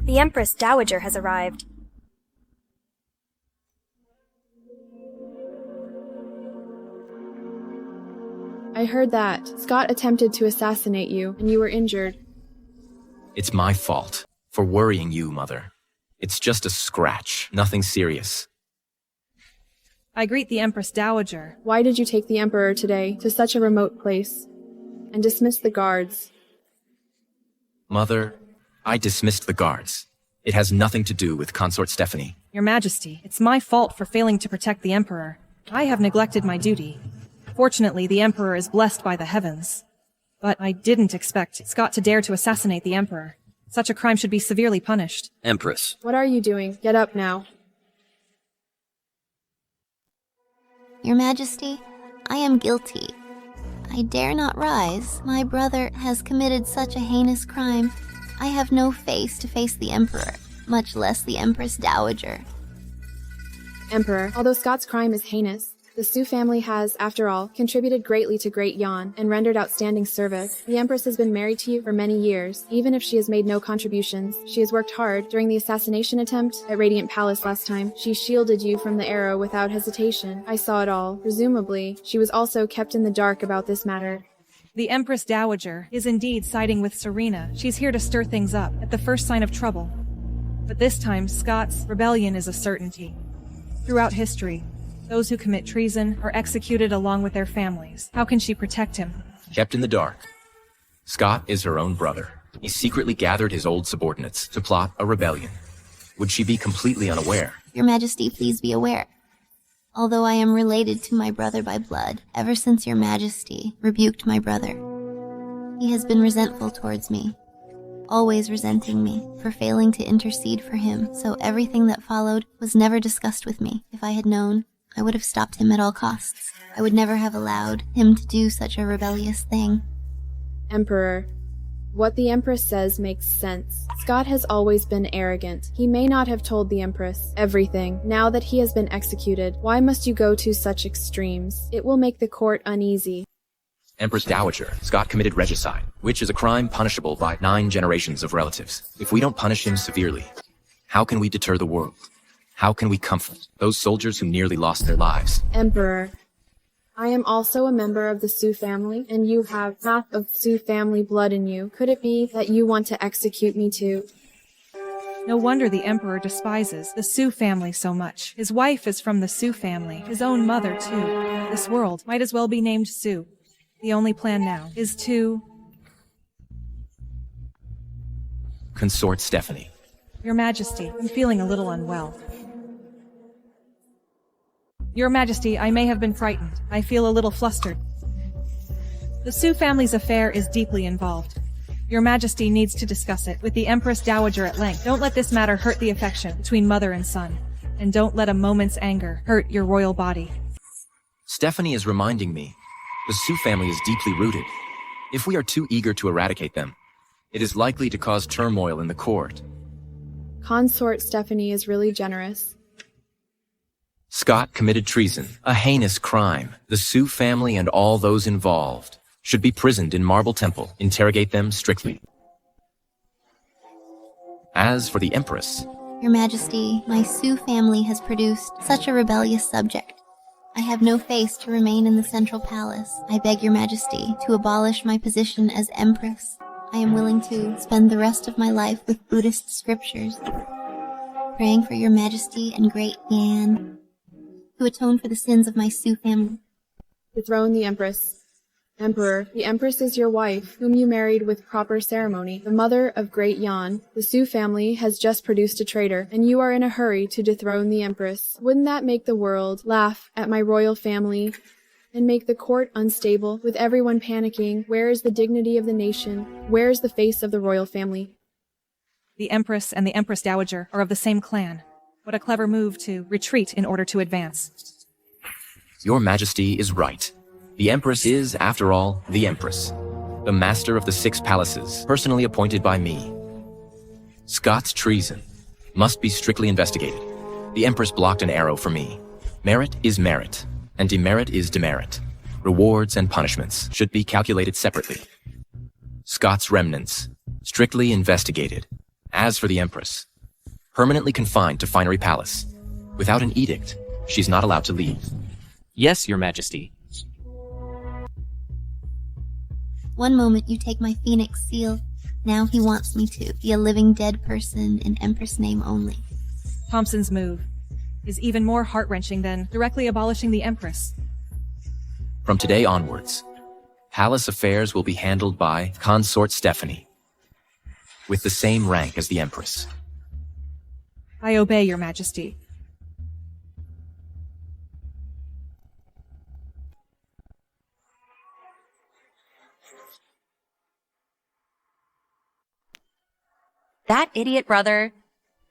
The Empress Dowager has arrived. I heard that Scott attempted to assassinate you, and you were injured. It's my fault for worrying you, Mother. It's just a scratch, nothing serious. I greet the Empress Dowager. Why did you take the Emperor today to such a remote place and dismiss the guards? Mother, I dismissed the guards. It has nothing to do with Consort Stephanie. Your Majesty, it's my fault for failing to protect the Emperor. I have neglected my duty. Fortunately, the Emperor is blessed by the heavens. But I didn't expect Scott to dare to assassinate the Emperor. Such a crime should be severely punished. Empress. What are you doing? Get up now. Your Majesty, I am guilty. I dare not rise. My brother has committed such a heinous crime. I have no face to face the Emperor, much less the Empress Dowager. Emperor, although Scott's crime is heinous, the Sioux family has, after all, contributed greatly to Great Yan and rendered outstanding service. The Empress has been married to you for many years. Even if she has made no contributions, she has worked hard. During the assassination attempt at Radiant Palace last time, she shielded you from the arrow without hesitation. I saw it all. Presumably, she was also kept in the dark about this matter. The Empress Dowager is indeed siding with Serena. She's here to stir things up at the first sign of trouble. But this time, Scott's rebellion is a certainty. Throughout history, those who commit treason are executed along with their families. How can she protect him? Kept in the dark. Scott is her own brother. He secretly gathered his old subordinates to plot a rebellion. Would she be completely unaware? Your Majesty, please be aware. Although I am related to my brother by blood, ever since Your Majesty rebuked my brother, he has been resentful towards me, always resenting me for failing to intercede for him, so everything that followed was never discussed with me. If I had known, I would have stopped him at all costs. I would never have allowed him to do such a rebellious thing. Emperor, what the Empress says makes sense. Scott has always been arrogant. He may not have told the Empress everything. Now that he has been executed, why must you go to such extremes? It will make the court uneasy. Empress Dowager, Scott committed regicide, which is a crime punishable by 9 generations of relatives. If we don't punish him severely, how can we deter the world? How can we comfort those soldiers who nearly lost their lives? Emperor, I am also a member of the Sioux family, and you have half of Sioux family blood in you. Could it be that you want to execute me too? No wonder the Emperor despises the Sioux family so much. His wife is from the Sioux family, his own mother too. This world might as well be named Sioux. The only plan now is to... Consort Stephanie. Your Majesty, I'm feeling a little unwell. Your Majesty, I may have been frightened. I feel a little flustered. The Sioux family's affair is deeply involved. Your Majesty needs to discuss it with the Empress Dowager at length. Don't let this matter hurt the affection between mother and son. And don't let a moment's anger hurt your royal body. Stephanie is reminding me, the Sioux family is deeply rooted. If we are too eager to eradicate them, it is likely to cause turmoil in the court. Consort Stephanie is really generous. Scott committed treason, a heinous crime. The Sioux family and all those involved should be prisoned in Marble Temple. Interrogate them strictly. As for the Empress... Your Majesty, my Sioux family has produced such a rebellious subject. I have no face to remain in the Central Palace. I beg Your Majesty to abolish my position as Empress. I am willing to spend the rest of my life with Buddhist scriptures, praying for Your Majesty and Great Yan, to atone for the sins of my Sioux family. Dethrone the Empress. Emperor, the Empress is your wife, whom you married with proper ceremony, the mother of Great Yan. The Sioux family has just produced a traitor, and you are in a hurry to dethrone the Empress. Wouldn't that make the world laugh at my royal family and make the court unstable, with everyone panicking? Where is the dignity of the nation? Where is the face of the royal family? The Empress and the Empress Dowager are of the same clan. What a clever move to retreat in order to advance. Your Majesty is right. The Empress is, after all, the Empress. The master of the 6 palaces, personally appointed by me. Scott's treason must be strictly investigated. The Empress blocked an arrow for me. Merit is merit, and demerit is demerit. Rewards and punishments should be calculated separately. Scott's remnants, strictly investigated. As for the Empress, permanently confined to Finery Palace. Without an edict, she's not allowed to leave. Yes, Your Majesty. One moment you take my phoenix seal, now he wants me to be a living dead person in Empress name only. Thompson's move is even more heart-wrenching than directly abolishing the Empress. From today onwards, palace affairs will be handled by Consort Stephanie, with the same rank as the Empress. I obey, Your Majesty. That idiot brother.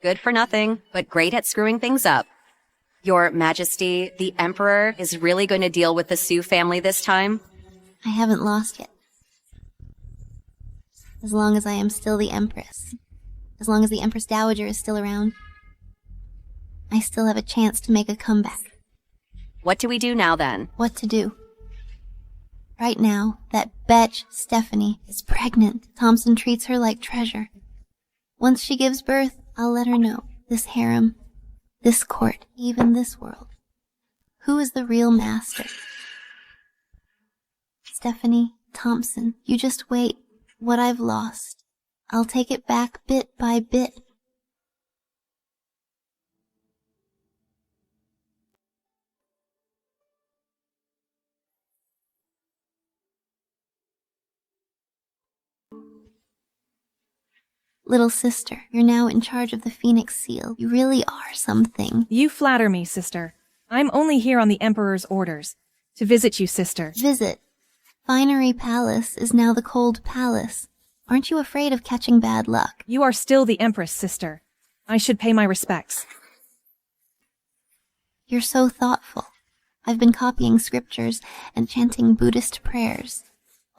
Good for nothing, but great at screwing things up. Your Majesty, the Emperor is really going to deal with the Sue family this time? I haven't lost yet. As long as I am still the Empress, as long as the Empress Dowager is still around, I still have a chance to make a comeback. What do we do now then? What to do? Right now, that bitch, Stephanie, is pregnant. Thompson treats her like treasure. Once she gives birth, I'll let her know. This harem, this court, even this world. Who is the real master? Stephanie, Thompson, you just wait. What I've lost, I'll take it back bit by bit. Little sister, you're now in charge of the Phoenix Seal. You really are something. You flatter me, sister. I'm only here on the Emperor's orders. To visit you, sister. Visit. Finery Palace is now the Cold Palace. Aren't you afraid of catching bad luck? You are still the Empress, sister. I should pay my respects. You're so thoughtful. I've been copying scriptures and chanting Buddhist prayers.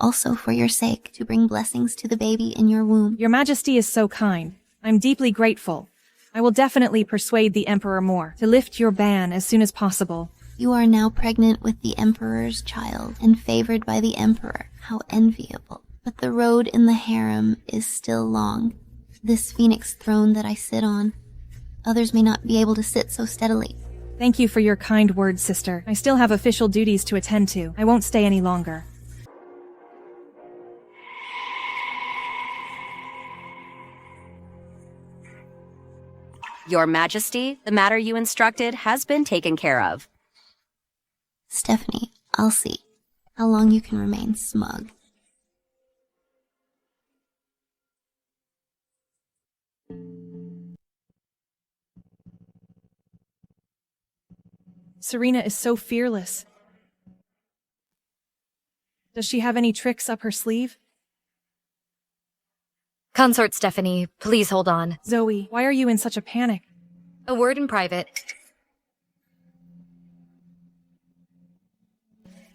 Also for your sake, to bring blessings to the baby in your womb. Your Majesty is so kind. I'm deeply grateful. I will definitely persuade the Emperor more to lift your ban as soon as possible. You are now pregnant with the Emperor's child and favored by the Emperor. How enviable. But the road in the harem is still long. This phoenix throne that I sit on, others may not be able to sit so steadily. Thank you for your kind words, sister. I still have official duties to attend to. I won't stay any longer. Your Majesty, the matter you instructed has been taken care of. Stephanie, I'll see how long you can remain smug. Serena is so fearless. Does she have any tricks up her sleeve? Consort Stephanie, please hold on. Zoe, why are you in such a panic? A word in private.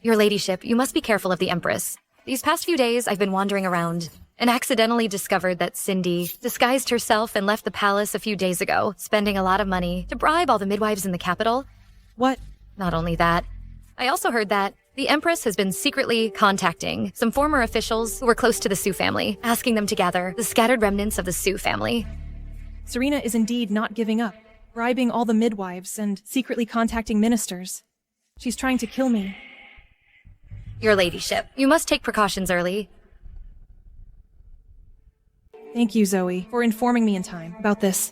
Your ladyship, you must be careful of the Empress. These past few days, I've been wandering around and accidentally discovered that Cindy disguised herself and left the palace a few days ago, spending a lot of money to bribe all the midwives in the capital. What? Not only that, I also heard that the Empress has been secretly contacting some former officials who were close to the Sue family, asking them to gather the scattered remnants of the Sue family. Serena is indeed not giving up, bribing all the midwives and secretly contacting ministers. She's trying to kill me. Your ladyship, you must take precautions early. Thank you, Zoe, for informing me in time about this.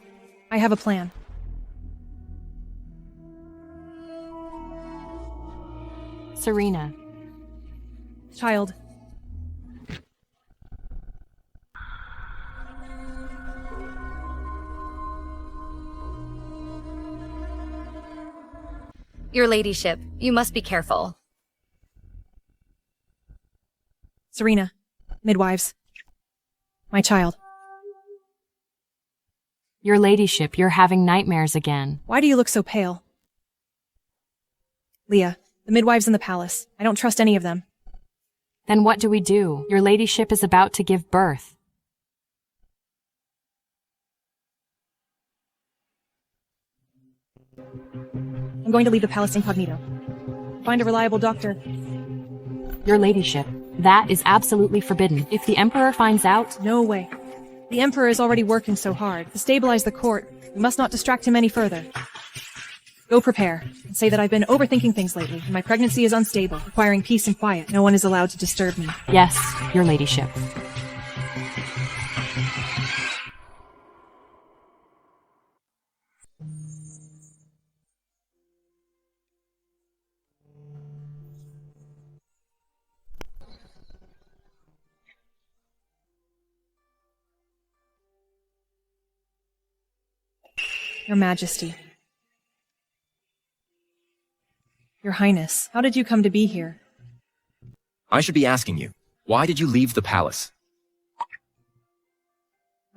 I have a plan. Serena. Child. Your ladyship, you must be careful. Serena. Midwives. My child. Your ladyship, you're having nightmares again. Why do you look so pale? Leah, The midwives in the palace. I don't trust any of them. Then what do we do? Your ladyship is about to give birth. I'm going to leave the palace incognito. Find a reliable doctor. Your ladyship, that is absolutely forbidden. If the Emperor finds out... No way. The Emperor is already working so hard to stabilize the court. We must not distract him any further. Go prepare, and say that I've been overthinking things lately, and my pregnancy is unstable, requiring peace and quiet. No one is allowed to disturb me. Yes, your ladyship. Your Majesty. Your Highness, how did you come to be here? I should be asking you, why did you leave the palace?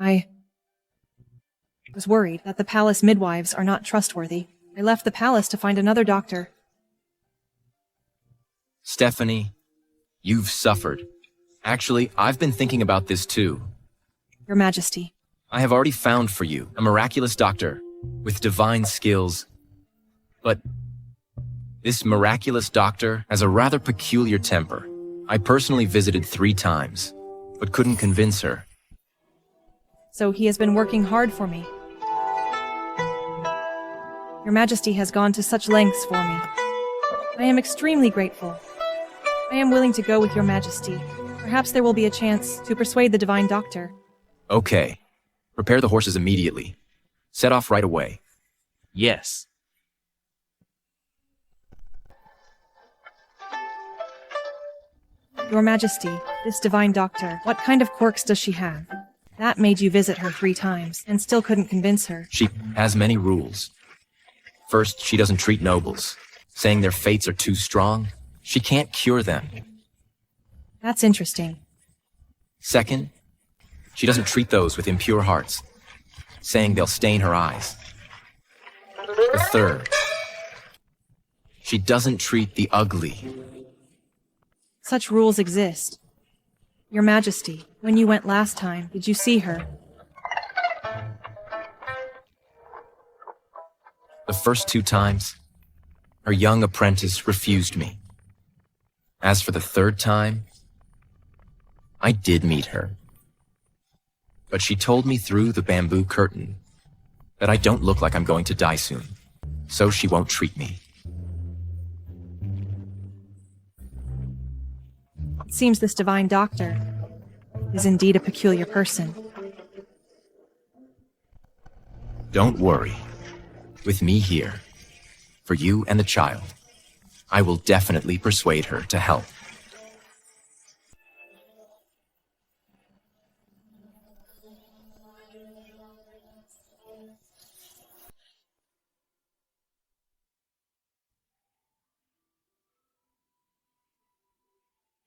I was worried that the palace midwives are not trustworthy. I left the palace to find another doctor. Stephanie, you've suffered. Actually, I've been thinking about this too. Your Majesty. I have already found for you a miraculous doctor with divine skills. But this miraculous doctor has a rather peculiar temper. I personally visited 3 times, but couldn't convince her. So he has been working hard for me. Your Majesty has gone to such lengths for me. I am extremely grateful. I am willing to go with Your Majesty. Perhaps there will be a chance to persuade the Divine Doctor. Okay. Prepare the horses immediately. Set off right away. Yes. Your Majesty, this Divine Doctor, what kind of quirks does she have? That made you visit her 3 times, and still couldn't convince her. She has many rules. First, she doesn't treat nobles, saying their fates are too strong. She can't cure them. That's interesting. Second, she doesn't treat those with impure hearts, saying they'll stain her eyes. The third, she doesn't treat the ugly. Such rules exist. Your Majesty, when you went last time, did you see her? The first 2 times, her young apprentice refused me. As for the 3rd time, I did meet her. But she told me through the bamboo curtain that I don't look like I'm going to die soon, so she won't treat me. It seems this Divine Doctor is indeed a peculiar person. Don't worry. With me here, for you and the child, I will definitely persuade her to help.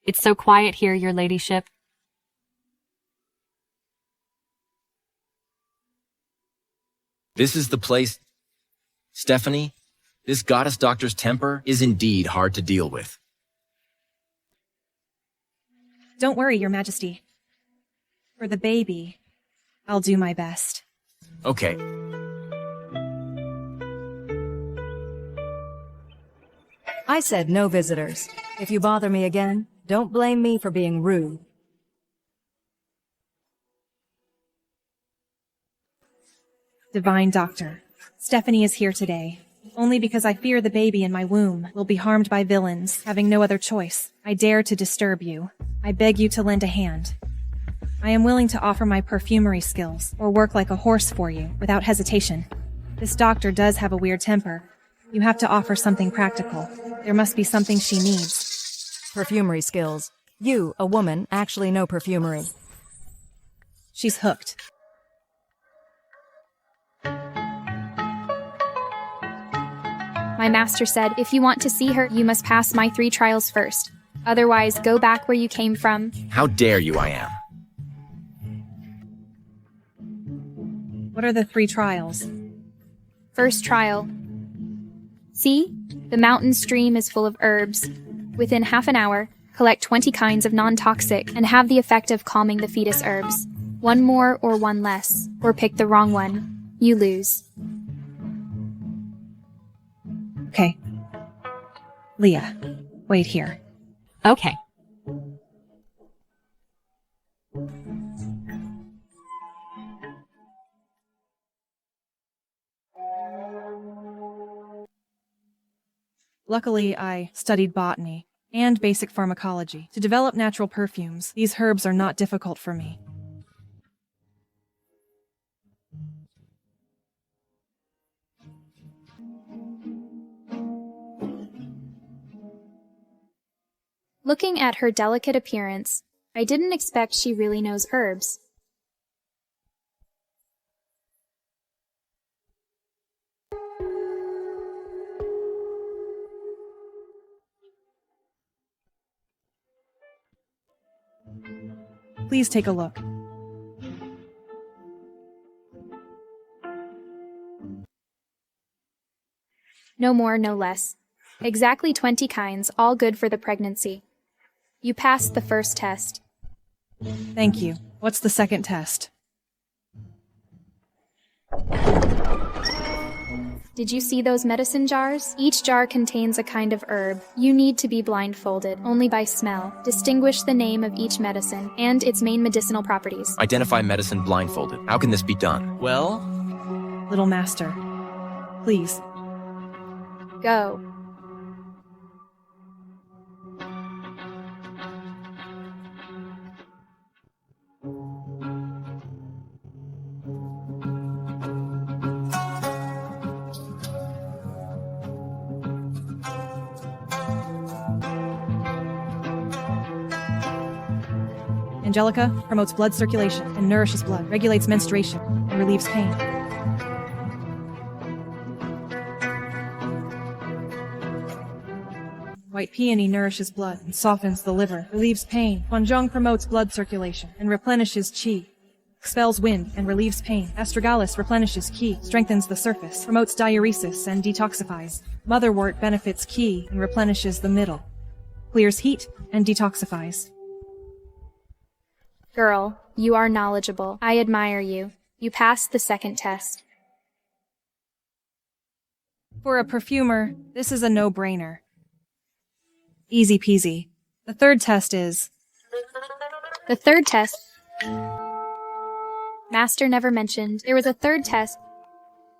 It's so quiet here, your ladyship. This is the place. Stephanie, this goddess doctor's temper is indeed hard to deal with. Don't worry, Your Majesty. For the baby, I'll do my best. Okay. I said no visitors. If you bother me again, don't blame me for being rude. Divine Doctor, Stephanie is here today, only because I fear the baby in my womb will be harmed by villains, having no other choice. I dare to disturb you. I beg you to lend a hand. I am willing to offer my perfumery skills, or work like a horse for you, without hesitation. This doctor does have a weird temper. You have to offer something practical. There must be something she needs. Perfumery skills. You, a woman, actually know perfumery. She's hooked. My master said, if you want to see her, you must pass my 3 trials first. Otherwise, go back where you came from. How dare you, I am. What are the 3 trials? First trial, See? The mountain stream is full of herbs. Within half an hour, collect 20 kinds of non-toxic and have the effect of calming the fetus herbs. One more or one less, or pick the wrong one. You lose. Okay. Leah, wait here. Okay. Luckily, I studied botany and basic pharmacology. To develop natural perfumes, these herbs are not difficult for me. Looking at her delicate appearance, I didn't expect she really knows herbs. Please take a look. No more, no less. Exactly 20 kinds, all good for the pregnancy. You passed the first test. Thank you. What's the second test? Did you see those medicine jars? Each jar contains a kind of herb. You need to be blindfolded, only by smell. Distinguish the name of each medicine and its main medicinal properties. Identify medicine blindfolded. How can this be done? Well, Little master, please. Go. Angelica promotes blood circulation and nourishes blood, regulates menstruation, and relieves pain. White peony nourishes blood and softens the liver, relieves pain. Huanzhong promotes blood circulation and replenishes qi. Expels wind and relieves pain. Astragalus replenishes qi, strengthens the surface, promotes diuresis and detoxifies. Motherwort benefits qi and replenishes the middle. Clears heat and detoxifies. Girl, you are knowledgeable. I admire you. You passed the second test. For a perfumer, this is a no-brainer. Easy peasy. The third test is... The third test... Master never mentioned. There was a third test.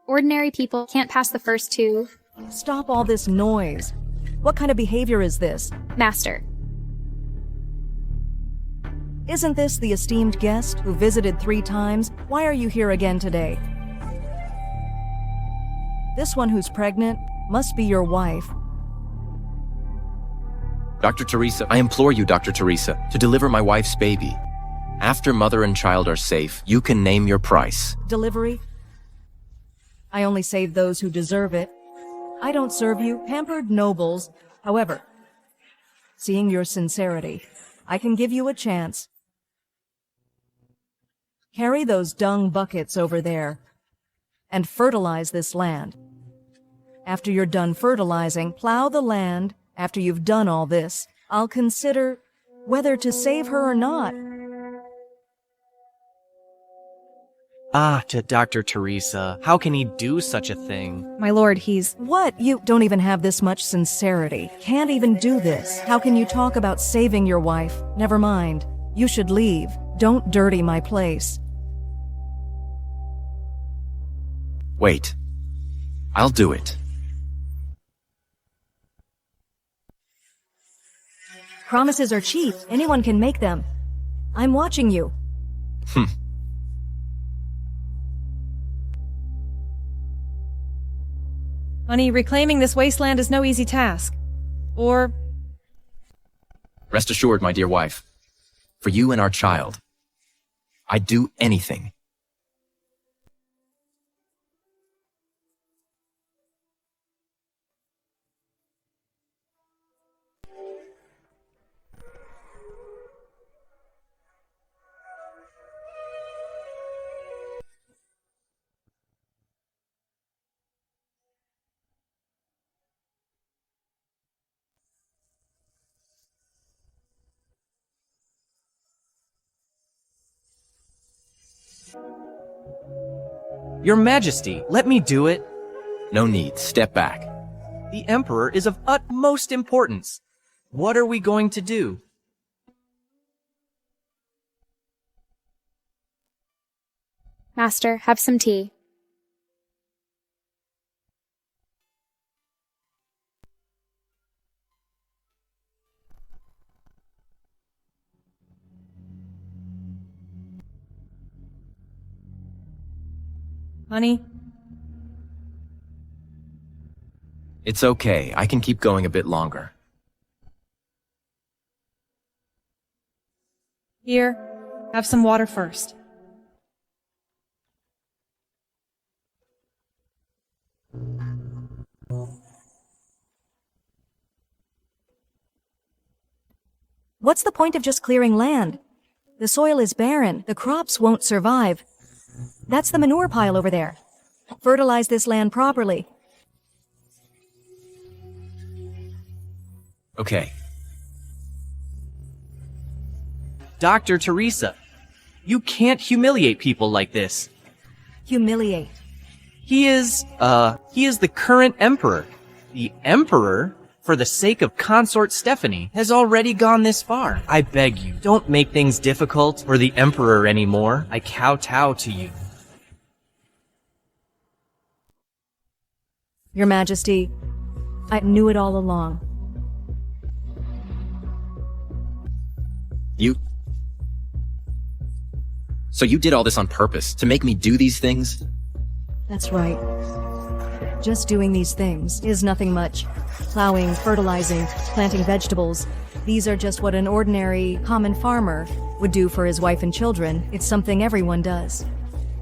Ordinary people can't pass the first two. Stop all this noise. What kind of behavior is this? Master. Isn't this the esteemed guest who visited 3 times? Why are you here again today? This one who's pregnant must be your wife. Dr. Teresa, I implore you, Dr. Teresa, to deliver my wife's baby. After mother and child are safe, you can name your price. Delivery? I only save those who deserve it. I don't serve you, pampered nobles. However, seeing your sincerity, I can give you a chance. Carry those dung buckets over there and fertilize this land. After you're done fertilizing, plow the land. After you've done all this, I'll consider whether to save her or not. to Dr. Teresa. How can he do such a thing? My lord, he's... What? You don't even have this much sincerity. Can't even do this. How can you talk about saving your wife? Never mind. You should leave. Don't dirty my place. Wait. I'll do it. Promises are cheap. Anyone can make them. I'm watching you. Honey, reclaiming this wasteland is no easy task. Or... Rest assured, my dear wife. For you and our child, I'd do anything. Your Majesty, let me do it. No need. Step back. The Emperor is of utmost importance. What are we going to do? Master, have some tea. Honey? It's okay. I can keep going a bit longer. Here, have some water first. What's the point of just clearing land? The soil is barren. The crops won't survive. That's the manure pile over there. Fertilize this land properly. Okay. Dr. Teresa, you can't humiliate people like this. Humiliate. He is the current emperor. The emperor, for the sake of consort Stephanie, has already gone this far. I beg you, don't make things difficult for the emperor anymore. I kowtow to you. Your Majesty, I knew it all along. So you did all this on purpose, to make me do these things? That's right. Just doing these things is nothing much. Plowing, fertilizing, planting vegetables. These are just what an ordinary, common farmer would do for his wife and children. It's something everyone does.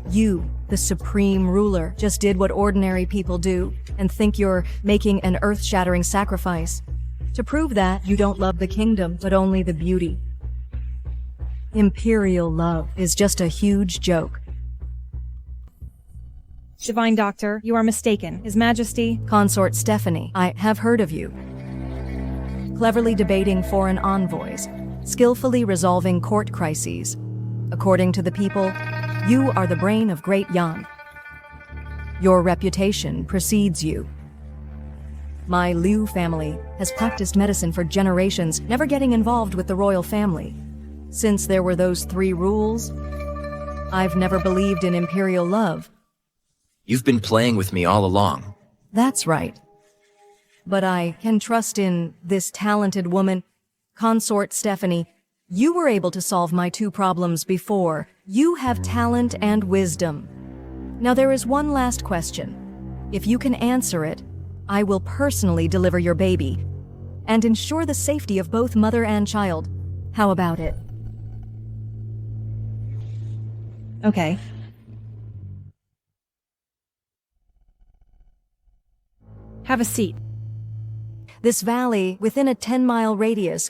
You, the supreme ruler, just did what ordinary people do and think you're making an earth-shattering sacrifice. To prove that, you don't love the kingdom, but only the beauty. Imperial love is just a huge joke. Divine Doctor, you are mistaken. His Majesty... Consort Stephanie, I have heard of you. Cleverly debating foreign envoys, skillfully resolving court crises. According to the people, you are the brain of Great Yan. Your reputation precedes you. My Liu family has practiced medicine for generations, never getting involved with the royal family. Since there were those 3 rules, I've never believed in imperial love. You've been playing with me all along. That's right. But I can trust in this talented woman, Consort Stephanie. You were able to solve my 2 problems before. You have talent and wisdom. Now there is one last question. If you can answer it, I will personally deliver your baby and ensure the safety of both mother and child. How about it? Okay. Have a seat. This valley, within a 10-mile radius,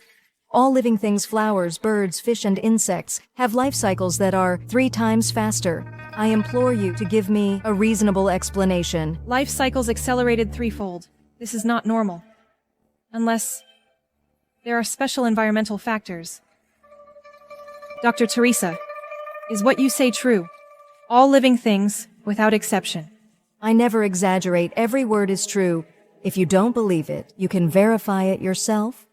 all living things, flowers, birds, fish, and insects, have life cycles that are 3 times faster. I implore you to give me a reasonable explanation. Life cycles accelerated 3-fold. This is not normal. Unless there are special environmental factors. Dr. Teresa, is what you say true? All living things, without exception. I never exaggerate. Every word is true. If you don't believe it, you can verify it yourself.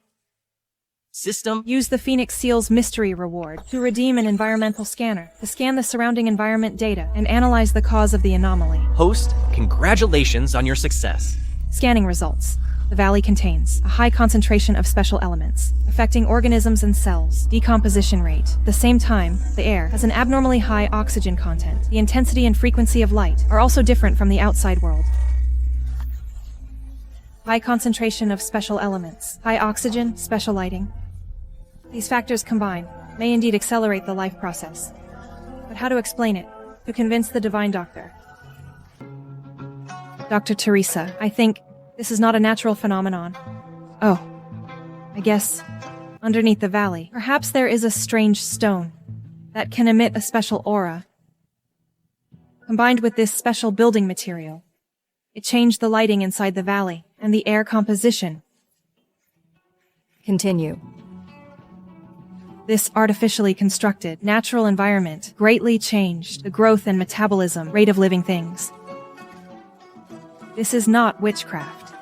System? Use the Phoenix Seal's mystery reward to redeem an environmental scanner to scan the surrounding environment data and analyze the cause of the anomaly. Host, congratulations on your success. Scanning results. The valley contains a high concentration of special elements, affecting organisms and cells. Decomposition rate. At the same time, the air has an abnormally high oxygen content. The intensity and frequency of light are also different from the outside world. High concentration of special elements. High oxygen, special lighting. These factors combined may indeed accelerate the life process. But how to explain it? To convince the Divine Doctor. Dr. Teresa, I think this is not a natural phenomenon. Oh, I guess underneath the valley, perhaps there is a strange stone that can emit a special aura. Combined with this special building material, it changed the lighting inside the valley and the air composition. Continue. This artificially constructed, natural environment greatly changed the growth and metabolism rate of living things. This is not witchcraft,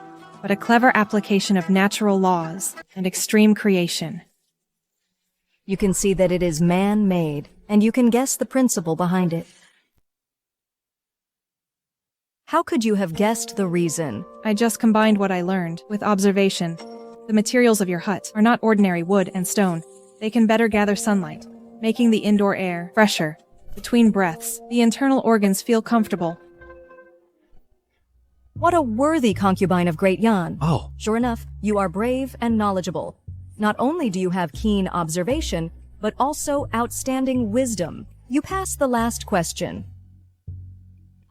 but a clever application of natural laws and extreme creation. You can see that it is man-made, and you can guess the principle behind it. How could you have guessed the reason? I just combined what I learned with observation. The materials of your hut are not ordinary wood and stone. They can better gather sunlight, making the indoor air fresher. Between breaths, the internal organs feel comfortable. What a worthy concubine of Great Yan. Oh. Sure enough, you are brave and knowledgeable. Not only do you have keen observation, but also outstanding wisdom. You pass the last question.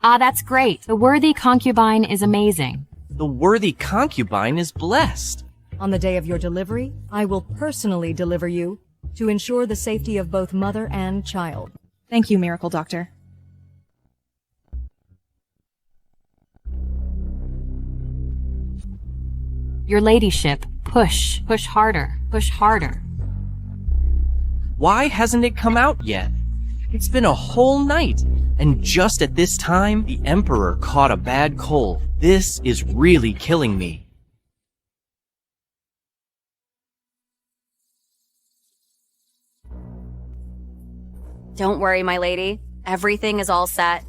Ah, that's great. The worthy concubine is amazing. The worthy concubine is blessed. On the day of your delivery, I will personally deliver you to ensure the safety of both mother and child. Thank you, Miracle Doctor. Your ladyship, push harder, push harder. Why hasn't it come out yet? It's been a whole night, and just at this time, the Emperor caught a bad cold. This is really killing me. Don't worry, my lady. Everything is all set.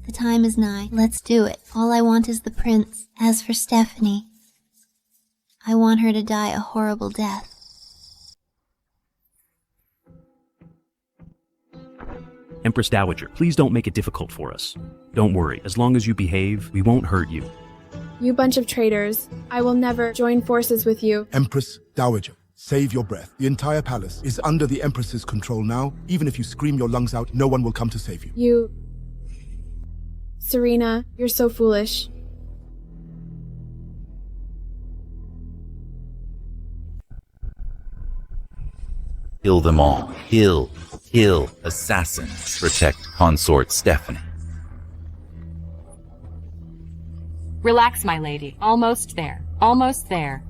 The time is nigh. Let's do it. All I want is the prince. As for Stephanie, I want her to die a horrible death. Empress Dowager, please don't make it difficult for us. Don't worry, as long as you behave, we won't hurt you. You bunch of traitors. I will never join forces with you. Empress Dowager, save your breath. The entire palace is under the Empress's control now. Even if you scream your lungs out, no one will come to save you. Serena, you're so foolish. Kill them all. Kill assassins. Protect consort Stephanie. Relax, my lady. Almost there. Almost there.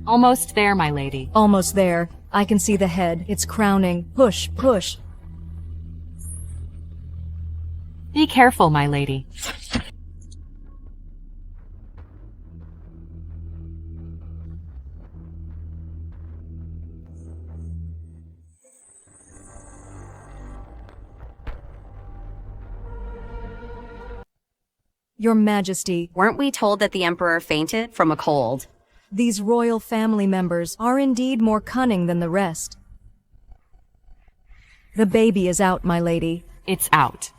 Almost there, my lady. Almost there. I can see the head. It's crowning. Push, push. Be careful, my lady. Your Majesty. Weren't we told that the Emperor fainted from a cold? These royal family members are indeed more cunning than the rest. The baby is out, my lady. It's out.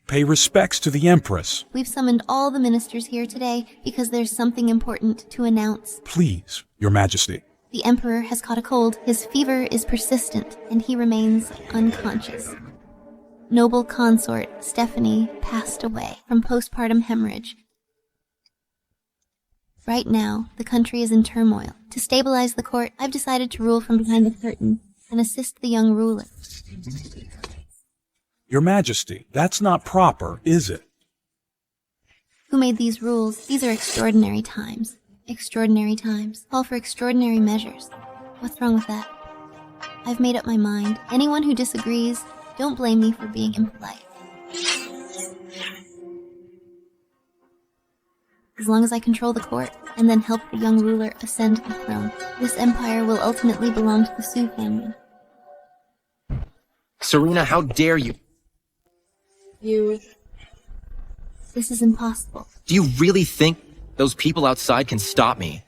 Pay respects to the Empress. We've summoned all the ministers here today because there's something important to announce. Please, Your Majesty. The Emperor has caught a cold. His fever is persistent, and he remains unconscious. Noble consort Stephanie passed away from postpartum hemorrhage. Right now, the country is in turmoil. To stabilize the court, I've decided to rule from behind the curtain and assist the young ruler. Your Majesty, that's not proper, is it? Who made these rules? These are extraordinary times. Extraordinary times call for extraordinary measures. What's wrong with that? I've made up my mind. Anyone who disagrees, don't blame me for being impolite. As long as I control the court, and then help the young ruler ascend the throne, this empire will ultimately belong to the Su family. Serena, how dare you? This is impossible. Do you really think those people outside can stop me?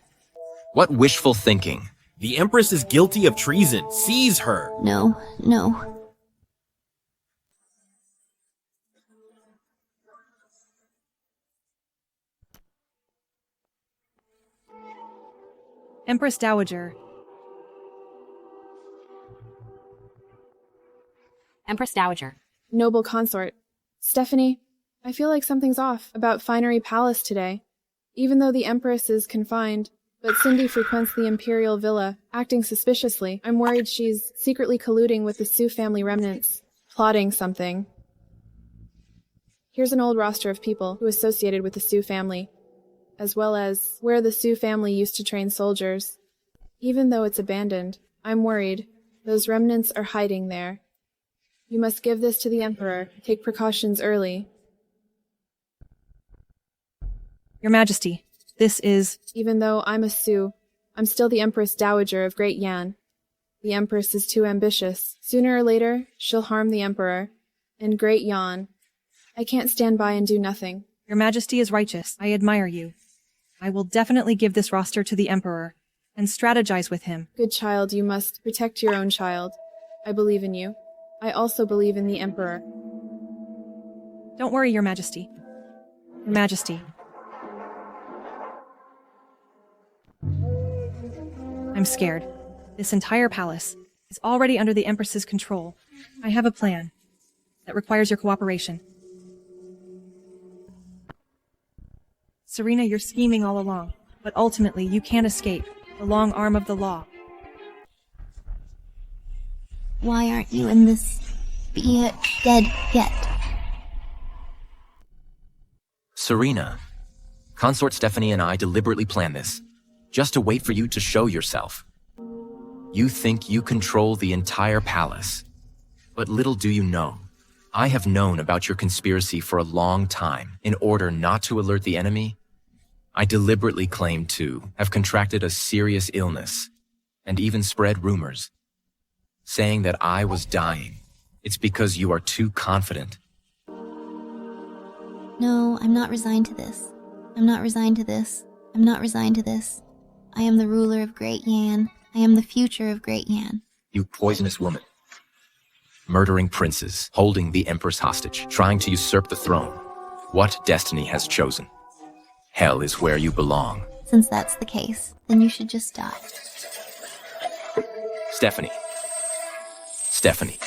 What wishful thinking. The Empress is guilty of treason. Seize her. No. Empress Dowager. Empress Dowager. Noble consort. Stephanie, I feel like something's off about Finery Palace today. Even though the Empress is confined, but Cindy frequents the Imperial Villa, acting suspiciously. I'm worried she's secretly colluding with the Su family remnants, plotting something. Here's an old roster of people who associated with the Sioux family, as well as where the Sioux family used to train soldiers. Even though it's abandoned, I'm worried. Those remnants are hiding there. You must give this to the Emperor. Take precautions early. Your Majesty, this is... Even though I'm a Sioux, I'm still the Empress Dowager of Great Yan. The Empress is too ambitious. Sooner or later, she'll harm the Emperor. And Great Yan. I can't stand by and do nothing. Your Majesty is righteous. I admire you. I will definitely give this roster to the Emperor and strategize with him. Good child, you must protect your own child. I believe in you. I also believe in the Emperor. Don't worry, Your Majesty. Your Majesty. I'm scared. This entire palace is already under the Empress's control. I have a plan that requires your cooperation. Serena, you're scheming all along, but ultimately you can't escape the long arm of the law. Why aren't you in this dead yet? Serena, Consort Stephanie and I deliberately planned this, just to wait for you to show yourself. You think you control the entire palace, but little do you know, I have known about your conspiracy for a long time. In order not to alert the enemy, I deliberately claimed to have contracted a serious illness, and even spread rumors, saying that I was dying. It's because you are too confident. No, I'm not resigned to this. I'm not resigned to this. I'm not resigned to this. I am the ruler of Great Yan. I am the future of Great Yan. You poisonous woman. Murdering princes, holding the Empress hostage, trying to usurp the throne. What destiny has chosen? Hell is where you belong. Since that's the case, then you should just die. Stephanie. Stephanie.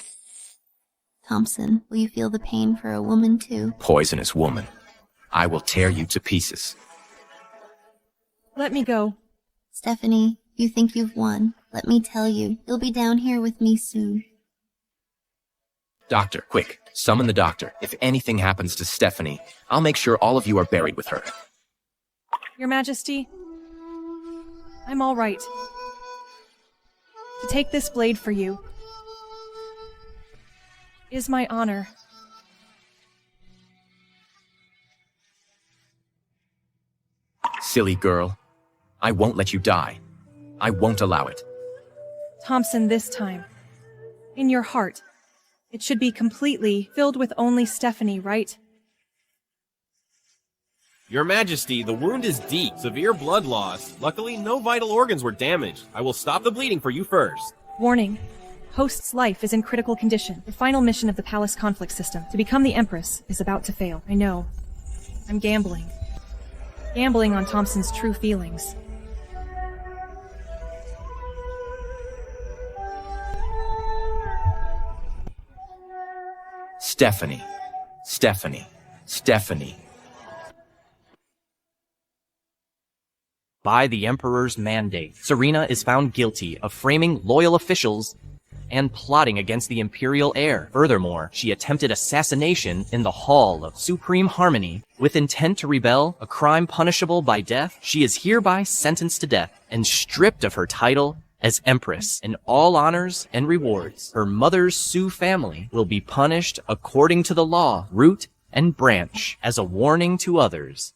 Thompson, will you feel the pain for a woman too? Poisonous woman. I will tear you to pieces. Let me go. Stephanie, you think you've won. Let me tell you, you'll be down here with me soon. Doctor, quick, summon the doctor. If anything happens to Stephanie, I'll make sure all of you are buried with her. Your Majesty, I'm all right. To take this blade for you is my honor. Silly girl. I won't let you die. I won't allow it. Thompson, this time, in your heart, it should be completely filled with only Stephanie, right? Your Majesty, the wound is deep. Severe blood loss. Luckily, no vital organs were damaged. I will stop the bleeding for you first. Warning. Host's life is in critical condition. The final mission of the palace conflict system, to become the Empress, is about to fail. I know. I'm gambling. Gambling on Thompson's true feelings. Stephanie. Stephanie. Stephanie. By the Emperor's mandate, Serena is found guilty of framing loyal officials and plotting against the imperial heir. Furthermore, she attempted assassination in the Hall of Supreme Harmony with intent to rebel, a crime punishable by death. She is hereby sentenced to death and stripped of her title as Empress, and all honors and rewards. Her mother's Sioux family will be punished according to the law, root and branch, as a warning to others.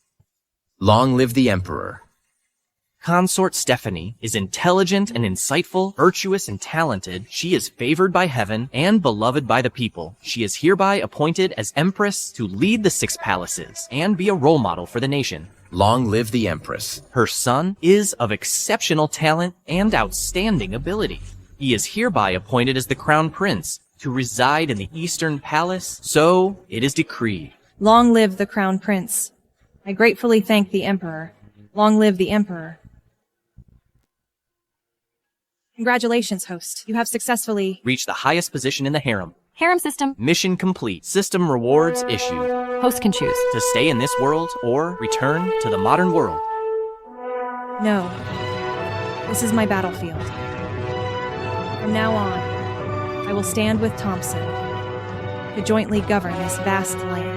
Long live the Emperor. Consort Stephanie is intelligent and insightful, virtuous and talented. She is favored by heaven and beloved by the people. She is hereby appointed as Empress to lead the 6 palaces and be a role model for the nation. Long live the Empress. Her son is of exceptional talent and outstanding ability. He is hereby appointed as the Crown Prince to reside in the Eastern Palace, so it is decreed. Long live the Crown Prince. I gratefully thank the Emperor. Long live the Emperor. Congratulations, host. You have successfully reached the highest position in the harem. Harem system. Mission complete. System rewards issued. Host can choose to stay in this world or return to the modern world. No. This is my battlefield. From now on, I will stand with Thompson. to jointly govern this vast land.